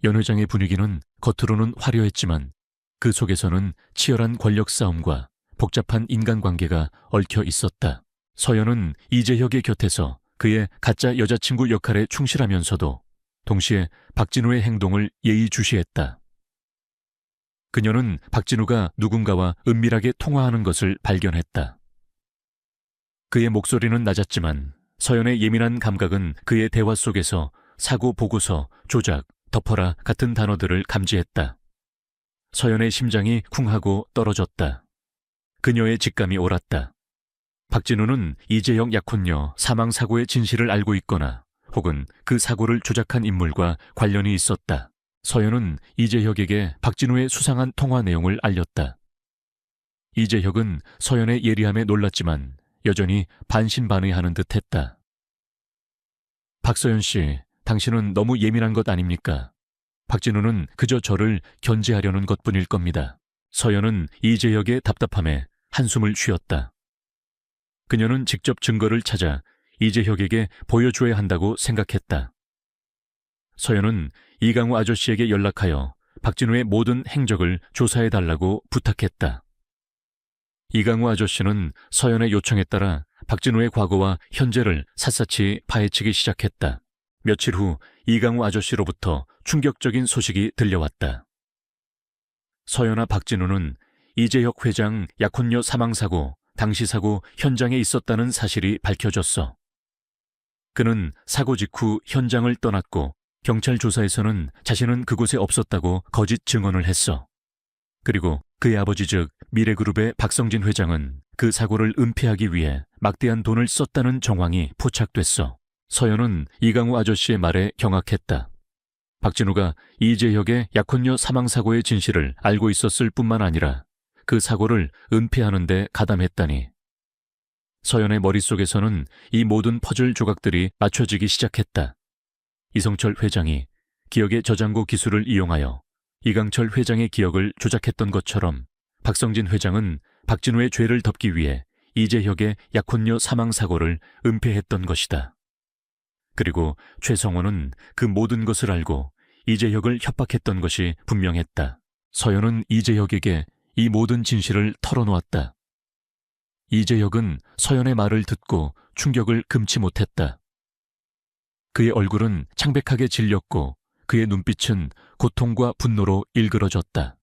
연회장의 분위기는 겉으로는 화려했지만 그 속에서는 치열한 권력 싸움과 복잡한 인간관계가 얽혀 있었다. 서연은 이재혁의 곁에서 그의 가짜 여자친구 역할에 충실하면서도 동시에 박진우의 행동을 예의주시했다. 그녀는 박진우가 누군가와 은밀하게 통화하는 것을 발견했다. 그의 목소리는 낮았지만 서연의 예민한 감각은 그의 대화 속에서 사고 보고서, 조작, 덮어라 같은 단어들을 감지했다. 서연의 심장이 쿵하고 떨어졌다. 그녀의 직감이 옳았다. 박진우는 이재혁 약혼녀 사망 사고의 진실을 알고 있거나 혹은 그 사고를 조작한 인물과 관련이 있었다. 서연은 이재혁에게 박진우의 수상한 통화 내용을 알렸다. 이재혁은 서연의 예리함에 놀랐지만 여전히 반신반의하는 듯했다. 박서연 씨, 당신은 너무 예민한 것 아닙니까? 박진우는 그저 저를 견제하려는 것뿐일 겁니다. 서연은 이재혁의 답답함에 한숨을 쉬었다. 그녀는 직접 증거를 찾아 이재혁에게 보여줘야 한다고 생각했다. 서연은 이강우 아저씨에게 연락하여 박진우의 모든 행적을 조사해달라고 부탁했다. 이강우 아저씨는 서연의 요청에 따라 박진우의 과거와 현재를 샅샅이 파헤치기 시작했다. 며칠 후 이강우 아저씨로부터 충격적인 소식이 들려왔다. 서연아 박진우는 이재혁 회장 약혼녀 사망사고, 당시 사고 현장에 있었다는 사실이 밝혀졌어. 그는 사고 직후 현장을 떠났고 경찰 조사에서는 자신은 그곳에 없었다고 거짓 증언을 했어. 그리고 그의 아버지 즉 미래그룹의 박성진 회장은 그 사고를 은폐하기 위해 막대한 돈을 썼다는 정황이 포착됐어. 서연은 이강우 아저씨의 말에 경악했다. 박진우가 이재혁의 약혼녀 사망사고의 진실을 알고 있었을 뿐만 아니라 그 사고를 은폐하는 데 가담했다니. 서연의 머릿속에서는 이 모든 퍼즐 조각들이 맞춰지기 시작했다. 이성철 회장이 기억의 저장고 기술을 이용하여 이강철 회장의 기억을 조작했던 것처럼 박성진 회장은 박진우의 죄를 덮기 위해 이재혁의 약혼녀 사망사고를 은폐했던 것이다. 그리고 최성원은 그 모든 것을 알고 이재혁을 협박했던 것이 분명했다. 서연은 이재혁에게 이 모든 진실을 털어놓았다. 이재혁은 서연의 말을 듣고 충격을 금치 못했다. 그의 얼굴은 창백하게 질렸고 그의 눈빛은 고통과 분노로 일그러졌다.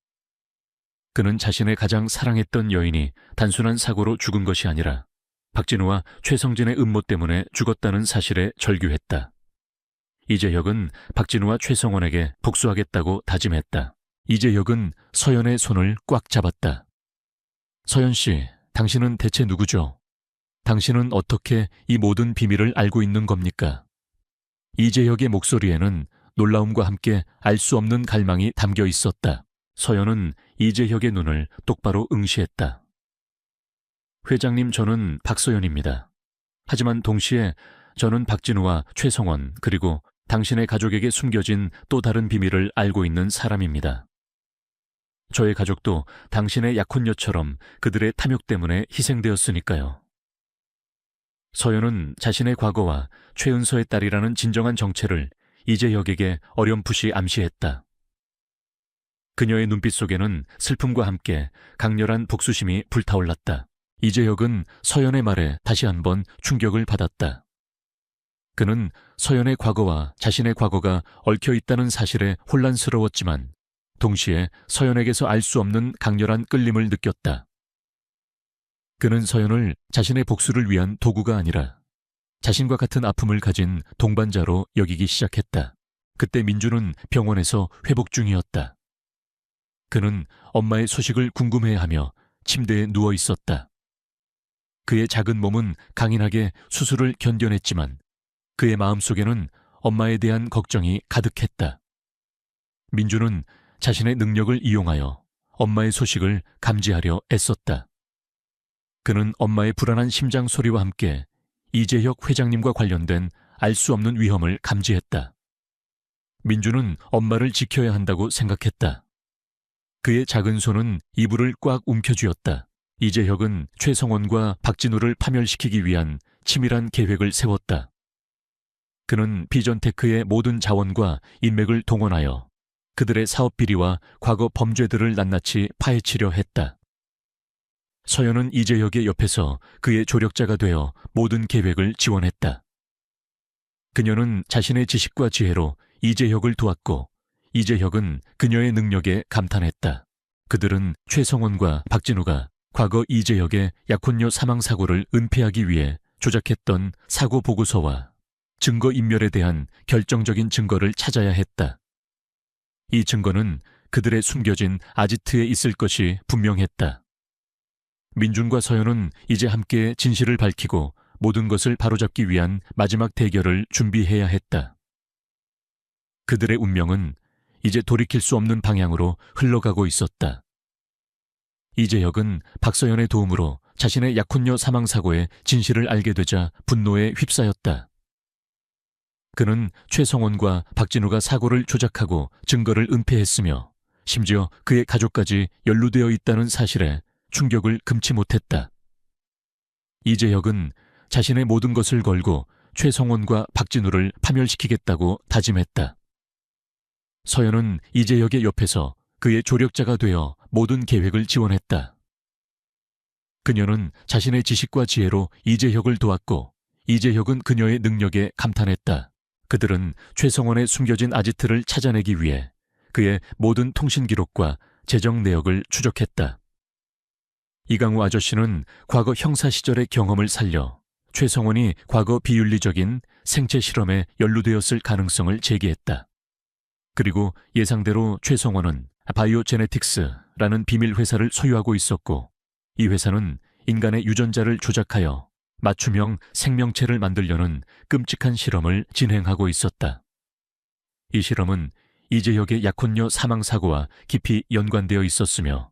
그는 자신의 가장 사랑했던 여인이 단순한 사고로 죽은 것이 아니라 박진우와 최성진의 음모 때문에 죽었다는 사실에 절규했다. 이재혁은 박진우와 최성원에게 복수하겠다고 다짐했다. 이재혁은 서연의 손을 꽉 잡았다. 서연 씨, 당신은 대체 누구죠? 당신은 어떻게 이 모든 비밀을 알고 있는 겁니까? 이재혁의 목소리에는 놀라움과 함께 알 수 없는 갈망이 담겨 있었다. 서연은 이재혁의 눈을 똑바로 응시했다. 회장님, 저는 박서연입니다. 하지만 동시에 저는 박진우와 최성원 그리고 당신의 가족에게 숨겨진 또 다른 비밀을 알고 있는 사람입니다. 저의 가족도 당신의 약혼녀처럼 그들의 탐욕 때문에 희생되었으니까요. 서연은 자신의 과거와 최은서의 딸이라는 진정한 정체를 이재혁에게 어렴풋이 암시했다. 그녀의 눈빛 속에는 슬픔과 함께 강렬한 복수심이 불타올랐다. 이재혁은 서연의 말에 다시 한번 충격을 받았다. 그는 서연의 과거와 자신의 과거가 얽혀 있다는 사실에 혼란스러웠지만 동시에 서연에게서 알 수 없는 강렬한 끌림을 느꼈다. 그는 서연을 자신의 복수를 위한 도구가 아니라 자신과 같은 아픔을 가진 동반자로 여기기 시작했다. 그때 민주는 병원에서 회복 중이었다. 그는 엄마의 소식을 궁금해하며 침대에 누워 있었다. 그의 작은 몸은 강인하게 수술을 견뎌냈지만 그의 마음속에는 엄마에 대한 걱정이 가득했다. 민주는 자신의 능력을 이용하여 엄마의 소식을 감지하려 애썼다. 그는 엄마의 불안한 심장 소리와 함께 이재혁 회장님과 관련된 알 수 없는 위험을 감지했다. 민주는 엄마를 지켜야 한다고 생각했다. 그의 작은 손은 이불을 꽉 움켜쥐었다. 이재혁은 최성원과 박진우를 파멸시키기 위한 치밀한 계획을 세웠다. 그는 비전테크의 모든 자원과 인맥을 동원하여 그들의 사업 비리와 과거 범죄들을 낱낱이 파헤치려 했다. 서연은 이재혁의 옆에서 그의 조력자가 되어 모든 계획을 지원했다. 그녀는 자신의 지식과 지혜로 이재혁을 도왔고 이재혁은 그녀의 능력에 감탄했다. 그들은 최성원과 박진우가 과거 이재혁의 약혼녀 사망사고를 은폐하기 위해 조작했던 사고 보고서와 증거인멸에 대한 결정적인 증거를 찾아야 했다. 이 증거는 그들의 숨겨진 아지트에 있을 것이 분명했다. 민준과 서연은 이제 함께 진실을 밝히고 모든 것을 바로잡기 위한 마지막 대결을 준비해야 했다. 그들의 운명은 이제 돌이킬 수 없는 방향으로 흘러가고 있었다. 이재혁은 박서연의 도움으로 자신의 약혼녀 사망사고의 진실을 알게 되자 분노에 휩싸였다. 그는 최성원과 박진우가 사고를 조작하고 증거를 은폐했으며 심지어 그의 가족까지 연루되어 있다는 사실에 충격을 금치 못했다. 이재혁은 자신의 모든 것을 걸고 최성원과 박진우를 파멸시키겠다고 다짐했다. 서연은 이재혁의 옆에서 그의 조력자가 되어 모든 계획을 지원했다. 그녀는 자신의 지식과 지혜로 이재혁을 도왔고 이재혁은 그녀의 능력에 감탄했다. 그들은 최성원의 숨겨진 아지트를 찾아내기 위해 그의 모든 통신 기록과 재정 내역을 추적했다. 이강우 아저씨는 과거 형사 시절의 경험을 살려 최성원이 과거 비윤리적인 생체 실험에 연루되었을 가능성을 제기했다. 그리고 예상대로 최성원은 바이오제네틱스라는 비밀 회사를 소유하고 있었고 이 회사는 인간의 유전자를 조작하여 맞춤형 생명체를 만들려는 끔찍한 실험을 진행하고 있었다. 이 실험은 이재혁의 약혼녀 사망사고와 깊이 연관되어 있었으며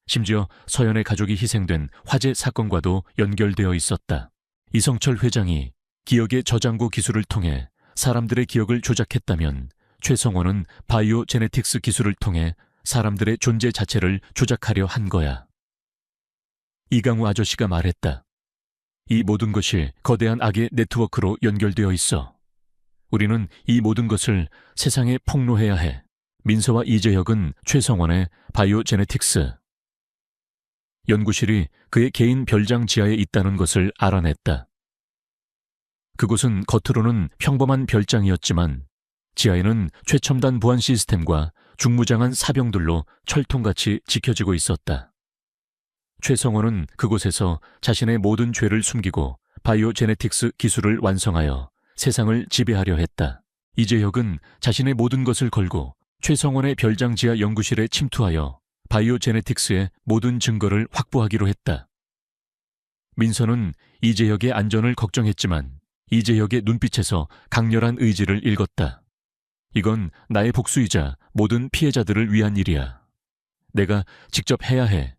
심지어 서연의 가족이 희생된 화재 사건과도 연결되어 있었다. 이성철 회장이 기억의 저장고 기술을 통해 사람들의 기억을 조작했다면 최성원은 바이오 제네틱스 기술을 통해 사람들의 존재 자체를 조작하려 한 거야. 이강우 아저씨가 말했다. 이 모든 것이 거대한 악의 네트워크로 연결되어 있어. 우리는 이 모든 것을 세상에 폭로해야 해. 민서와 이재혁은 최성원의 바이오 제네틱스 연구실이 그의 개인 별장 지하에 있다는 것을 알아냈다. 그곳은 겉으로는 평범한 별장이었지만 지하에는 최첨단 보안 시스템과 중무장한 사병들로 철통같이 지켜지고 있었다. 최성원은 그곳에서 자신의 모든 죄를 숨기고 바이오 제네틱스 기술을 완성하여 세상을 지배하려 했다. 이재혁은 자신의 모든 것을 걸고 최성원의 별장 지하 연구실에 침투하여 바이오 제네틱스의 모든 증거를 확보하기로 했다. 민서는 이재혁의 안전을 걱정했지만 이재혁의 눈빛에서 강렬한 의지를 읽었다. 이건 나의 복수이자 모든 피해자들을 위한 일이야. 내가 직접 해야 해.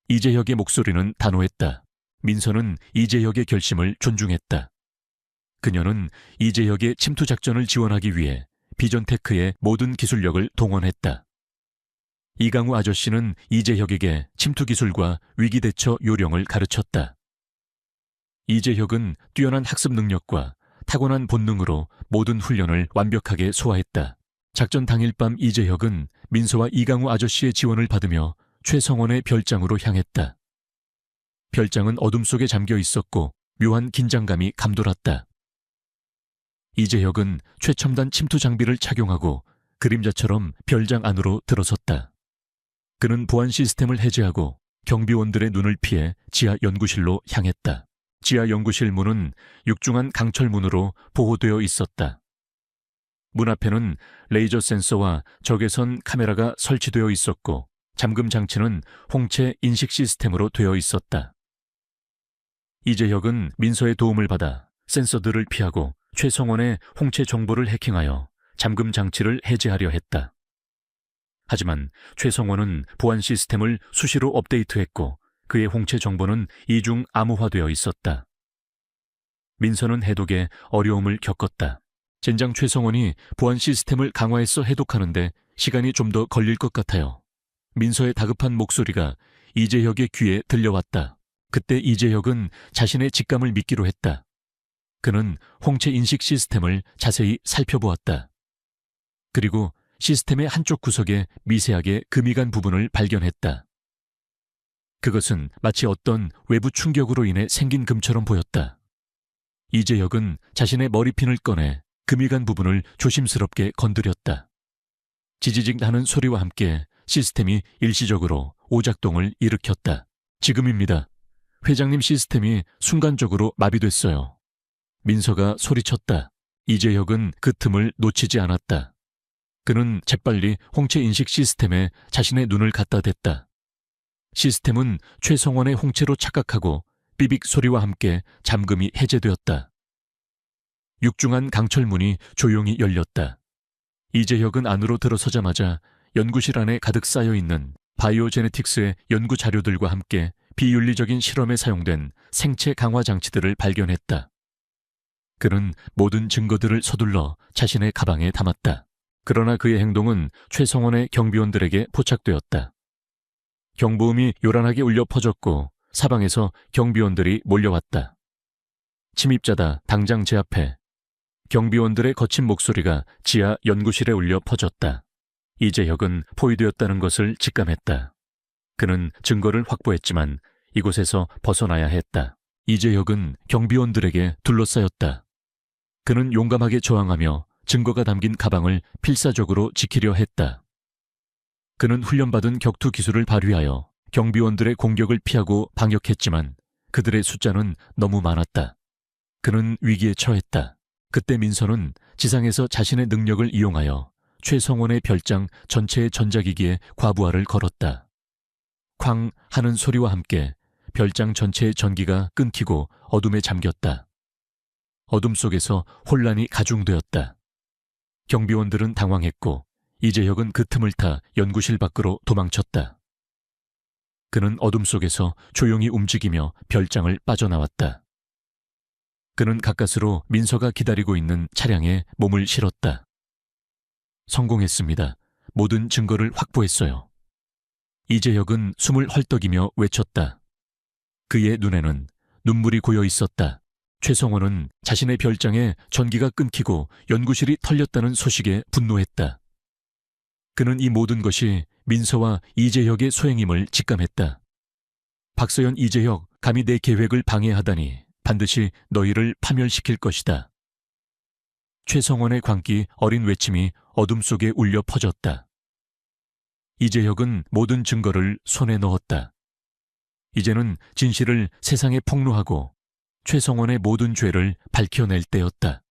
이재혁의 목소리는 단호했다. 민서는 이재혁의 결심을 존중했다. 그녀는 이재혁의 침투 작전을 지원하기 위해 비전테크의 모든 기술력을 동원했다. 이강우 아저씨는 이재혁에게 침투 기술과 위기 대처 요령을 가르쳤다. 이재혁은 뛰어난 학습 능력과 타고난 본능으로 모든 훈련을 완벽하게 소화했다. 작전 당일 밤 이재혁은 민서와 이강우 아저씨의 지원을 받으며 최성원의 별장으로 향했다. 별장은 어둠 속에 잠겨 있었고 묘한 긴장감이 감돌았다. 이재혁은 최첨단 침투 장비를 착용하고 그림자처럼 별장 안으로 들어섰다. 그는 보안 시스템을 해제하고 경비원들의 눈을 피해 지하 연구실로 향했다. 지하 연구실 문은 육중한 강철문으로 보호되어 있었다. 문 앞에는 레이저 센서와 적외선 카메라가 설치되어 있었고 잠금 장치는 홍채 인식 시스템으로 되어 있었다. 이재혁은 민서의 도움을 받아 센서들을 피하고 최성원의 홍채 정보를 해킹하여 잠금 장치를 해제하려 했다. 하지만 최성원은 보안 시스템을 수시로 업데이트했고 그의 홍채 정보는 이중 암호화되어 있었다. 민서는 해독에 어려움을 겪었다. 젠장 최성원이 보안 시스템을 강화해서 해독하는데 시간이 좀 더 걸릴 것 같아요. 민서의 다급한 목소리가 이재혁의 귀에 들려왔다. 그때 이재혁은 자신의 직감을 믿기로 했다. 그는 홍채 인식 시스템을 자세히 살펴보았다. 그리고 시스템의 한쪽 구석에 미세하게 금이 간 부분을 발견했다. 그것은 마치 어떤 외부 충격으로 인해 생긴 금처럼 보였다. 이재혁은 자신의 머리핀을 꺼내 금이 간 부분을 조심스럽게 건드렸다. 지지직 나는 소리와 함께 시스템이 일시적으로 오작동을 일으켰다. 지금입니다. 회장님 시스템이 순간적으로 마비됐어요. 민서가 소리쳤다. 이재혁은 그 틈을 놓치지 않았다. 그는 재빨리 홍채 인식 시스템에 자신의 눈을 갖다 댔다. 시스템은 최성원의 홍채로 착각하고 삐빅 소리와 함께 잠금이 해제되었다. 육중한 강철문이 조용히 열렸다. 이재혁은 안으로 들어서자마자 연구실 안에 가득 쌓여있는 바이오제네틱스의 연구 자료들과 함께 비윤리적인 실험에 사용된 생체 강화 장치들을 발견했다. 그는 모든 증거들을 서둘러 자신의 가방에 담았다. 그러나 그의 행동은 최성원의 경비원들에게 포착되었다. 경보음이 요란하게 울려 퍼졌고 사방에서 경비원들이 몰려왔다. 침입자다, 당장 제압해. 경비원들의 거친 목소리가 지하 연구실에 울려 퍼졌다. 이재혁은 포위되었다는 것을 직감했다. 그는 증거를 확보했지만 이곳에서 벗어나야 했다. 이재혁은 경비원들에게 둘러싸였다. 그는 용감하게 저항하며 증거가 담긴 가방을 필사적으로 지키려 했다. 그는 훈련받은 격투 기술을 발휘하여 경비원들의 공격을 피하고 방역했지만 그들의 숫자는 너무 많았다. 그는 위기에 처했다. 그때 민서는 지상에서 자신의 능력을 이용하여 최성원의 별장 전체의 전자기기에 과부하를 걸었다. 쾅 하는 소리와 함께 별장 전체의 전기가 끊기고 어둠에 잠겼다. 어둠 속에서 혼란이 가중되었다. 경비원들은 당황했고 이재혁은 그 틈을 타 연구실 밖으로 도망쳤다. 그는 어둠 속에서 조용히 움직이며 별장을 빠져나왔다. 그는 가까스로 민서가 기다리고 있는 차량에 몸을 실었다. 성공했습니다. 모든 증거를 확보했어요. 이재혁은 숨을 헐떡이며 외쳤다. 그의 눈에는 눈물이 고여 있었다. 최성원은 자신의 별장에 전기가 끊기고 연구실이 털렸다는 소식에 분노했다. 그는 이 모든 것이 민서와 이재혁의 소행임을 직감했다. 박서연, 이재혁, 감히 내 계획을 방해하다니 반드시 너희를 파멸시킬 것이다. 최성원의 광기 어린 외침이 어둠 속에 울려 퍼졌다. 이재혁은 모든 증거를 손에 넣었다. 이제는 진실을 세상에 폭로하고 최성원의 모든 죄를 밝혀낼 때였다.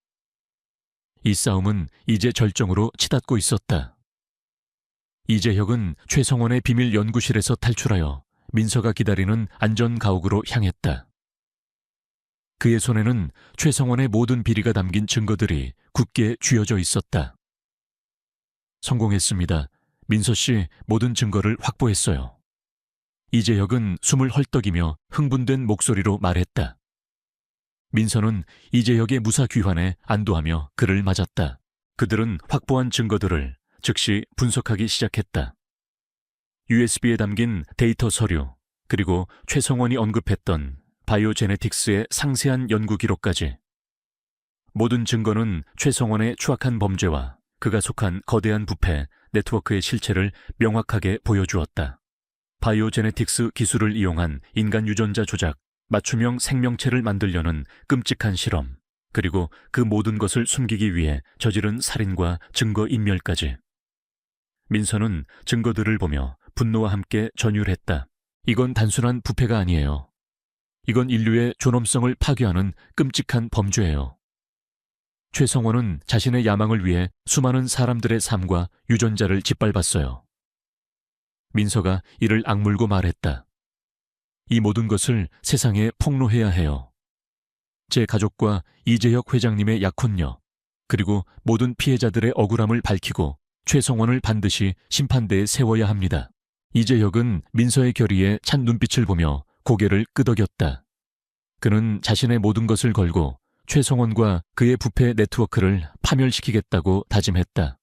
이 싸움은 이제 절정으로 치닫고 있었다. 이재혁은 최성원의 비밀 연구실에서 탈출하여 민서가 기다리는 안전 가옥으로 향했다. 그의 손에는 최성원의 모든 비리가 담긴 증거들이 굳게 쥐어져 있었다. 성공했습니다. 민서 씨 모든 증거를 확보했어요. 이재혁은 숨을 헐떡이며 흥분된 목소리로 말했다. 민서는 이재혁의 무사 귀환에 안도하며 그를 맞았다. 그들은 확보한 증거들을 즉시 분석하기 시작했다. USB에 담긴 데이터 서류, 그리고 최성원이 언급했던 바이오제네틱스의 상세한 연구 기록까지. 모든 증거는 최성원의 추악한 범죄와 그가 속한 거대한 부패 네트워크의 실체를 명확하게 보여주었다. 바이오제네틱스 기술을 이용한 인간 유전자 조작, 맞춤형 생명체를 만들려는 끔찍한 실험, 그리고 그 모든 것을 숨기기 위해 저지른 살인과 증거인멸까지. 민서는 증거들을 보며 분노와 함께 전율했다. 이건 단순한 부패가 아니에요. 이건 인류의 존엄성을 파괴하는 끔찍한 범죄예요. 최성원은 자신의 야망을 위해 수많은 사람들의 삶과 유전자를 짓밟았어요. 민서가 이를 악물고 말했다. 이 모든 것을 세상에 폭로해야 해요. 제 가족과 이재혁 회장님의 약혼녀, 그리고 모든 피해자들의 억울함을 밝히고 최성원을 반드시 심판대에 세워야 합니다. 이재혁은 민서의 결의에 찬 눈빛을 보며 고개를 끄덕였다. 그는 자신의 모든 것을 걸고 최성원과 그의 부패 네트워크를 파멸시키겠다고 다짐했다.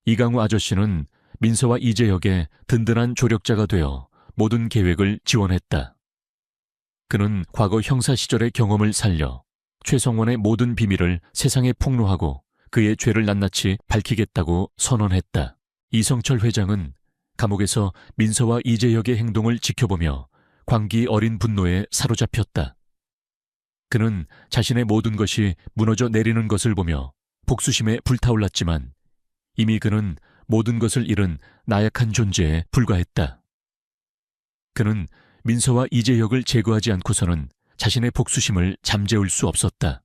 이강우 아저씨는 민서와 이재혁의 든든한 조력자가 되어 모든 계획을 지원했다. 그는 과거 형사 시절의 경험을 살려 최성원의 모든 비밀을 세상에 폭로하고 그의 죄를 낱낱이 밝히겠다고 선언했다. 이성철 회장은 감옥에서 민서와 이재혁의 행동을 지켜보며 광기 어린 분노에 사로잡혔다. 그는 자신의 모든 것이 무너져 내리는 것을 보며 복수심에 불타올랐지만 이미 그는 모든 것을 잃은 나약한 존재에 불과했다. 그는 민서와 이재혁을 제거하지 않고서는 자신의 복수심을 잠재울 수 없었다.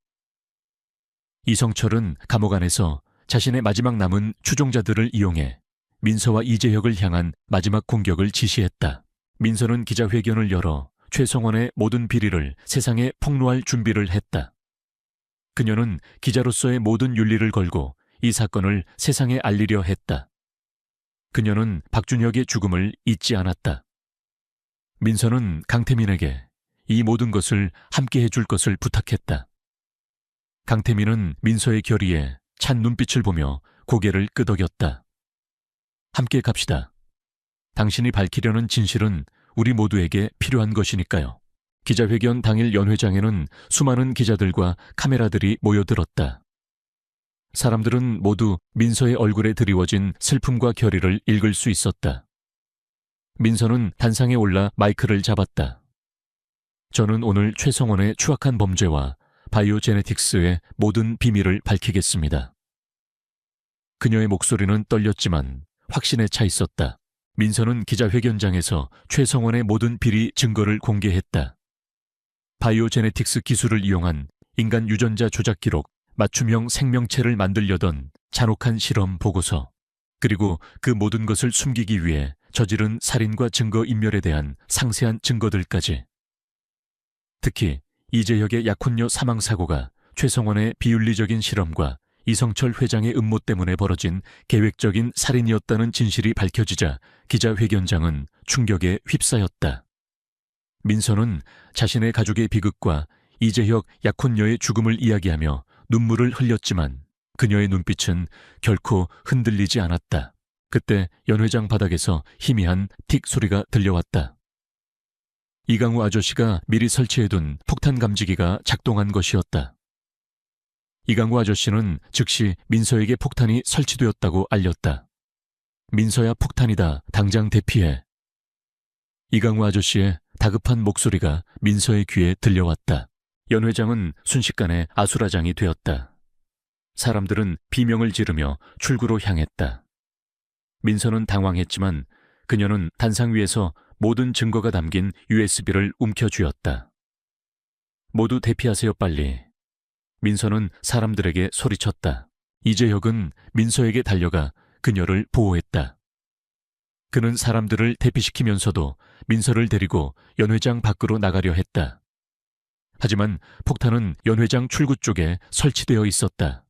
이성철은 감옥 안에서 자신의 마지막 남은 추종자들을 이용해 민서와 이재혁을 향한 마지막 공격을 지시했다. 민서는 기자회견을 열어 최성원의 모든 비리를 세상에 폭로할 준비를 했다. 그녀는 기자로서의 모든 윤리를 걸고 이 사건을 세상에 알리려 했다. 그녀는 박준혁의 죽음을 잊지 않았다. 민서는 강태민에게 이 모든 것을 함께 해줄 것을 부탁했다. 강태민은 민서의 결의에 찬 눈빛을 보며 고개를 끄덕였다. 함께 갑시다. 당신이 밝히려는 진실은 우리 모두에게 필요한 것이니까요. 기자회견 당일 연회장에는 수많은 기자들과 카메라들이 모여들었다. 사람들은 모두 민서의 얼굴에 드리워진 슬픔과 결의를 읽을 수 있었다. 민서는 단상에 올라 마이크를 잡았다. 저는 오늘 최성원의 추악한 범죄와 바이오제네틱스의 모든 비밀을 밝히겠습니다. 그녀의 목소리는 떨렸지만 확신에 차 있었다. 민서는 기자회견장에서 최성원의 모든 비리 증거를 공개했다. 바이오제네틱스 기술을 이용한 인간 유전자 조작 기록, 맞춤형 생명체를 만들려던 잔혹한 실험 보고서, 그리고 그 모든 것을 숨기기 위해 저지른 살인과 증거인멸에 대한 상세한 증거들까지. 특히 이재혁의 약혼녀 사망사고가 최성원의 비윤리적인 실험과 이성철 회장의 음모 때문에 벌어진 계획적인 살인이었다는 진실이 밝혀지자 기자회견장은 충격에 휩싸였다. 민서는 자신의 가족의 비극과 이재혁 약혼녀의 죽음을 이야기하며 눈물을 흘렸지만 그녀의 눈빛은 결코 흔들리지 않았다. 그때 연회장 바닥에서 희미한 틱 소리가 들려왔다. 이강우 아저씨가 미리 설치해둔 폭탄 감지기가 작동한 것이었다. 이강우 아저씨는 즉시 민서에게 폭탄이 설치되었다고 알렸다. 민서야, 폭탄이다. 당장 대피해. 이강우 아저씨의 다급한 목소리가 민서의 귀에 들려왔다. 연 회장은 순식간에 아수라장이 되었다. 사람들은 비명을 지르며 출구로 향했다. 민서는 당황했지만 그녀는 단상 위에서 모든 증거가 담긴 USB를 움켜쥐었다. 모두 대피하세요, 빨리. 민서는 사람들에게 소리쳤다. 이재혁은 민서에게 달려가 그녀를 보호했다. 그는 사람들을 대피시키면서도 민서를 데리고 연 회장 밖으로 나가려 했다. 하지만 폭탄은 연 회장 출구 쪽에 설치되어 있었다.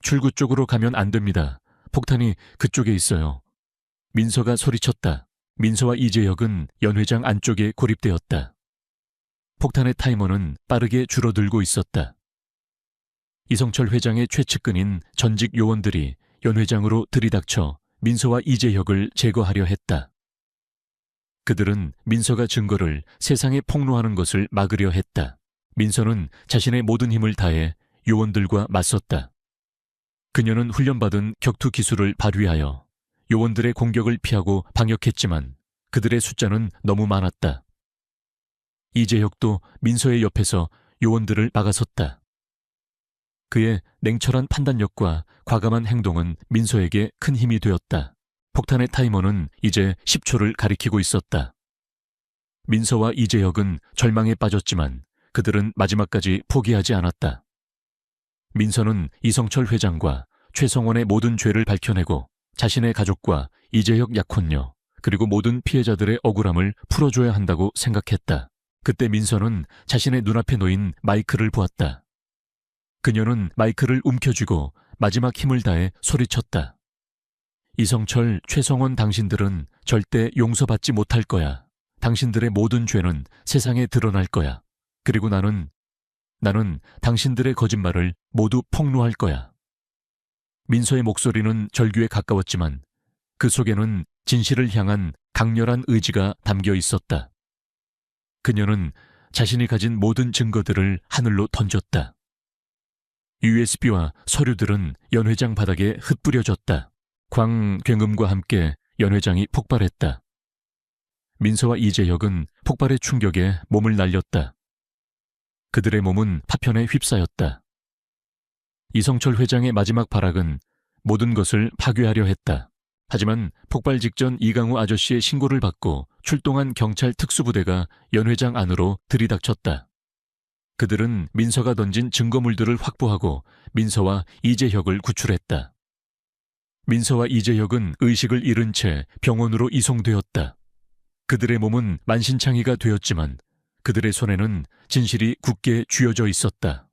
출구 쪽으로 가면 안 됩니다. 폭탄이 그쪽에 있어요. 민서가 소리쳤다. 민서와 이재혁은 연 회장 안쪽에 고립되었다. 폭탄의 타이머는 빠르게 줄어들고 있었다. 이성철 회장의 최측근인 전직 요원들이 연 회장으로 들이닥쳐 민서와 이재혁을 제거하려 했다. 그들은 민서가 증거를 세상에 폭로하는 것을 막으려 했다. 민서는 자신의 모든 힘을 다해 요원들과 맞섰다. 그녀는 훈련받은 격투 기술을 발휘하여 요원들의 공격을 피하고 방역했지만 그들의 숫자는 너무 많았다. 이재혁도 민서의 옆에서 요원들을 막아섰다. 그의 냉철한 판단력과 과감한 행동은 민서에게 큰 힘이 되었다. 폭탄의 타이머는 이제 10초를 가리키고 있었다. 민서와 이재혁은 절망에 빠졌지만 그들은 마지막까지 포기하지 않았다. 민서는 이성철 회장과 최성원의 모든 죄를 밝혀내고 자신의 가족과 이재혁 약혼녀 그리고 모든 피해자들의 억울함을 풀어줘야 한다고 생각했다. 그때 민서는 자신의 눈앞에 놓인 마이크를 보았다. 그녀는 마이크를 움켜쥐고 마지막 힘을 다해 소리쳤다. 이성철, 최성원, 당신들은 절대 용서받지 못할 거야. 당신들의 모든 죄는 세상에 드러날 거야. 그리고 나는 당신들의 거짓말을 모두 폭로할 거야. 민서의 목소리는 절규에 가까웠지만 그 속에는 진실을 향한 강렬한 의지가 담겨 있었다. 그녀는 자신이 가진 모든 증거들을 하늘로 던졌다. USB와 서류들은 연 회장 바닥에 흩뿌려졌다. 광괭음과 함께 연 회장이 폭발했다. 민서와 이재혁은 폭발의 충격에 몸을 날렸다. 그들의 몸은 파편에 휩싸였다. 이성철 회장의 마지막 발악은 모든 것을 파괴하려 했다. 하지만 폭발 직전 이강우 아저씨의 신고를 받고 출동한 경찰 특수부대가 연 회장 안으로 들이닥쳤다. 그들은 민서가 던진 증거물들을 확보하고 민서와 이재혁을 구출했다. 민서와 이재혁은 의식을 잃은 채 병원으로 이송되었다. 그들의 몸은 만신창이가 되었지만 그들의 손에는 진실이 굳게 쥐어져 있었다.